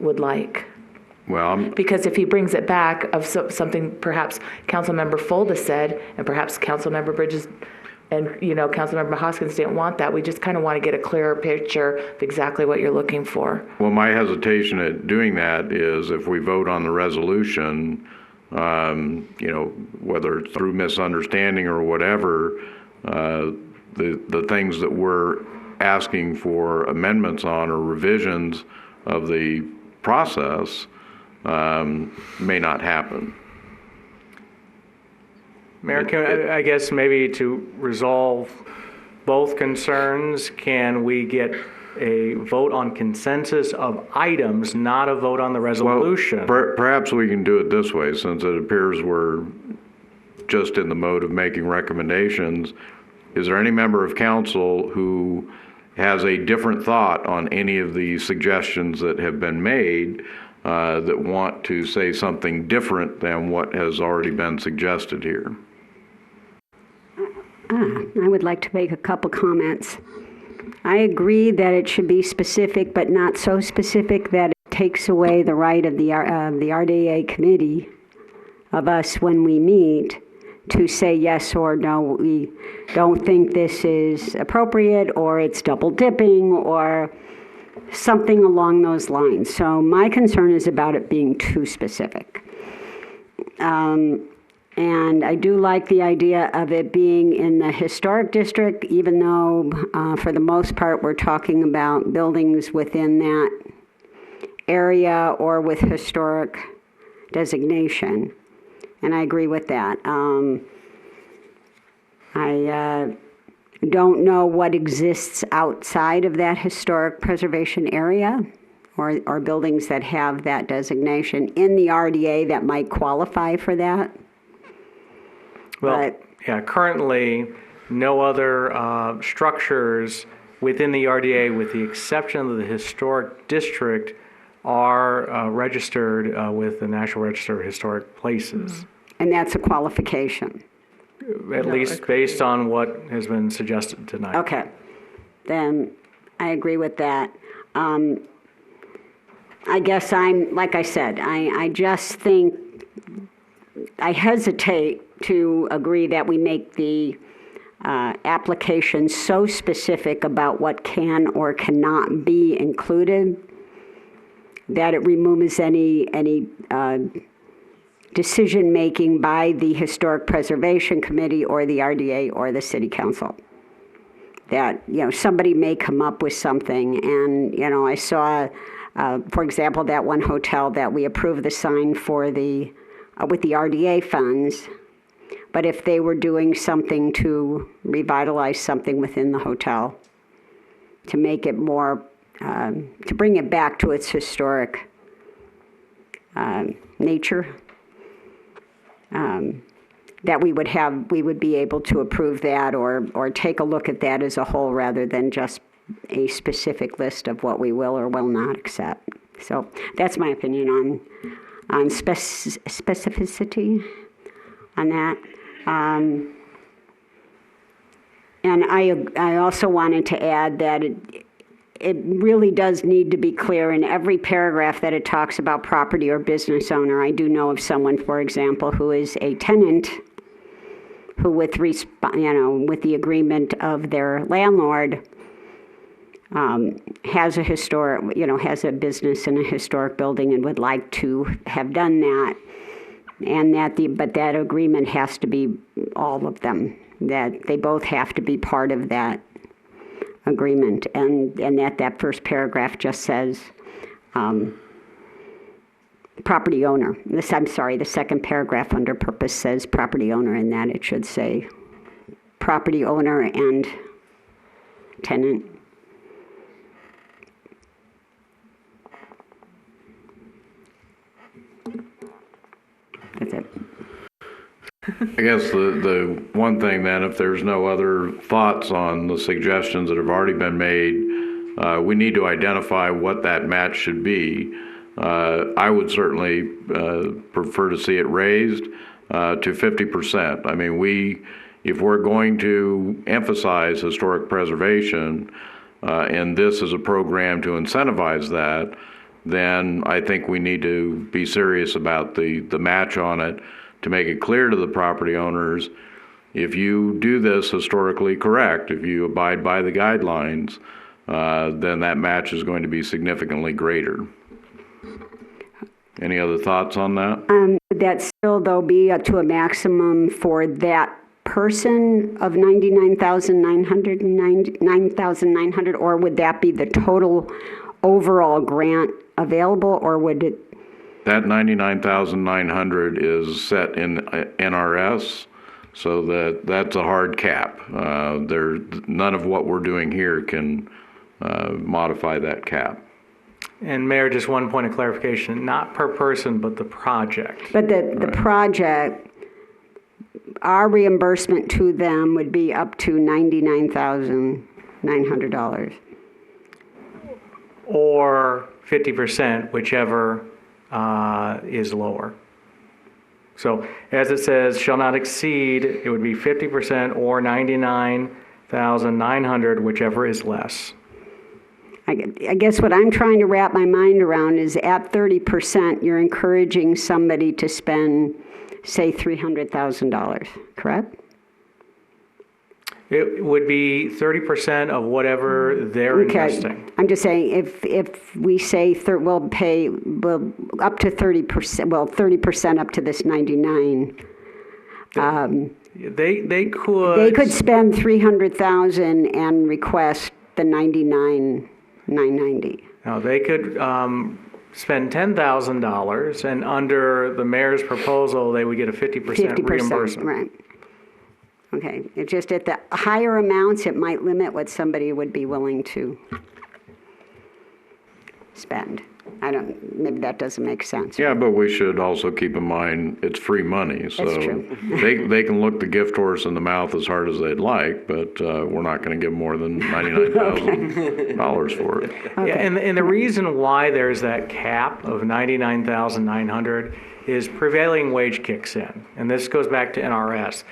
would like. Well, because if he brings it back of something perhaps Councilmember Folda said, and perhaps Councilmember Bridges and Councilmember Hoskins didn't want that, we just kind of want to get a clearer picture of exactly what you're looking for. well, my hesitation at doing that is if we vote on the resolution, whether it's through misunderstanding or whatever, the things that we're asking for amendments on or revisions of the process may not happen. Mayor, I guess maybe to resolve both concerns, can we get a vote on consensus of items, not a vote on the resolution? Well, perhaps we can do it this way, since it appears we're just in the mode of making recommendations. Is there any member of council who has a different thought on any of the suggestions that have been made that want to say something different than what has already been suggested here? I would like to make a couple comments. I agree that it should be specific, but not so specific that it takes away the right of the RDA committee, of us when we meet, to say yes or no, we don't think this is appropriate, or it's double dipping, or something along those lines. So my concern is about it being too specific. And I do like the idea of it being in the historic district, even though for the most part we're talking about buildings within that area or with historic designation. And I agree with that. I don't know what exists outside of that historic preservation area or buildings that have that designation in the RDA that might qualify for that. Well, yeah, currently, no other structures within the RDA, with the exception of the historic district, are registered with the National Register of Historic Places. And that's a qualification. At least based on what has been suggested tonight. Okay, then I agree with that. I guess like I said, I just think, I hesitate to agree that we make the application so specific about what can or cannot be included that it removes any decision-making by the Historic Preservation Committee or the RDA or the City Council. That, somebody may come up with something, and, I saw, for example, that one hotel that we approved the sign for with the RDA funds, but if they were doing something to revitalize something within the hotel, to make it more, to bring it back to its historic nature, that we would be able to approve that or take a look at that as a whole rather than just a specific list of what we will or will not accept. So that's my opinion on specificity on that. And I also wanted to add that it really does need to be clear in every paragraph that it talks about property or business owner. I do know of someone, for example, who is a tenant who with the agreement of their landlord has a has a business in a historic building and would like to have done that. And but that agreement has to be all of them, that they both have to be part of that agreement, and that first paragraph just says property owner. The second paragraph under purpose says property owner, and that it should say property owner and tenant. That's it. I guess the one thing then, if there's no other thoughts on the suggestions that have already been made, we need to identify what that match should be. I would certainly prefer to see it raised to 50%. I mean, if we're going to emphasize historic preservation, and this is a program to incentivize that, then I think we need to be serious about the match on it to make it clear to the property owners, if you do this historically correct, if you abide by the guidelines, then that match is going to be significantly greater. Any other thoughts on that? Would that still, though, be up to a maximum for that person of $99,900, or would that be the total overall grant available, or would it? That $99,900 is set in NRS, so that's a hard cap. None of what we're doing here can modify that cap. And Mayor, just one point of clarification, not per person, but the project. But the project, our reimbursement to them would be up to $99,900. Or 50%, whichever is lower. So as it says, shall not exceed, it would be 50% or $99,900, whichever is less. I guess what I'm trying to wrap my mind around is at 30%, you're encouraging somebody to spend, say, $300,000, correct? It would be 30% of whatever they're investing. I'm just saying, if we say we'll pay up to 30%, well, 30% up to this 99. They could spend $300,000 and request the $99,990. Now they could spend $10,000, and under the mayor's proposal, they would get a 50% reimbursement. Right. Okay, it's just at the higher amounts, it might limit what somebody would be willing to spend. Maybe that doesn't make sense. Yeah, but we should also keep in mind it's free money. So That's true. they can look the gift horse in the mouth as hard as they'd like, but we're not going to give more than $99,000 for it. Okay. Yeah, and the reason why there's that cap of $99,900 is prevailing wage kicks in, and this goes back to NRS.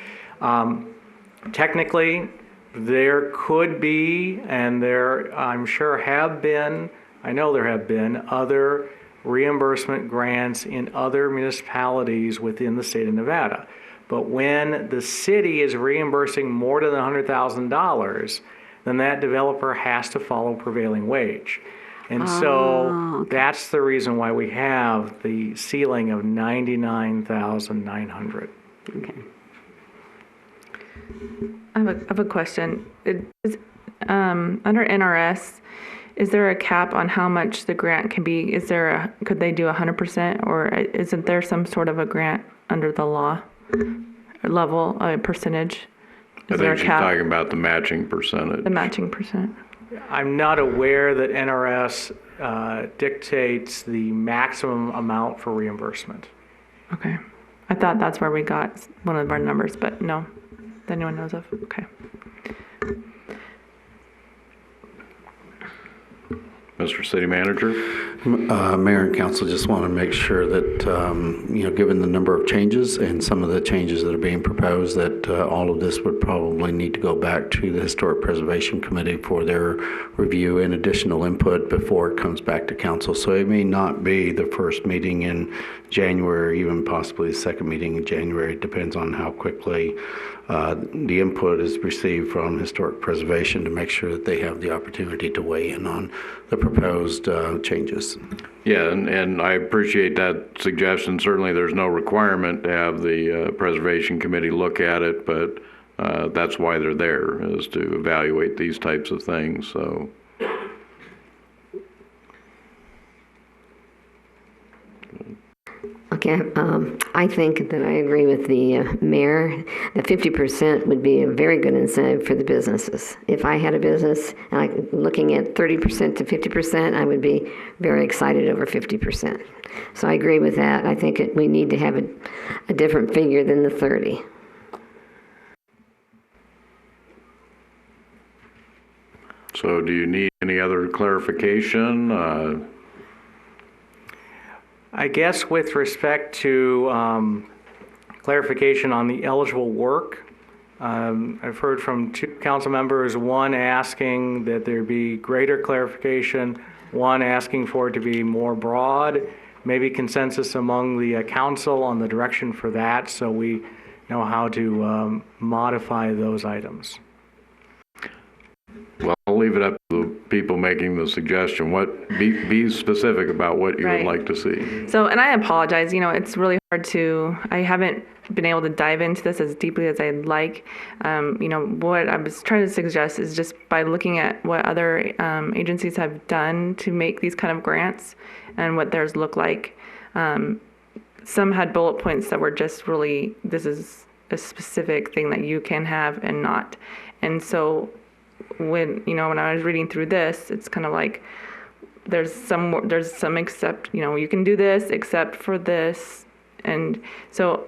Technically, there could be, and there I'm sure have been, I know there have been other reimbursement grants in other municipalities within the state of Nevada. But when the city is reimbursing more than $100,000, then that developer has to follow prevailing wage. And so that's the reason why we have the ceiling of $99,900. Okay. I have a question. Under NRS, is there a cap on how much the grant can be? Could they do 100%, or isn't there some sort of a grant under the law level, a percentage? I think she's talking about the matching percentage. The matching percent. I'm not aware that NRS dictates the maximum amount for reimbursement. Okay. I thought that's where we got one of our numbers, but no, that anyone knows of. Okay. Mr. City Manager? Mayor and Council, just want to make sure that, given the number of changes and some of the changes that are being proposed, that all of this would probably need to go back to the Historic Preservation Committee for their review and additional input before it comes back to Council. So it may not be the first meeting in January, even possibly the second meeting in January. It depends on how quickly the input is received from Historic Preservation to make sure that they have the opportunity to weigh in on the proposed changes. Yeah, and I appreciate that suggestion. Certainly there's no requirement to have the Preservation Committee look at it, but That's why they're there, is to evaluate these types of things, so. Okay, I think that I agree with the mayor. The 50% would be a very good incentive for the businesses. If I had a business and looking at 30% to 50%, I would be very excited over 50%. So I agree with that. I think we need to have a different figure than the 30. So do you need any other clarification? I guess with respect to clarification on the eligible work, I've heard from two council members, one asking that there be greater clarification, one asking for it to be more broad, maybe consensus among the council on the direction for that, so we know how to modify those items. Well, I'll leave it up to the people making the suggestion. Be specific about what you would like to see. So, and I apologize, it's really hard I haven't been able to dive into this as deeply as I'd like. What I was trying to suggest is just by looking at what other agencies have done to make these kind of grants and what theirs look like. Some had bullet points that were just really, this is a specific thing that you can have and not. And so when I was reading through this, it's kind of like there's some except, you can do this except for this. And so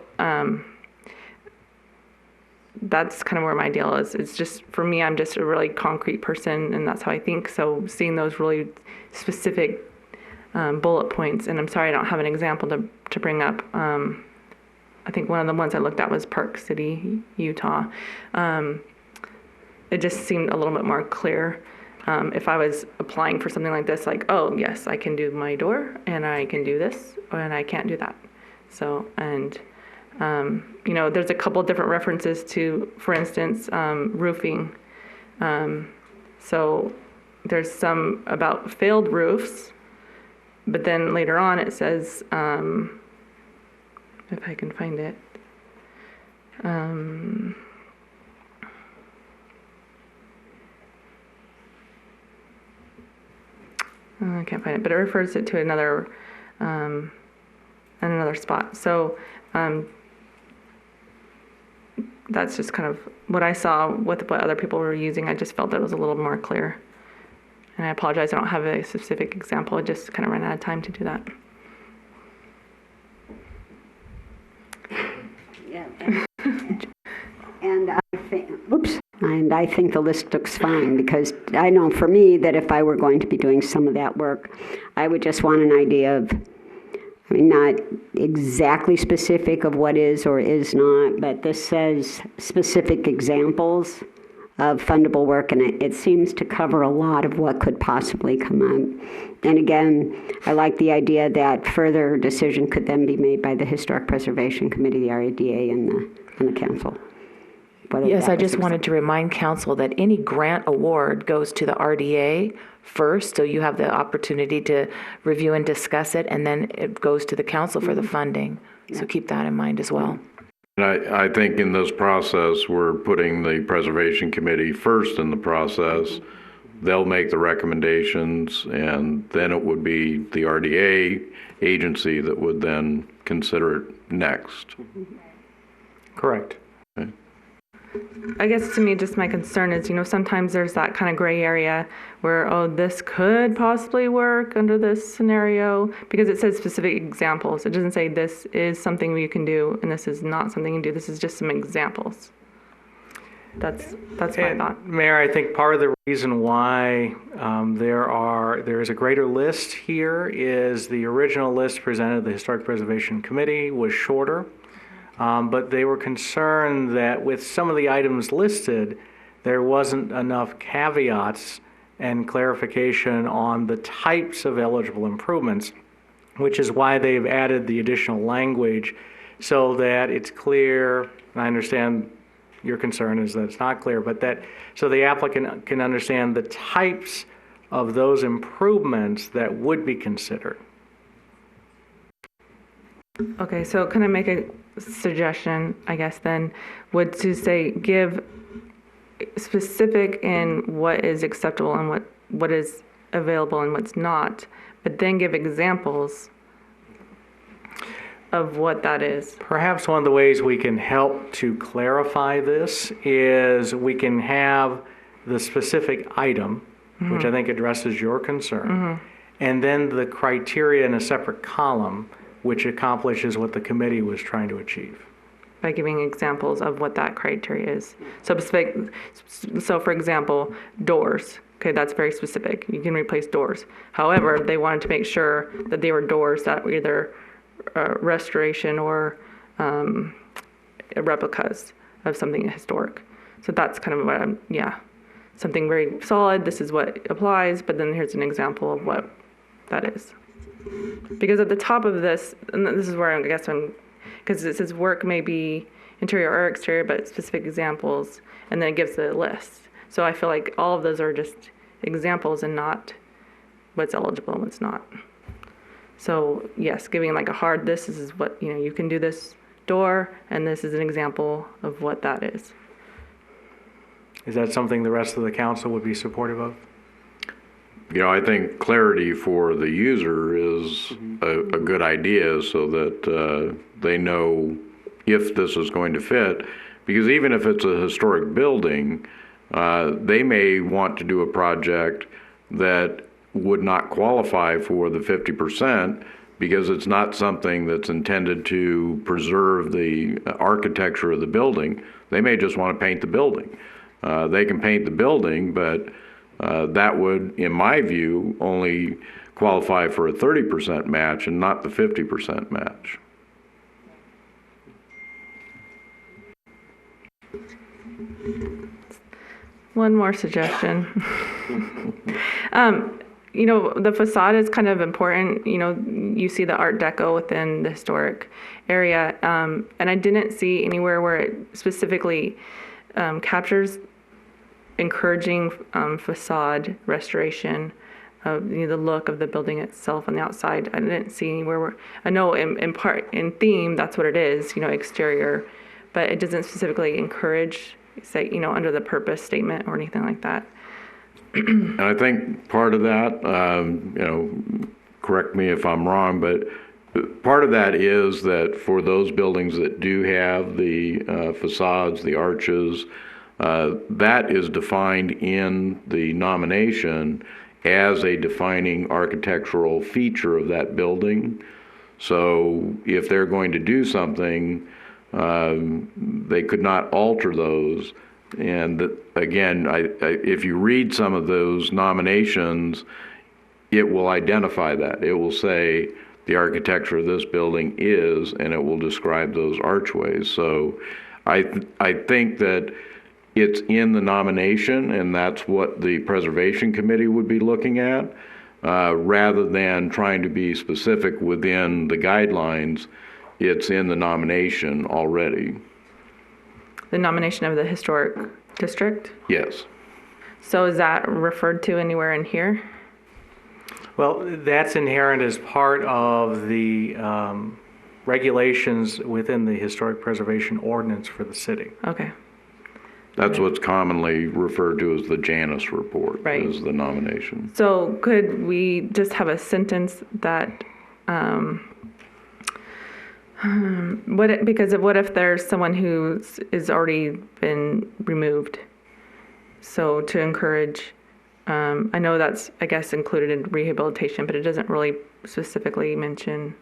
that's kind of where my deal is. It's just, for me, I'm just a really concrete person, and that's how I think. So seeing those really specific bullet points, and I'm sorry I don't have an example to bring up. I think one of the ones I looked at was Park City, Utah. It just seemed a little bit more clear. If I was applying for something like this, like, oh, yes, I can do my door, and I can do this, and I can't do that. So, and, there's a couple different references to, for instance, roofing. So there's some about failed roofs, but then later on it says, if I can find it, I can't find it, but it refers it to another spot. So that's just kind of what I saw with what other people were using. I just felt that it was a little more clear. And I apologize, I don't have a specific example. I just kind of ran out of time to do that. Yeah. And I think the list looks fine, because I know for me that if I were going to be doing some of that work, I would just want an idea of, not exactly specific of what is or is not, but this says specific examples of fundable work, and it seems to cover a lot of what could possibly come up. And again, I like the idea that further decision could then be made by the Historic Preservation Committee, the RADA, and the council. Yes, I just wanted to remind council that any grant award goes to the RDA first, so you have the opportunity to review and discuss it, and then it goes to the council for the funding. So keep that in mind as well. And I think in this process, we're putting the Preservation Committee first in the process. They'll make the recommendations, and then it would be the RDA agency that would then consider it next. Correct. Okay. I guess to me, just my concern is, sometimes there's that kind of gray area where, oh, this could possibly work under this scenario, because it says specific examples. It doesn't say this is something you can do and this is not something you can do. This is just some examples. That's what I thought. Mayor, I think part of the reason why there is a greater list here is the original list presented to the Historic Preservation Committee was shorter. But they were concerned that with some of the items listed, there wasn't enough caveats and clarification on the types of eligible improvements, which is why they've added the additional language so that it's clear. And I understand your concern is that it's not clear, but so the applicant can understand the types of those improvements that would be considered. Okay, so can I make a suggestion, I guess, then, would to say give specific in what is acceptable and what is available and what's not, but then give examples of what that is. Perhaps one of the ways we can help to clarify this is we can have the specific item, which I think addresses your concern, and then the criteria in a separate column, which accomplishes what the committee was trying to achieve. By giving examples of what that criteria is. So specific, so for example, doors. Okay, that's very specific. You can replace doors. However, they wanted to make sure that they were doors that were either restoration or replicas of something historic. So that's kind of what something very solid, this is what applies, but then here's an example of what that is. Because at the top of this, and this is where I guess because it says work may be interior or exterior, but specific examples, and then it gives the list. So I feel like all of those are just examples and not what's eligible and what's not. So yes, giving like a hard, this is what, you can do this door, and this is an example of what that is. Is that something the rest of the council would be supportive of? I think clarity for the user is a good idea so that they know if this is going to fit. Because even if it's a historic building, they may want to do a project that would not qualify for the 50% because it's not something that's intended to preserve the architecture of the building. They may just want to paint the building. They can paint the building, but that would, in my view, only qualify for a 30% match and not the 50% match. One more suggestion. The facade is kind of important. You see the Art Deco within the historic area, and I didn't see anywhere where it specifically captures encouraging facade restoration of the look of the building itself on the outside. I didn't see anywhere where, I know in theme that's what it is, exterior, but it doesn't specifically encourage, say, under the purpose statement or anything like that. And I think part of that, correct me if I'm wrong, but part of that is that for those buildings that do have the facades, the arches, that is defined in the nomination as a defining architectural feature of that building. So if they're going to do something, they could not alter those. And again, if you read some of those nominations, it will identify that. It will say the architecture of this building is, and it will describe those archways. So I think that it's in the nomination, and that's what the Preservation Committee would be looking at, rather than trying to be specific within the guidelines. It's in the nomination already. The nomination of the historic district? Yes. So is that referred to anywhere in here? Well, that's inherent as part of the regulations within the Historic Preservation Ordinance for the city. Okay. That's what's commonly referred to as the Janus report, right, is the nomination. So could we just have a sentence that, what if there's someone who is already been removed? So to encourage, I know that's, I guess, included in rehabilitation, but it doesn't really specifically mention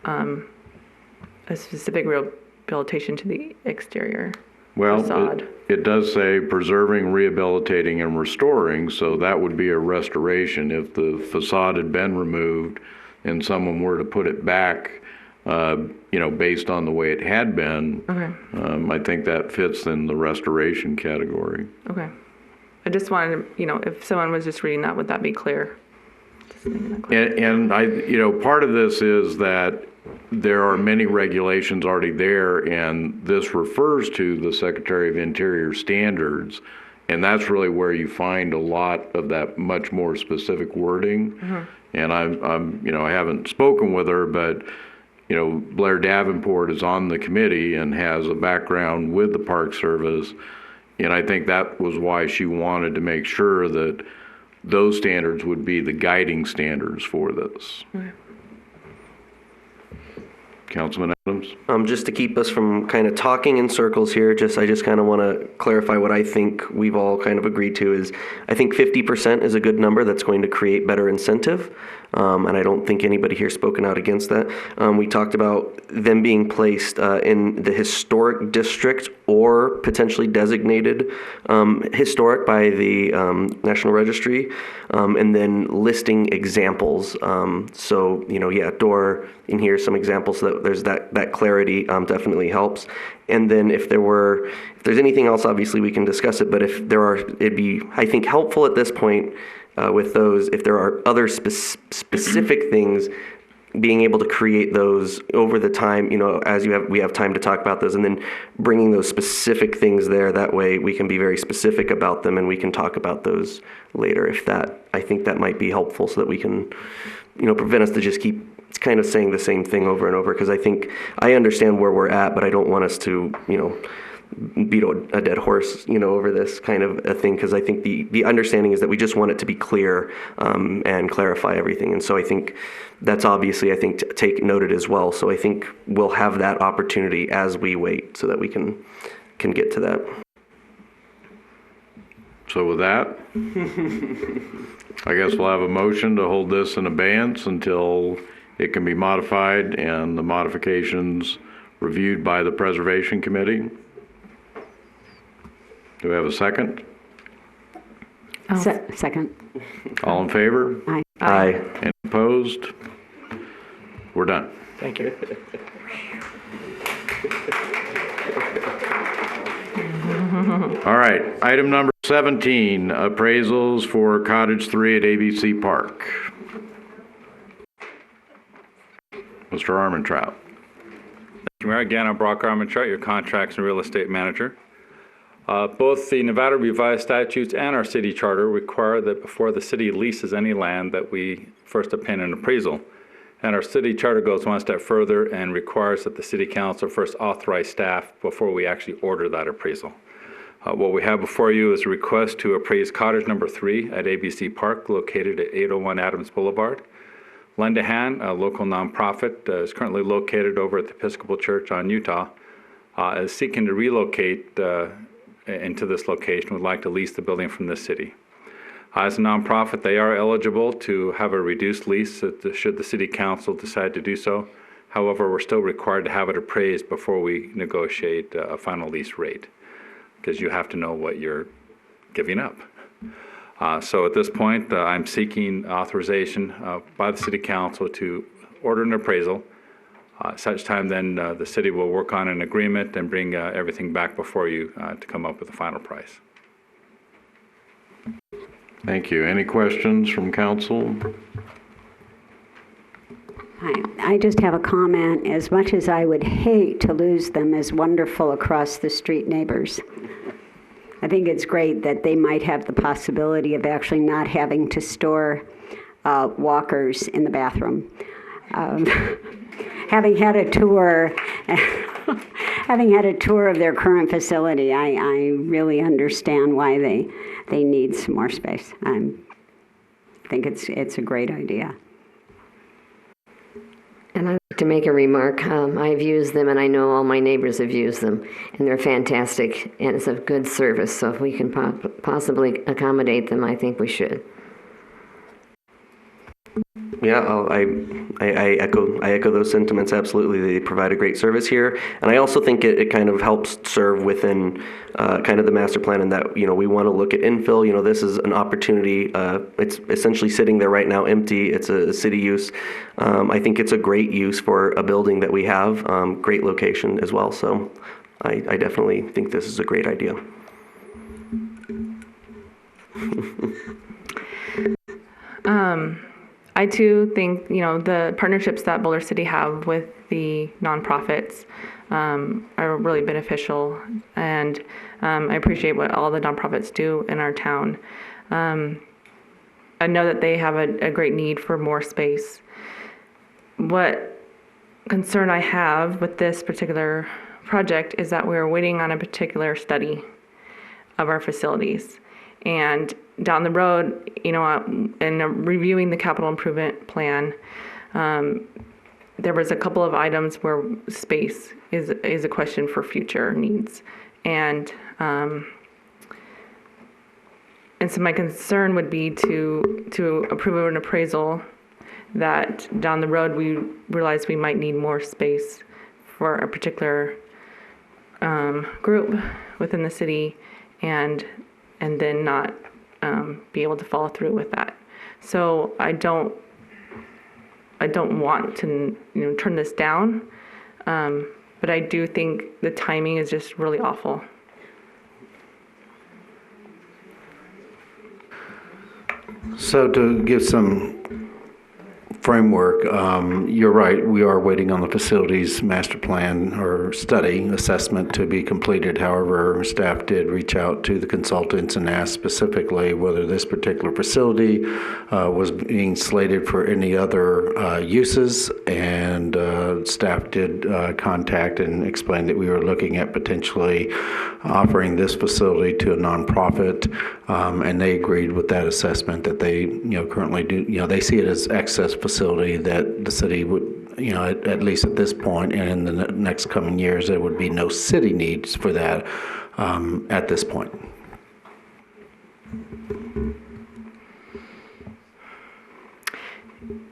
a specific rehabilitation to the exterior. Well, facade. It does say preserving, rehabilitating, and restoring, so that would be a restoration. If the facade had been removed and someone were to put it back, based on the way it had been, okay, I think that fits in the restoration category. Okay. I just wanted to, if someone was just reading that, would that be clear? And part of this is that there are many regulations already there, and this refers to the Secretary of Interior standards, and that's really where you find a lot of that much more specific wording. Mm-hmm. And I haven't spoken with her, but Blair Davenport is on the committee and has a background with the Park Service. And I think that was why she wanted to make sure that those standards would be the guiding standards for this. Okay. Councilman Adams? Just to keep us from kind of talking in circles here, I just kind of want to clarify what I think we've all kind of agreed to is I think 50% is a good number that's going to create better incentive. And I don't think anybody here spoken out against that. We talked about them being placed in the historic district or potentially designated historic by the National Registry, and then listing examples. Door in here, some examples so that there's that clarity definitely helps. And then if there's anything else, obviously we can discuss it, but it'd be, I think, helpful at this point with those, if there are other specific things, being able to create those over the time, as we have time to talk about those, and then bringing those specific things there. That way we can be very specific about them and we can talk about those later. I think that might be helpful so that we can, prevent us to just keep kind of saying the same thing over and over, because I think I understand where we're at, but I don't want us to, beat a dead horse, over this kind of a thing, because I think the understanding is that we just want it to be clear and clarify everything. And so I think that's obviously, take noted as well. So I think we'll have that opportunity as we wait so that we can get to that. So with that, I guess we'll have a motion to hold this in abeyance until it can be modified and the modifications reviewed by the Preservation Committee. Do we have a second? Second. All in favor? Aye. Aye. Any opposed? We're done. Thank you. All right, item number 17, appraisals for Cottage 3 at ABC Park. Mr. Armentrout. Thank you, Mayor. Again, I'm Brock Armentrout, your contracts and real estate manager. Both the Nevada revised statutes and our city charter require that before the city leases any land that we first obtain an appraisal. And our city charter goes one step further and requires that the city council first authorize staff before we actually order that appraisal. What we have before you is a request to appraise cottage number 3 at ABC Park, located at 801 Adams Boulevard. Lend a Hand, a local nonprofit, is currently located over at the Episcopal Church on Utah, is seeking to relocate into this location, would like to lease the building from the city. As a nonprofit, they are eligible to have a reduced lease should the city council decide to do so. However, we're still required to have it appraised before we negotiate a final lease rate, because you have to know what you're giving up. So at this point, I'm seeking authorization by the city council to order an appraisal. Such time then the city will work on an agreement and bring everything back before you to come up with a final price. Thank you. Any questions from council? I just have a comment. As much as I would hate to lose them as wonderful across the street neighbors, I think it's great that they might have the possibility of actually not having to store walkers in the bathroom. Having had a tour of their current facility, I really understand why they need some more space. I think it's a great idea. And I'd like to make a remark. I've used them, and I know all my neighbors have used them, and they're fantastic, and it's a good service. So if we can possibly accommodate them, I think we should. Yeah, I echo those sentiments. Absolutely, they provide a great service here, and I also think it kind of helps serve within kind of the master plan, in that we want to look at infill. This is an opportunity. It's essentially sitting there right now, empty. It's a city use. I think it's a great use for a building that we have. Great location as well. So I definitely think this is a great idea. I too think, the partnerships that Boulder City have with the nonprofits are really beneficial, and I appreciate what all the nonprofits do in our town. I know that they have a great need for more space. What concern I have with this particular project is that we're waiting on a particular study of our facilities. And down the road, in reviewing the capital improvement plan, there was a couple of items where space is a question for future needs. And so my concern would be to approve an appraisal that down the road we realize we might need more space for a particular group within the city, and then not be able to follow through with that. So I don't want to turn this down, but I do think the timing is just really awful. So to give some framework, you're right, we are waiting on the facilities master plan or study assessment to be completed. However, staff did reach out to the consultants and ask specifically whether this particular facility was being slated for any other uses, and staff did contact and explain that we were looking at potentially offering this facility to a nonprofit, and they agreed with that assessment that they currently do, they see it as excess facility that the city would, at least at this point and in the next coming years, there would be no city needs for that at this point.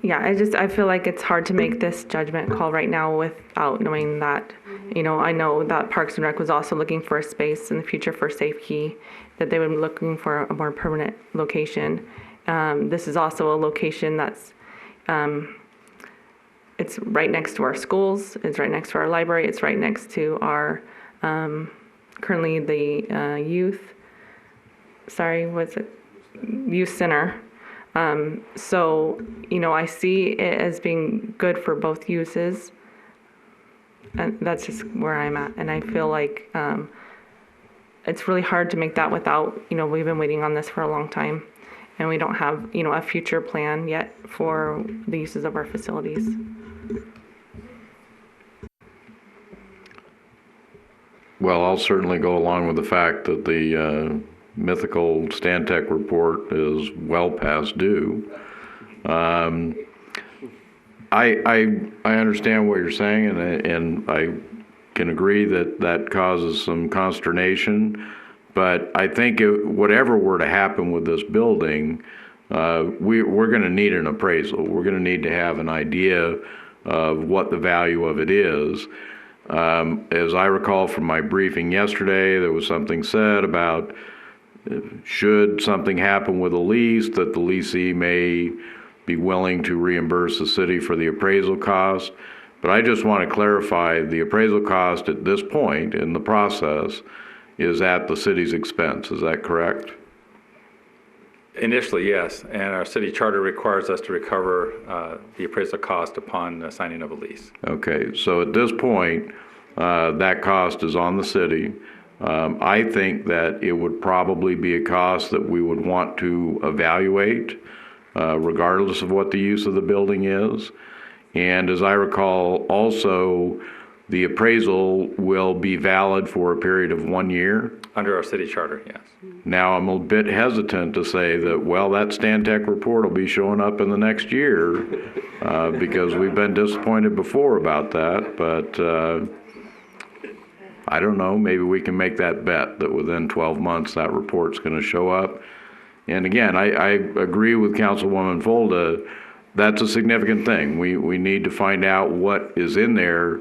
Yeah, I feel like it's hard to make this judgment call right now without knowing that, I know that Parks and Rec was also looking for a space in the future for Safe Key, that they would be looking for a more permanent location. This is also a location that's, it's right next to our schools, it's right next to our library, it's right next to our, currently the youth center. So, I see it as being good for both uses, and that's just where I'm at. And I feel like it's really hard to make that without, we've been waiting on this for a long time, and we don't have, a future plan yet for the uses of our facilities. Well, I'll certainly go along with the fact that the mythical Stantec report is well past due. I understand what you're saying, and I can agree that causes some consternation. But I think whatever were to happen with this building, we're going to need an appraisal. We're going to need to have an idea of what the value of it is. As I recall from my briefing yesterday, there was something said about should something happen with a lease, that the leasee may be willing to reimburse the city for the appraisal cost. But I just want to clarify, the appraisal cost at this point in the process is at the city's expense. Is that correct? Initially, yes, and our city charter requires us to recover the appraisal cost upon signing of a lease. Okay, so at this point, that cost is on the city. I think that it would probably be a cost that we would want to evaluate, regardless of what the use of the building is. And as I recall, also, the appraisal will be valid for a period of 1 year. Under our city charter, yes. Now, I'm a bit hesitant to say that, well, that Stantec report will be showing up in the next year, because we've been disappointed before about that, but I don't know, maybe we can make that bet that within 12 months that report's going to show up. And again, I agree with Councilwoman Folda, that's a significant thing. We need to find out what is in there,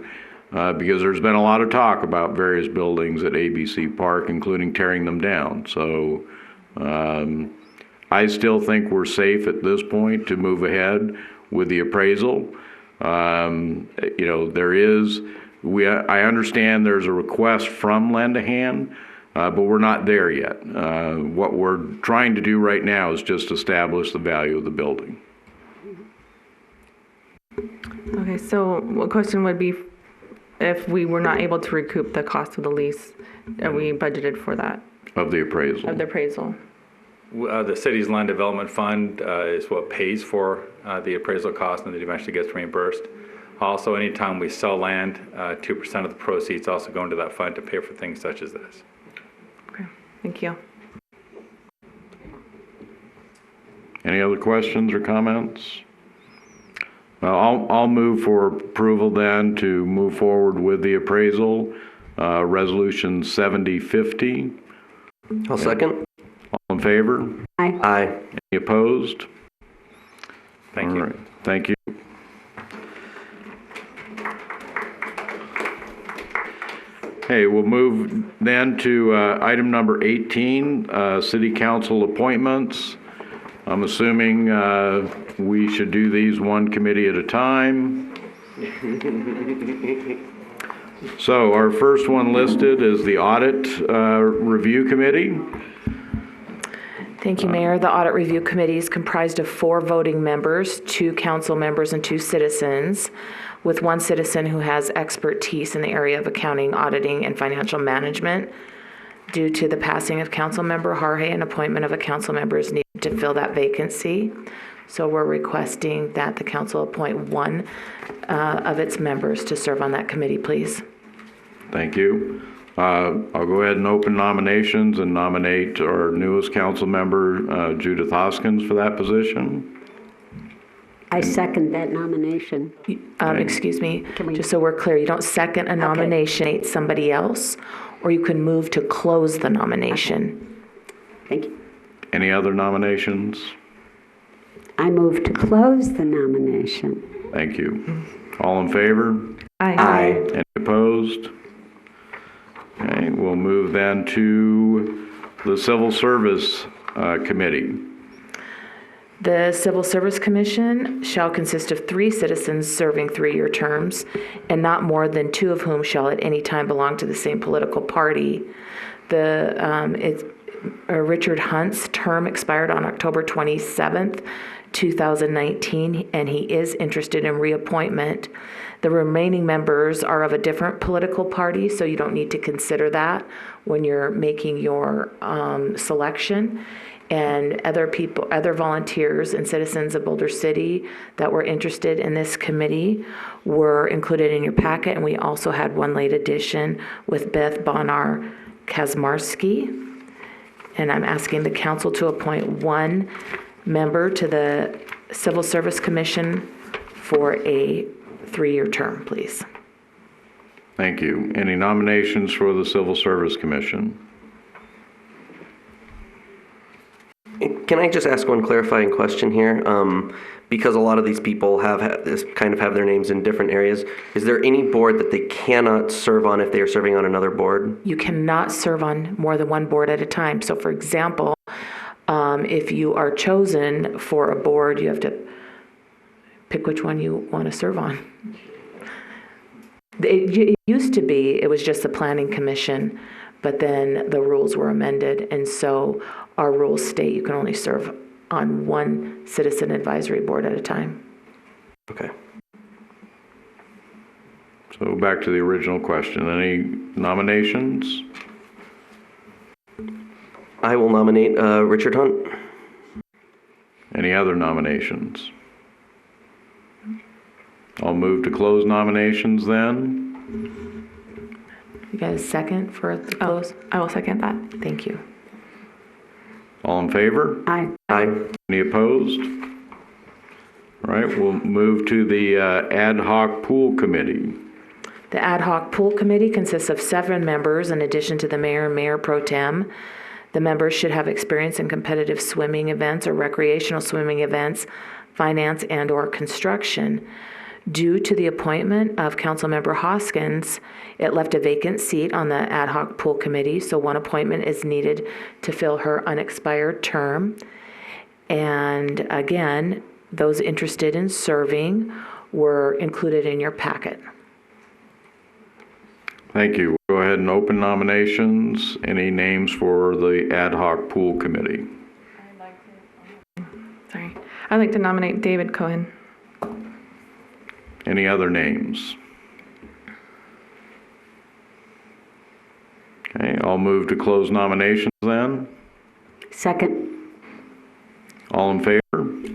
because there's been a lot of talk about various buildings at ABC Park, including tearing them down. So I still think we're safe at this point to move ahead with the appraisal. There is, I understand there's a request from Lend a Hand, but we're not there yet. What we're trying to do right now is just establish the value of the building. Okay, so what question would be, if we were not able to recoup the cost of the lease, are we budgeted for that? Of the appraisal. Of the appraisal. The city's land development fund is what pays for the appraisal cost, and it eventually gets reimbursed. Also, anytime we sell land, 2% of the proceeds also go into that fund to pay for things such as this. Okay, thank you. Any other questions or comments? Well, I'll move for approval then to move forward with the appraisal, Resolution 7050. I'll second. All in favor? Aye. Aye. Any opposed? Thank All you. right, thank you. Okay, we'll move then to item number 18, City Council appointments. I'm assuming we should do these one committee at a time. So our first one listed is the Audit Review Committee. Thank you, Mayor. The Audit Review Committee is comprised of 4 voting members, 2 council members, and 2 citizens, with 1 citizen who has expertise in the area of accounting, auditing, and financial management. Due to the passing of Councilmember Harhe, an appointment of a council member is needed to fill that vacancy. So we're requesting that the council appoint 1 of its members to serve on that committee, please. Thank you. I'll go ahead and open nominations and nominate our newest council member, Judith Hoskins, for that position. I second that nomination. Excuse me, just so we're clear, you don't second a nomination, somebody else, or you can move to close the nomination. Thank you. Any other nominations? I move to close the nomination. Thank you. All in favor? Aye. Any opposed? Okay, we'll move then to the Civil Service Committee. The Civil Service Commission shall consist of 3 citizens serving 3-year terms, and not more than 2 of whom shall at any time belong to the same political party. Richard Hunt's term expired on October 27th, 2019, and he is interested in reappointment. The remaining members are of a different political party, so you don't need to consider that when you're making your selection. And other volunteers and citizens of Boulder City that were interested in this committee were included in your packet, and we also had 1 late addition with Beth Bonar Kazmarski. And I'm asking the council to appoint 1 member to the Civil Service Commission for a 3-year term, please. Thank you. Any nominations for the Civil Service Commission? Can I just ask one clarifying question here? Because a lot of these people have their names in different areas. Is there any board that they cannot serve on if they are serving on another board? You cannot serve on more than 1 board at a time. So for example, if you are chosen for a board, you have to pick which one you want to serve on. It used to be, it was just the Planning Commission, but then the rules were amended, and so our rules state you can only serve on 1 citizen advisory board at a time. Okay. So back to the original question. Any nominations? I will nominate Richard Hunt. Any other nominations? I'll move to close nominations then. You got a second for the close? I will second that. Thank you. All in favor? Aye. Aye. Any opposed? All right, we'll move to the Ad Hoc Pool Committee. The Ad Hoc Pool Committee consists of 7 members in addition to the mayor and mayor pro tem. The members should have experience in competitive swimming events or recreational swimming events, finance, and or construction. Due to the appointment of Councilmember Hoskins, it left a vacant seat on the Ad Hoc Pool Committee, so 1 appointment is needed to fill her unexpired term. And again, those interested in serving were included in your packet. Thank you. Go ahead and open nominations. Any names for the Ad Hoc Pool Committee? I'd like to nominate David Cohen. Any other names? Okay, I'll move to close nominations then. Second. All in favor?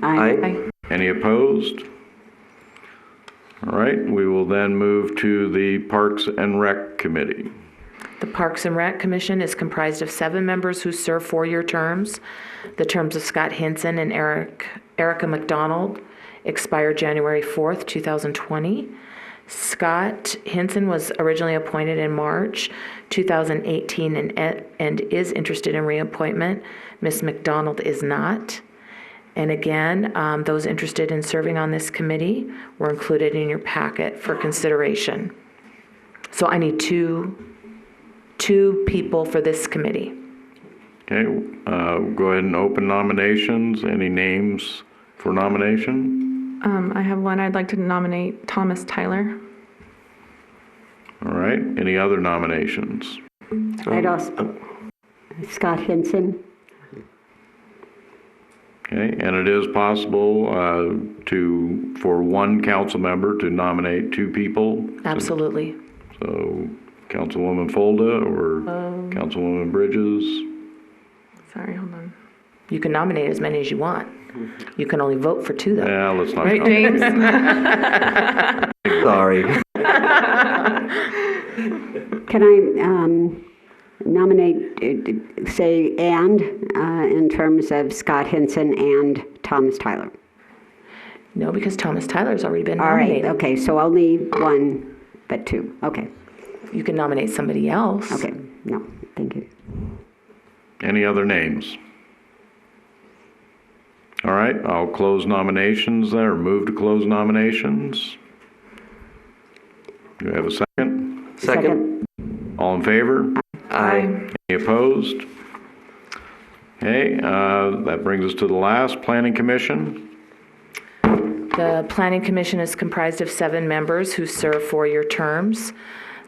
Aye. Aye. Any opposed? All right, we will then move to the Parks and Rec Committee. The Parks and Rec Commission is comprised of 7 members who serve 4-year terms. The terms of Scott Hinson and Erica McDonald expire January 4th, 2020. Scott Hinson was originally appointed in March 2018 and is interested in reappointment. Ms. McDonald is not. And again, those interested in serving on this committee were included in your packet for consideration. So I need two people for this committee. Okay, go ahead and open nominations. Any names for nomination? I have one. I'd like to nominate Thomas Tyler. All right, any other nominations? I'd also, Scott Hinson. Okay, and it is possible for one council member to nominate 2 people? Absolutely. So Councilwoman Folda or Councilwoman Bridges? Sorry, hold on. You can nominate as many as you want. You can only vote for 2, though. Yeah, let's not. Right, James? Sorry. Can I nominate, say, in terms of Scott Hinson and Thomas Tyler? No, because Thomas Tyler's already been All right, nominated. okay, so only 1, but 2, okay. You can nominate somebody else. Okay, no, thank you. Any other names? All right, I'll close nominations there, or move to close nominations. Do you have a second? Second. All in favor? Aye. Any opposed? Okay, that brings us to the last, Planning Commission. The Planning Commission is comprised of 7 members who serve 4-year terms.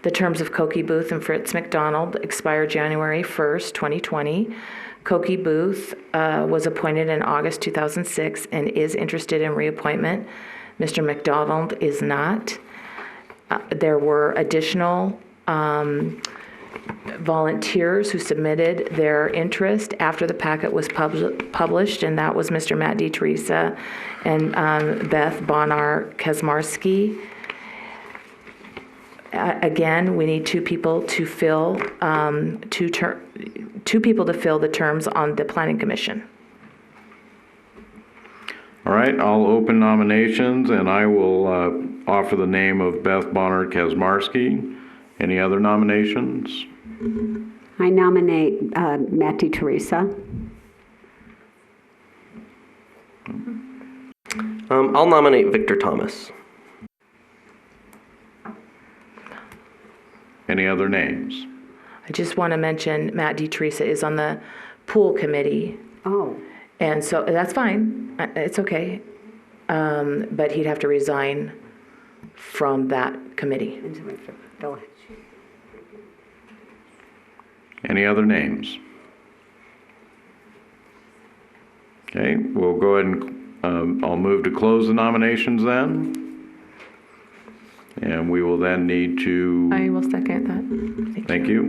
The terms of Cokie Booth and Fritz McDonald expire January 1st, 2020. Cokie Booth was appointed in August 2006 and is interested in reappointment. Mr. McDonald is not. There were additional volunteers who submitted their interest after the packet was published, and that was Mr. Matt DeTeresa and Beth Bonar-Kazmarski. Again, we need 2 people to fill 2 people to fill the terms on the Planning Commission. All right, I'll open nominations, and I will offer the name of Beth Bonar-Kazmarski. Any other nominations? I nominate Matt DeTeresa. I'll nominate Victor Thomas. Any other names? I just want to mention Matt DeTeresa is on the pool committee. Oh. And so that's fine. It's okay. But he'd have to resign from that committee. Go ahead. Any other names? Okay, we'll go ahead and I'll move to close the nominations then. And we will then need to... I will second that. Thank you.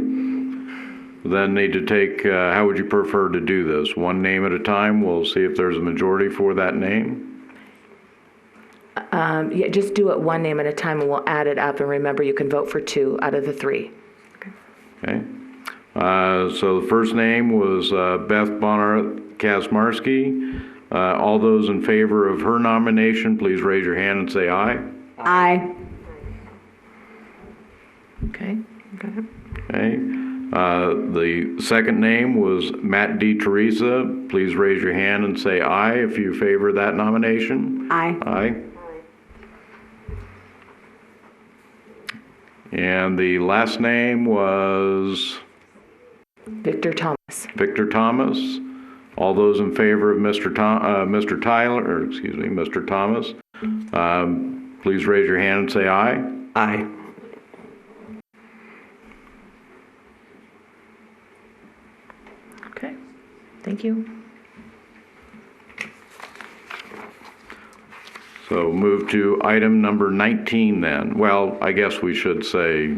We'll then need to take, how would you prefer to do this? One name at a time? We'll see if there's a majority for that name. Yeah, just do it one name at a time and we'll add it up. And remember, you can vote for 2 out of the 3. Okay. So the first name was Beth Bonar-Kazmarski. All those in favor of her nomination, please raise your hand and say aye. Aye. Okay. Okay. The second name was Matt DeTeresa. Please raise your hand and say aye if you favor that nomination. Aye. Aye. And the last name was? Victor Thomas. Victor Thomas. All those in favor of Mr. Thomas, please raise your hand and say aye. Aye. Okay. Thank you. So move to item number 19 then. Well, I guess we should say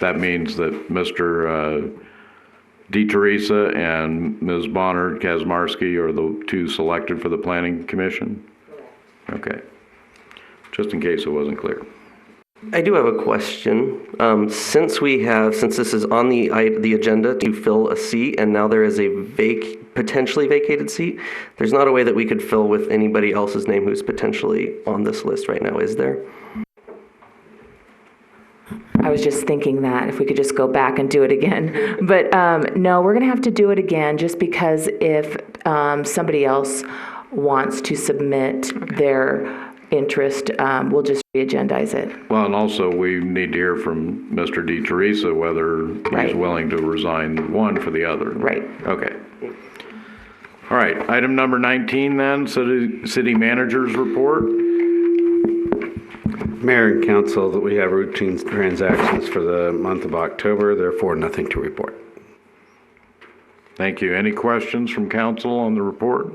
that means that Mr. DeTeresa and Ms. Bonar-Kazmarski are the 2 selected for the Planning Commission? Okay. just in case it wasn't clear. I do have a question. Since this is on the agenda to fill a seat, and now there is a potentially vacated seat, there's not a way that we could fill with anybody else's name who's potentially on this list right now, is there? I was just thinking that if we could just go back and do it again. But no, we're going to have to do it again just because if somebody else wants to submit their interest, we'll just re-agendize it. Well, and also we need to hear from Mr. DeTeresa whether he's willing to resign one for the other. Right. Okay. All right, item number 19 then, city manager's report. Mayor and council, that we have routine transactions for the month of October, therefore nothing to report. Thank you. Any questions from council on the report?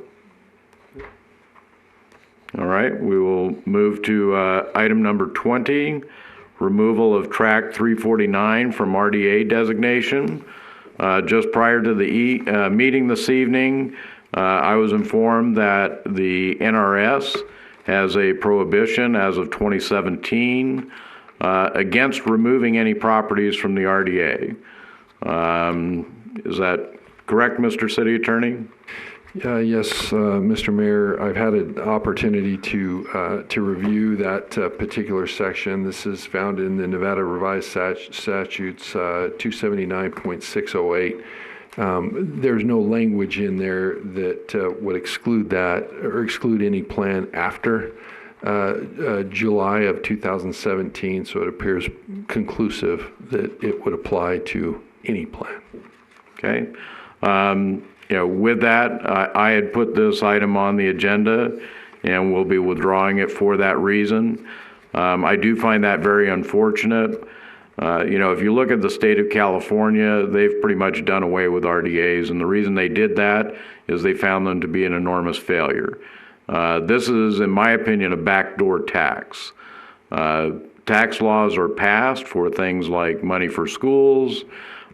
All right, we will move to item number 20, removal of track 349 from RDA designation. Just prior to the meeting this evening, I was informed that the NRS has a prohibition as of 2017 against removing any properties from the RDA. Is that correct, Mr. City Attorney? Yes, Mr. Mayor, I've had an opportunity to review that particular section. This is found in the Nevada Revised Statutes 279.608. There's no language in there that would exclude that or exclude any plan after July of 2017, so it appears conclusive that it would apply to any plan. Okay. With that, I had put this item on the agenda and we'll be withdrawing it for that reason. I do find that very unfortunate. If you look at the state of California, they've pretty much done away with RDAs, and the reason they did that is they found them to be an enormous failure. This is, in my opinion, a backdoor tax. Tax laws are passed for things like money for schools,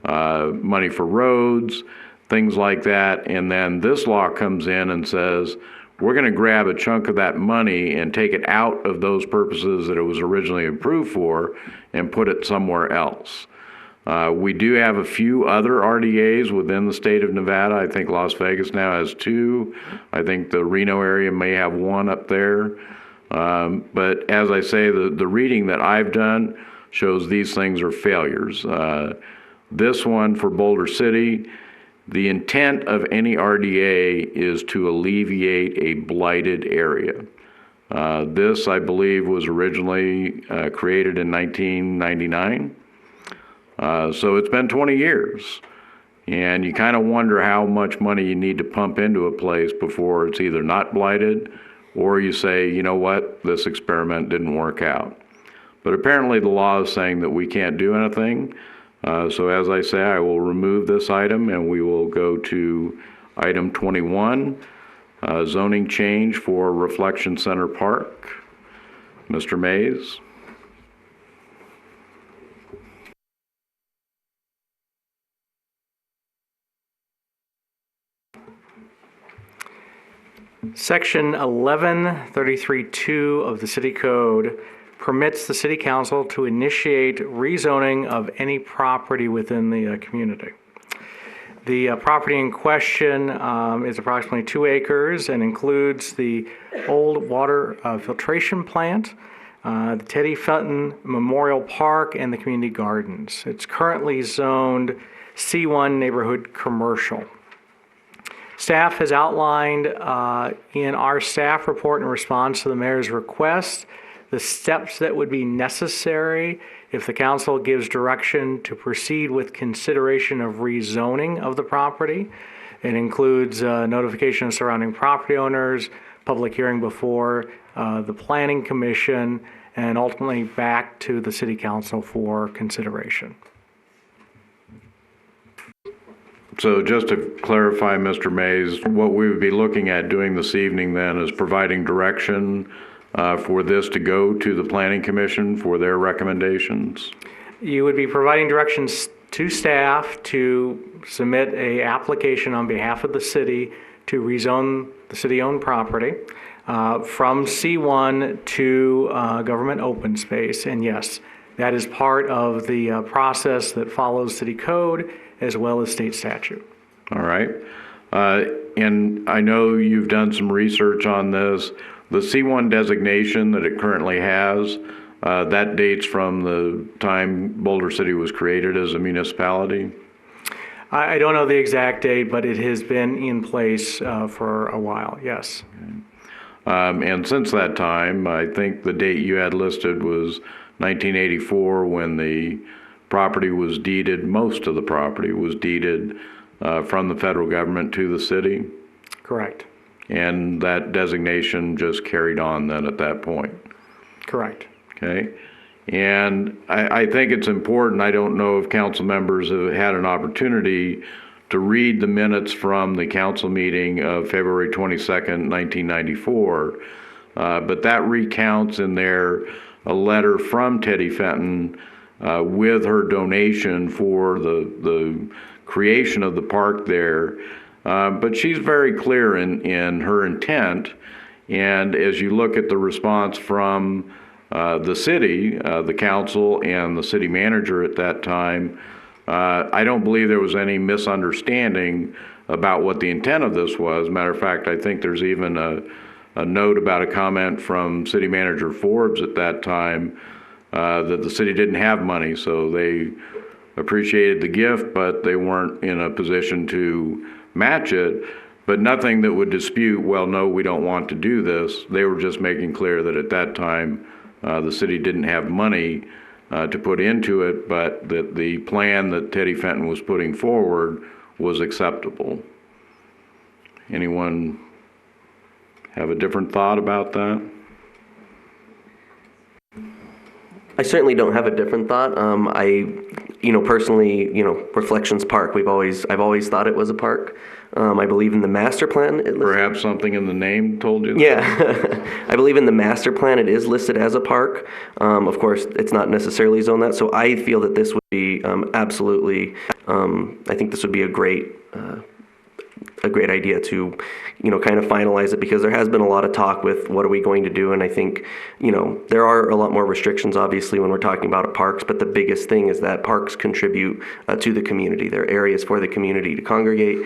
money for roads, things like that, and then this law comes in and says, we're going to grab a chunk of that money and take it out of those purposes that it was originally approved for and put it somewhere else. We do have a few other RDAs within the state of Nevada. I think Las Vegas now has 2. I think the Reno area may have 1 up there. But as I say, the reading that I've done shows these things are failures. This one for Boulder City, the intent of any RDA is to alleviate a blighted area. This, I believe, was originally created in 1999. So it's been 20 years. And you kind of wonder how much money you need to pump into a place before it's either not blighted or you say, you know what, this experiment didn't work out. But apparently the law is saying that we can't do anything. So as I say, I will remove this item and we will go to item 21, zoning change for Reflection Center Park. Mr. Mays. Section 1133.2 of the City Code permits the City Council to initiate rezoning of any property within the community. The property in question is approximately 2 acres and includes the old water filtration plant, the Teddy Fenton Memorial Park, and the community gardens. It's currently zoned C1 neighborhood commercial. Staff has outlined in our staff report in response to the mayor's request the steps that would be necessary if the council gives direction to proceed with consideration of rezoning of the property. It includes notification of surrounding property owners, public hearing before the Planning Commission, and ultimately back to the City Council for consideration. So just to clarify, Mr. Mays, what we would be looking at doing this evening then is providing direction for this to go to the Planning Commission for their recommendations? You would be providing directions to staff to submit an application on behalf of the city to rezone the city-owned property. from C1 to government open space. And yes, that is part of the process that follows city code as well as state statute. All right. And I know you've done some research on this. The C1 designation that it currently has, that dates from the time Boulder City was created as a municipality? I don't know the exact date, but it has been in place for a while, yes. Okay. And since that time, I think the date you had listed was 1984 when the property was deeded, most of the property was deeded from the federal government to the city? Correct. And that designation just carried on then at that point? Correct. Okay. And I think it's important, I don't know if council members have had an opportunity to read the minutes from the council meeting of February 22nd, 1994, but that recounts in there a letter from Teddy Fenton with her donation for the creation of the park there. But she's very clear in her intent, and as you look at the response from the city, the council, and the city manager at that time, I don't believe there was any misunderstanding about what the intent of this was. Matter of fact, I think there's even a note about a comment from City Manager Forbes at that time that the city didn't have money, so they appreciated the gift, but they weren't in a position to match it. But nothing that would dispute, well, no, we don't want to do this. They were just making clear that at that time the city didn't have money to put into it, but that the plan that Teddy Fenton was putting forward was acceptable. Anyone have a different thought about that? I certainly don't have a different thought. Personally, Reflections Park, I've always thought it was a park. I believe in the master plan. Perhaps something in the name told you that? Yeah, I believe in the master plan. It is listed as a park. Of course, it's not necessarily zoned that. So I feel that this would be absolutely, I think this would be a great idea to, kind of finalize it, because there has been a lot of talk with what are we going to do. And I think, there are a lot more restrictions, obviously, when we're talking about parks, but the biggest thing is that parks contribute to the community. They're areas for the community to congregate,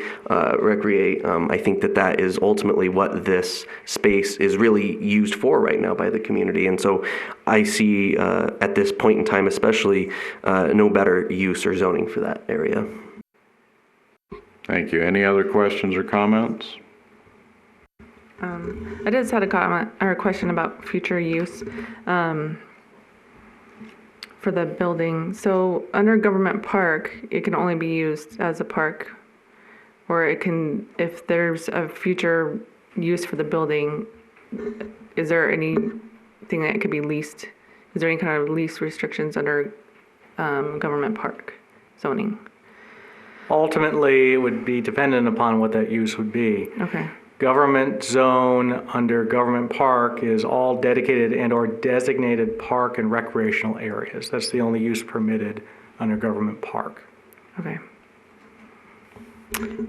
recreate. I think that is ultimately what this space is really used for right now by the community. And so I see at this point in time, especially, no better use or zoning for that area. Thank you. Any other questions or comments? I just had a comment or a question about future use for the building. So under government park, it can only be used as a park, or it can, if there's a future use for the building, is there anything that could be leased? Is there any kind of lease restrictions under government park zoning? Ultimately, it would be dependent upon what that use would be. Okay. Government zone under government park is all dedicated and or designated park and recreational areas. That's the only use permitted under government park. Okay.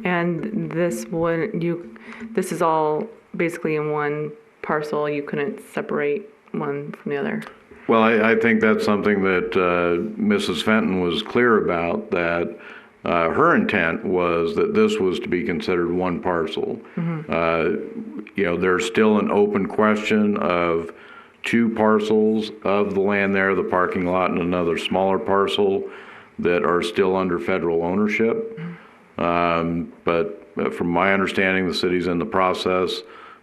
And this is all basically in one parcel. You couldn't separate one from the other. Well, I think that's something that Mrs. Fenton was clear about, that her intent was that this was to be considered one parcel. Mm-hmm. There's still an open question of two parcels of the land there, the parking lot and another smaller parcel that are still under federal ownership. Mm-hmm. But from my understanding, the city's in the process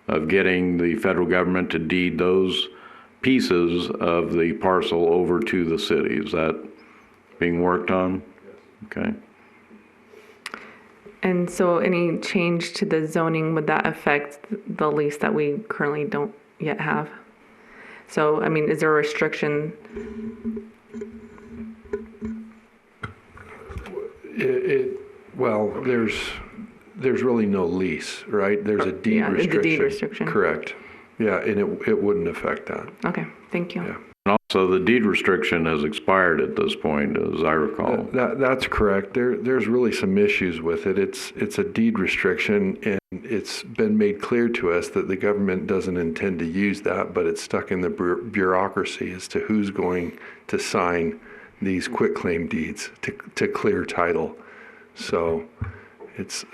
of getting the federal government to deed those pieces of the parcel over to the city. Is that being worked on? Okay. And so any change to the zoning, would that affect the lease that we currently don't yet have? So, I mean, is there a restriction? Well, there's really no lease, right? There's a deed restriction. The deed restriction. Correct. Yeah, and it wouldn't affect that. Okay, thank you. Yeah. So the deed restriction has expired at this point, as I recall. That's correct. There's really some issues with it. It's a deed restriction, and it's been made clear to us that the government doesn't intend to use that, but it's stuck in the bureaucracy as to who's going to sign these quitclaim deeds to clear title. So it's,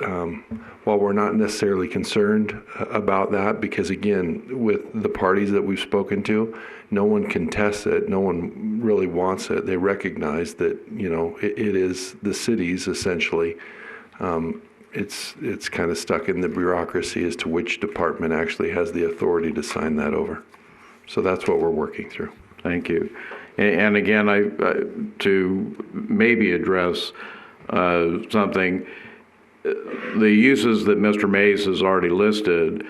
while we're not necessarily concerned about that, because again, with the parties that we've spoken to, no one contests it. No one really wants it. They recognize that, it is the city's essentially. It's kind of stuck in the bureaucracy as to which department actually has the authority to sign that over. So that's what we're working through. Thank you. And again, to maybe address something, the uses that Mr. Mays has already listed,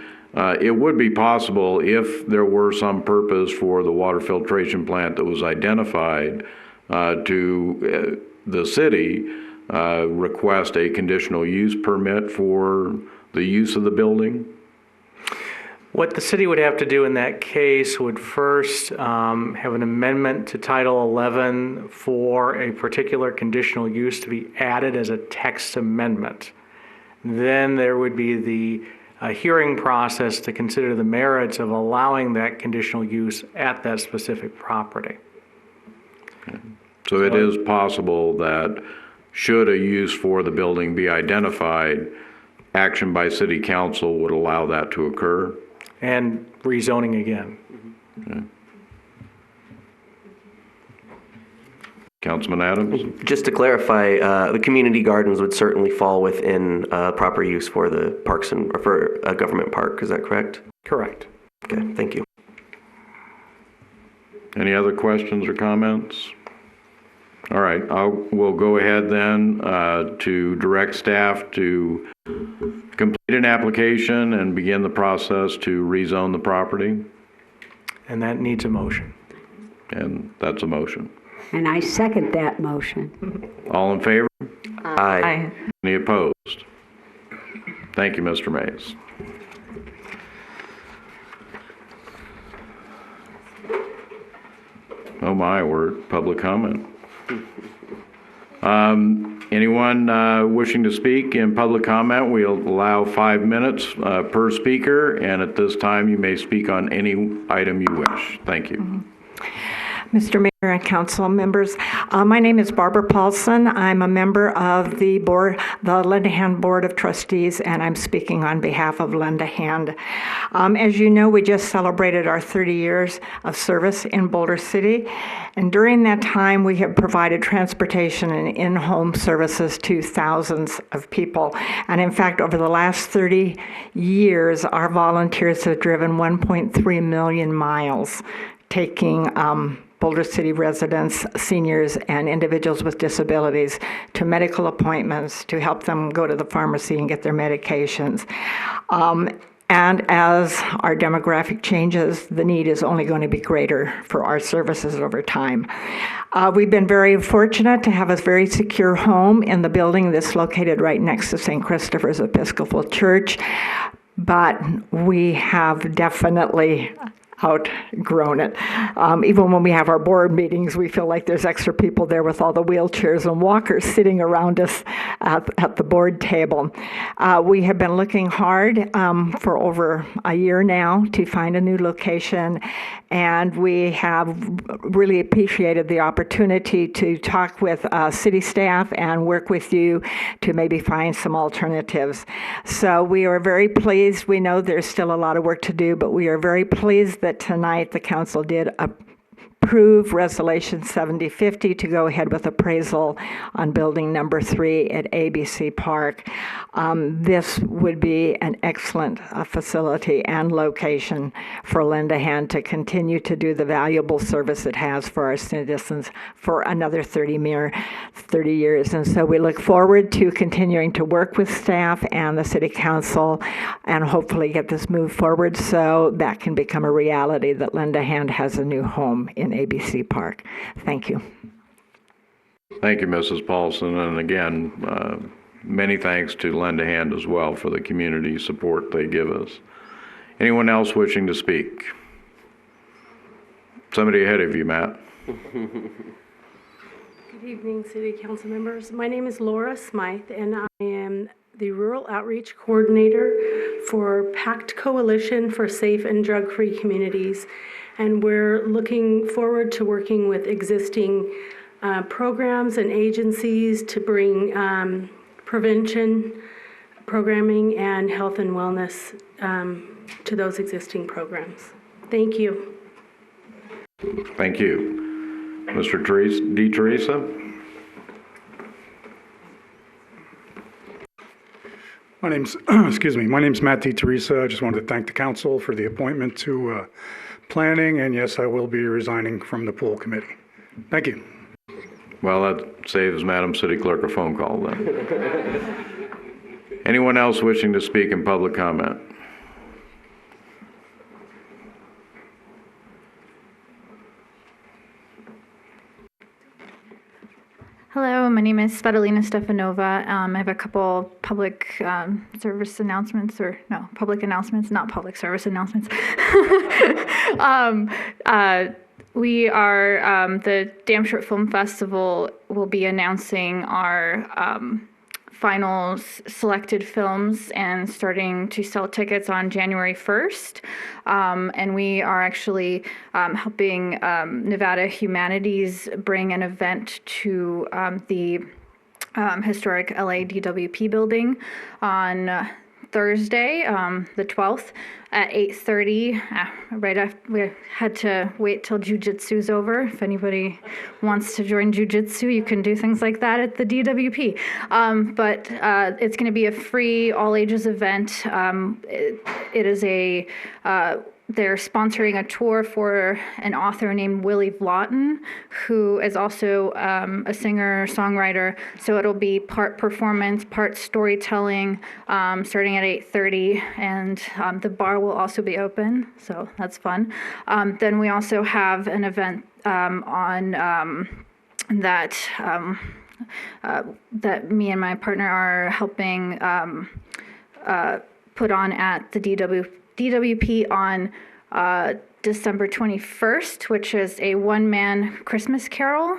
it would be possible if there were some purpose for the water filtration plant that was identified to the city request a conditional use permit for the use of the building. What the city would have to do in that case would first have an amendment to Title 11 for a particular conditional use to be added as a text amendment. Then there would be the hearing process to consider the merits of allowing that conditional use at that specific property. Okay. So it is possible that should a use for the building be identified, action by city council would allow that to occur? And rezoning again. Okay. Councilman Adams? Just to clarify, the community gardens would certainly fall within proper use for the parks or for a government park. Is that correct? Correct. Okay, thank you. Any other questions or comments? All right, we'll go ahead then to direct staff to complete an application and begin the process to rezone the property. And that needs a motion. And that's a motion. And I second that motion. All in favor? Aye. Any opposed? Thank you, Mr. Mays. Oh my, we're at public comment. Anyone wishing to speak in public comment, we'll allow 5 minutes per speaker, and at this time you may speak on any item you wish. Thank you. Mr. Mayor and council members, my name is Barbara Paulson. I'm a member of the Lend a Hand Board of Trustees, and I'm speaking on behalf of Lend a Hand. As you know, we just celebrated our 30 years of service in Boulder City, and during that time, we have provided transportation and in-home services to thousands of people. And in fact, over the last 30 years, our volunteers have driven 1.3 million miles, taking Boulder City residents, seniors, and individuals with disabilities to medical appointments to help them go to the pharmacy and get their medications. And as our demographic changes, the need is only going to be greater for our services over time. We've been very fortunate to have a very secure home in the building that's located right next to St. Christopher's Episcopal Church, but we have definitely outgrown it. Even when we have our board meetings, we feel like there's extra people there with all the wheelchairs and walkers sitting around us at the board table. We have been looking hard for over a year now to find a new location, and we have really appreciated the opportunity to talk with city staff and work with you to maybe find some alternatives. So we are very pleased. We know there's still a lot of work to do, but we are very pleased that tonight the council did approve Resolution 7050 to go ahead with appraisal on building number 3 at ABC Park. This would be an excellent facility and location for Lend a Hand to continue to do the valuable service it has for our citizens for another 30 years. And so we look forward to continuing to work with staff and the city council and hopefully get this moved forward so that can become a reality that Lend a Hand has a new home in ABC Park. Thank you. Thank you, Mrs. Paulson. And again, many thanks to Lend a Hand as well for the community support they give us. Anyone else wishing to speak? Somebody ahead of you, Matt. Good evening, City Council members. My name is Laura Smythe, and I am the Rural Outreach Coordinator for Pact Coalition for Safe and Drug-Free Communities. And we're looking forward to working with existing programs and agencies to bring prevention, programming, and health and wellness to those existing programs. Thank you. Thank you. Mr. Teresa? My name's, excuse me, my name's Matt Teresa. I just wanted to thank the council for the appointment to planning, and yes, I will be resigning from the pool committee. Thank you. Well, that saves Madam City Clerk a phone call then. Anyone else wishing to speak in public comment? Hello, my name is Svetlana Stefanova. I have a couple public service announcements, or no, public announcements, not public service announcements. We are, the Damshort Film Festival will be announcing our final selected films and starting to sell tickets on January 1st. And we are actually helping Nevada Humanities bring an event to the historic LA DWP building on Thursday, the 12th at 8:30. Right after, we had to wait till Jiu-Jitsu's over. If anybody wants to join Jiu-Jitsu, you can do things like that at the DWP. But it's going to be a free all-ages event. It is a they're sponsoring a tour for an author named Willie Vlotton, who is also a singer-songwriter. So it'll be part performance, part storytelling, starting at 8:30, and the bar will also be open, so that's fun. Then we also have an event on that that me and my partner are helping put on at the DWP on December 21st, which is a one-man Christmas carol.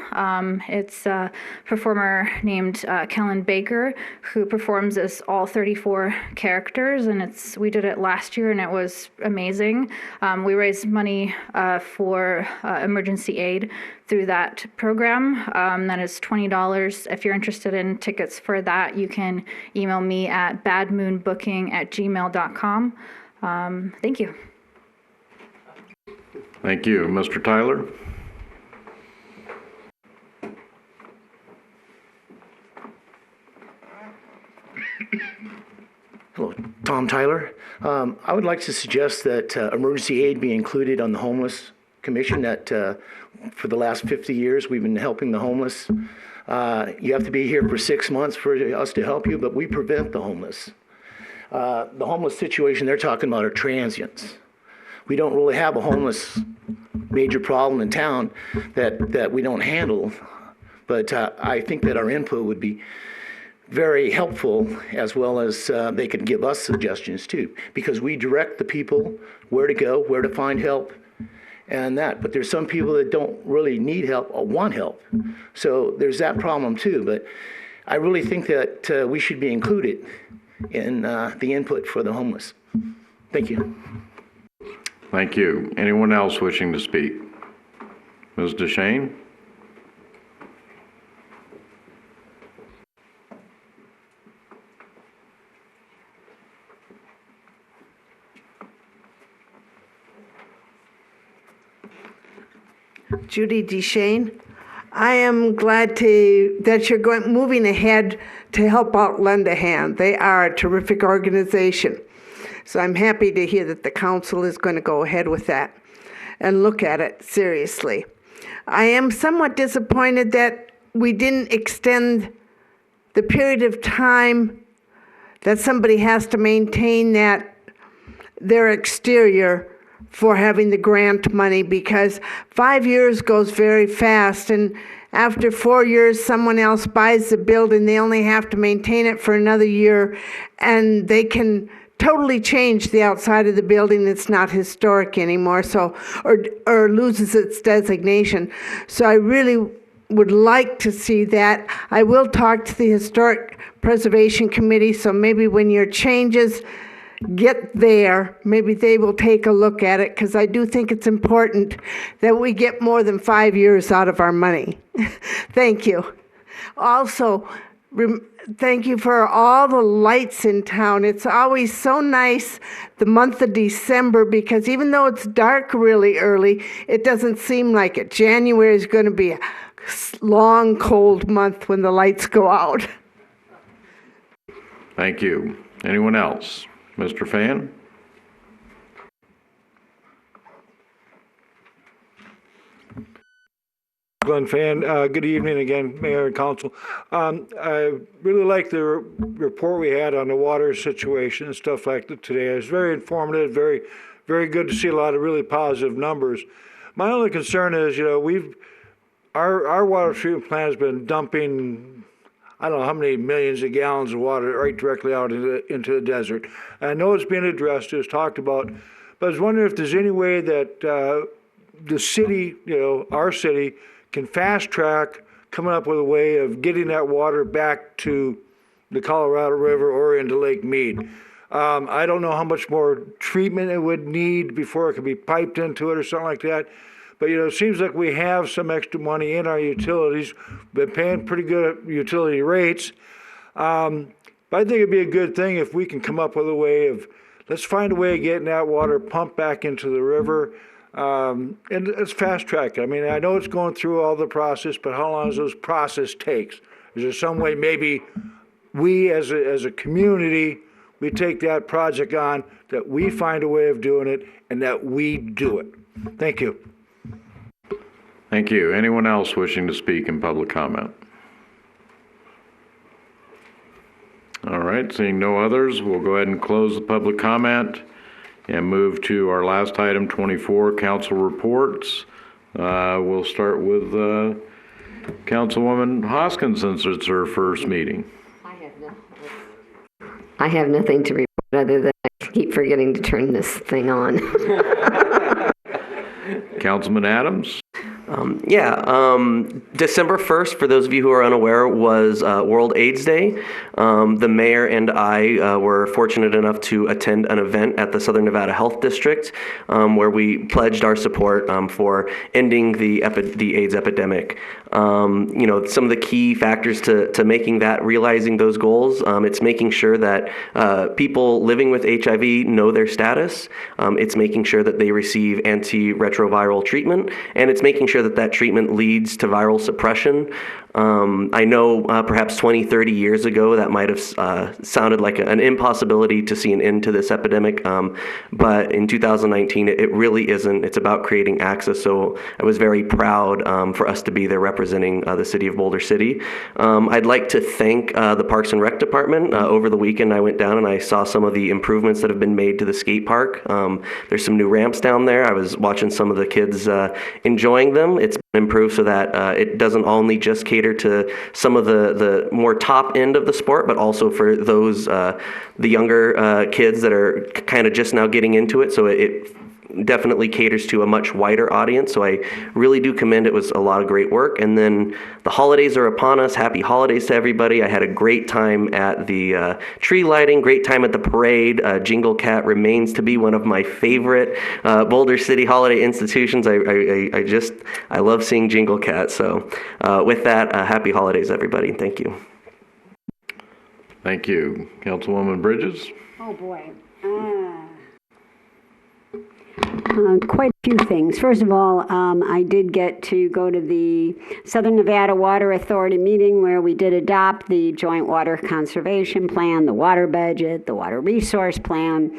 It's a performer named Kellen Baker, who performs as all 34 characters, and we did it last year, and it was amazing. We raised money for emergency aid through that program. That is $20. If you're interested in tickets for that, you can email me at badmoonbooking@gmail.com. Thank you. Thank you. Mr. Tyler? Hello, Tom Tyler. I would like to suggest that emergency aid be included on the Homeless Commission. That for the last 50 years, we've been helping the homeless. You have to be here for 6 months for us to help you, but we prevent the homeless. The homeless situation they're talking about are transients. We don't really have a homeless major problem in town that we don't handle, but I think that our input would be very helpful, as well as they could give us suggestions too, because we direct the people where to go, where to find help, and that. But there's some people that don't really need help or want help, so there's that problem too. But I really think that we should be included in the input for the homeless. Thank you. Thank you. Anyone else wishing to speak? Ms. DeShane? Judy DeShane. I am glad that you're moving ahead to help out Lend a Hand. They are a terrific organization. So I'm happy to hear that the council is going to go ahead with that and look at it seriously. I am somewhat disappointed that we didn't extend the period of time that somebody has to maintain their exterior for having the grant money, because 5 years goes very fast, and after 4 years someone else buys the building. They only have to maintain it for another year, and they can totally changed the outside of the building. It's not historic anymore, so or loses its designation. So I really would like to see that. I will talk to the Historic Preservation Committee, so maybe when your changes get there, maybe they will take a look at it, because I do think it's important that we get more than 5 years out of our money. Thank you. Also, thank you for all the lights in town. It's always so nice the month of December, because even though it's dark really early, it doesn't seem like it. January is going to be a long, cold month when the lights go out. Thank you. Anyone else? Mr. Fan? Glenn Fan, good evening again, Mayor and Council. I really like the report we had on the water situation and stuff like that today. It was very informative, very, very good to see a lot of really positive numbers. My only concern is, our water treatment plant has been dumping, I don't know how many millions of gallons of water right directly out into the desert. I know it's been addressed, it's talked about, but I was wondering if there's any way that the city, our city, can fast track coming up with a way of getting that water back to the Colorado River or into Lake Mead. I don't know how much more treatment it would need before it could be piped into it or something like that. But, it seems like we have some extra money in our utilities. We've been paying pretty good utility rates. But I think it'd be a good thing if we can come up with a way of, let's find a way of getting that water pumped back into the river. And let's fast track it. I mean, I know it's going through all the process, but how long does this process take? Is there some way maybe we as a community, we take that project on, that we find a way of doing it, and that we do it? Thank you. Thank you. Anyone else wishing to speak in public comment? All right, seeing no others, we'll go ahead and close the public comment and move to our last item, 24, council reports. We'll start with Councilwoman Hoskins, since it's her first meeting. I have nothing to report other than I keep forgetting to turn this thing on. Councilman Adams? December 1st, for those of you who are unaware, was World AIDS Day. The mayor and I were fortunate enough to attend an event at the Southern Nevada Health District where we pledged our support for ending the AIDS epidemic. Some of the key factors to making that, realizing those goals, it's making sure that people living with HIV know their status. It's making sure that they receive antiretroviral treatment, and it's making sure that that treatment leads to viral suppression. I know perhaps 20, 30 years ago that might have sounded like an impossibility to see an end to this epidemic, but in 2019 it really isn't. It's about creating access, so I was very proud for us to be there representing the city of Boulder City. I'd like to thank the Parks and Rec Department. Over the weekend I went down and I saw some of the improvements that have been made to the skate park. There's some new ramps down there. I was watching some of the kids enjoying them. It's been improved so that it doesn't only just cater to some of the more top end of the sport, but also for those the younger kids that are kind of just now getting into it. So it definitely caters to a much wider audience. So I really do commend it. It was a lot of great work. And then the holidays are upon us. Happy holidays to everybody. I had a great time at the tree lighting, great time at the parade. Jingle Cat remains to be one of my favorite Boulder City holiday institutions. I love seeing Jingle Cat. So with that, happy holidays, everybody. Thank you. Thank you. Councilwoman Bridges? Oh, boy. Quite a few things. First of all, I did get to go to the Southern Nevada Water Authority meeting where we did adopt the Joint Water Conservation Plan, the water budget, the water resource plan.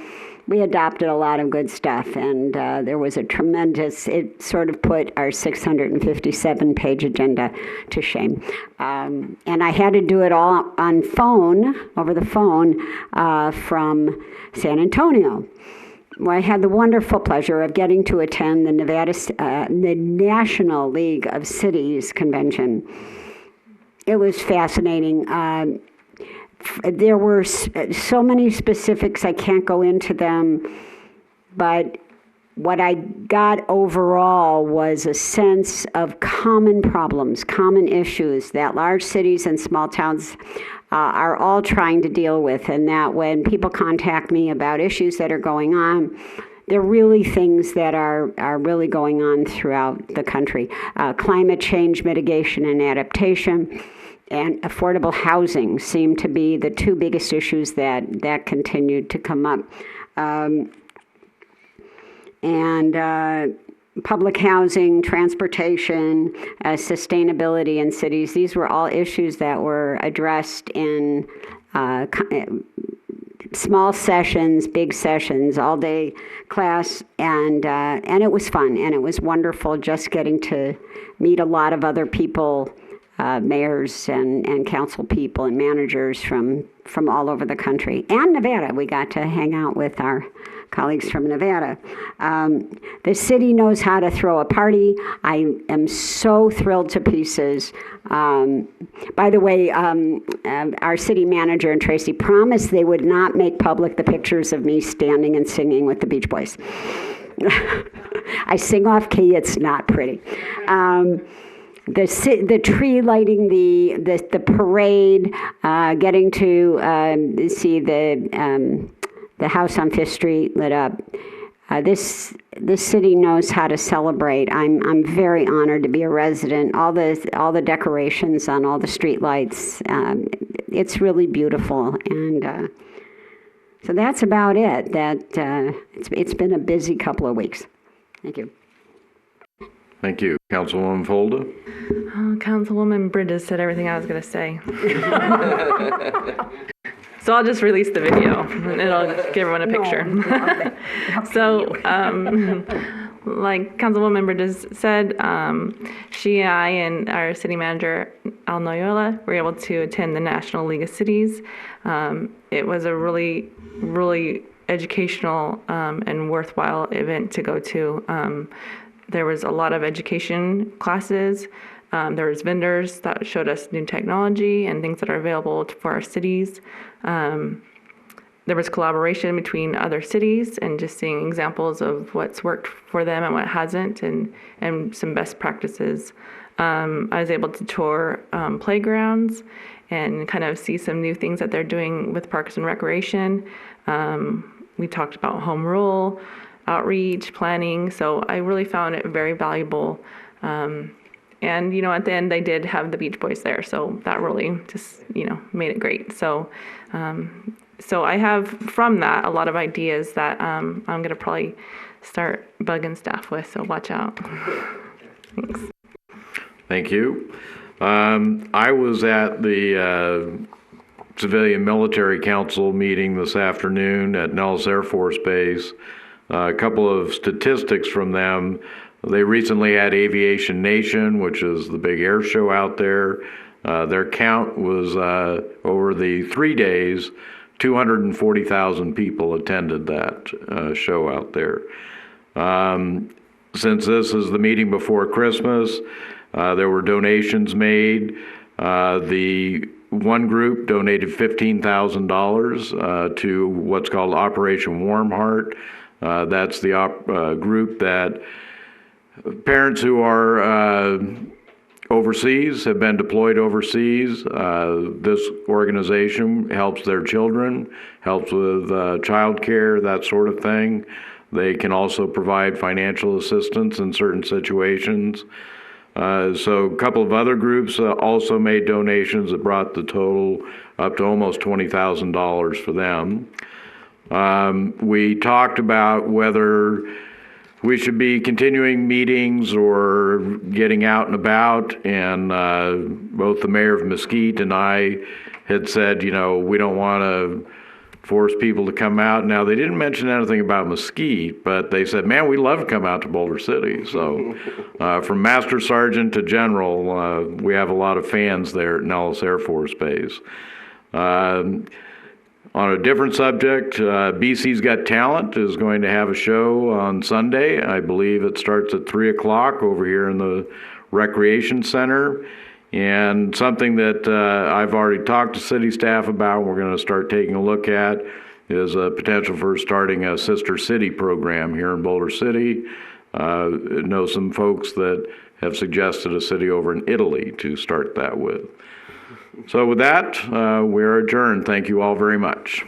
We adopted a lot of good stuff, and there was a tremendous, it sort of put our 657-page agenda to shame. And I had to do it all on over the phone from San Antonio. Well, I had the wonderful pleasure of getting to attend the the National League of Cities convention. It was fascinating. there were so many specifics, I can't go into them, but what I got overall was a sense of common problems, common issues that large cities and small towns are all trying to deal with, and that when people contact me about issues that are going on, they're really things that are really going on throughout the country. Climate change mitigation and adaptation and affordable housing seem to be the two biggest issues that continued to come up. Public housing, transportation, sustainability in cities, these were all issues that were addressed in small sessions, big sessions, all day class, and it was fun, and it was wonderful just getting to meet a lot of other people, mayors and council people and managers from all over the country. And Nevada, we got to hang out with our colleagues from Nevada. The city knows how to throw a party. I am so thrilled to pieces. By the way, our city manager and Tracy promised they would not make public the pictures of me standing and singing with the Beach Boys. I sing off key, it's not pretty. The tree lighting, the parade, getting to see the house on Fifth Street lit up. This city knows how to celebrate. I'm very honored to be a resident. All the decorations on all the street lights, it's really beautiful. And so that's about it. It's been a busy couple of weeks. Thank you. Thank you. Councilwoman Folda? Oh, Councilwoman Bridges said everything I was going to say. So I'll just release the video, and it'll give everyone a picture. So, like Councilwoman Bridges said, she and I and our city manager, Al Noyola, were able to attend the National League of Cities. It was a really, really educational and worthwhile event to go to. There was a lot of education classes. There was vendors that showed us new technology and things that are available for our cities. There was collaboration between other cities and just seeing examples of what's worked for them and what hasn't, and some best practices. I was able to tour playgrounds and kind of see some new things that they're doing with Parks and Recreation. We talked about home rule, outreach, planning, so I really found it very valuable. And, at the end, they did have the Beach Boys there, so that really just, made it great. So I have, from that, a lot of ideas that I'm going to probably start bugging staff with, so watch out. Thanks. Thank you. I was at the Civilian Military Council meeting this afternoon at Nellis Air Force Base. A couple of statistics from them. They recently had Aviation Nation, which is the big air show out there. Their count was over the 3 days, 240,000 people attended that show out there. Since this is the meeting before Christmas, there were donations made. The one group donated $15,000 to what's called Operation Warm Heart. That's the group that parents who are overseas, have been deployed overseas. This organization helps their children, helps with child care, that sort of thing. They can also provide financial assistance in certain situations. So a couple of other groups also made donations that brought the total up to almost $20,000 for them. We talked about whether we should be continuing meetings or getting out and about, and both the mayor of Mesquite and I had said, we don't want to force people to come out. Now, they didn't mention anything about Mesquite, but they said, man, we love to come out to Boulder City. So from Master Sergeant to General, we have a lot of fans there at Nellis Air Force Base. On a different subject, BC's Got Talent is going to have a show on Sunday. I believe it starts at 3 o'clock over here in the Recreation Center. And something that I've already talked to city staff about, we're going to start taking a look at, is a potential for starting a sister city program here in Boulder City. Know some folks that have suggested a city over in Italy to start that with. So with that, we're adjourned. Thank you all very much.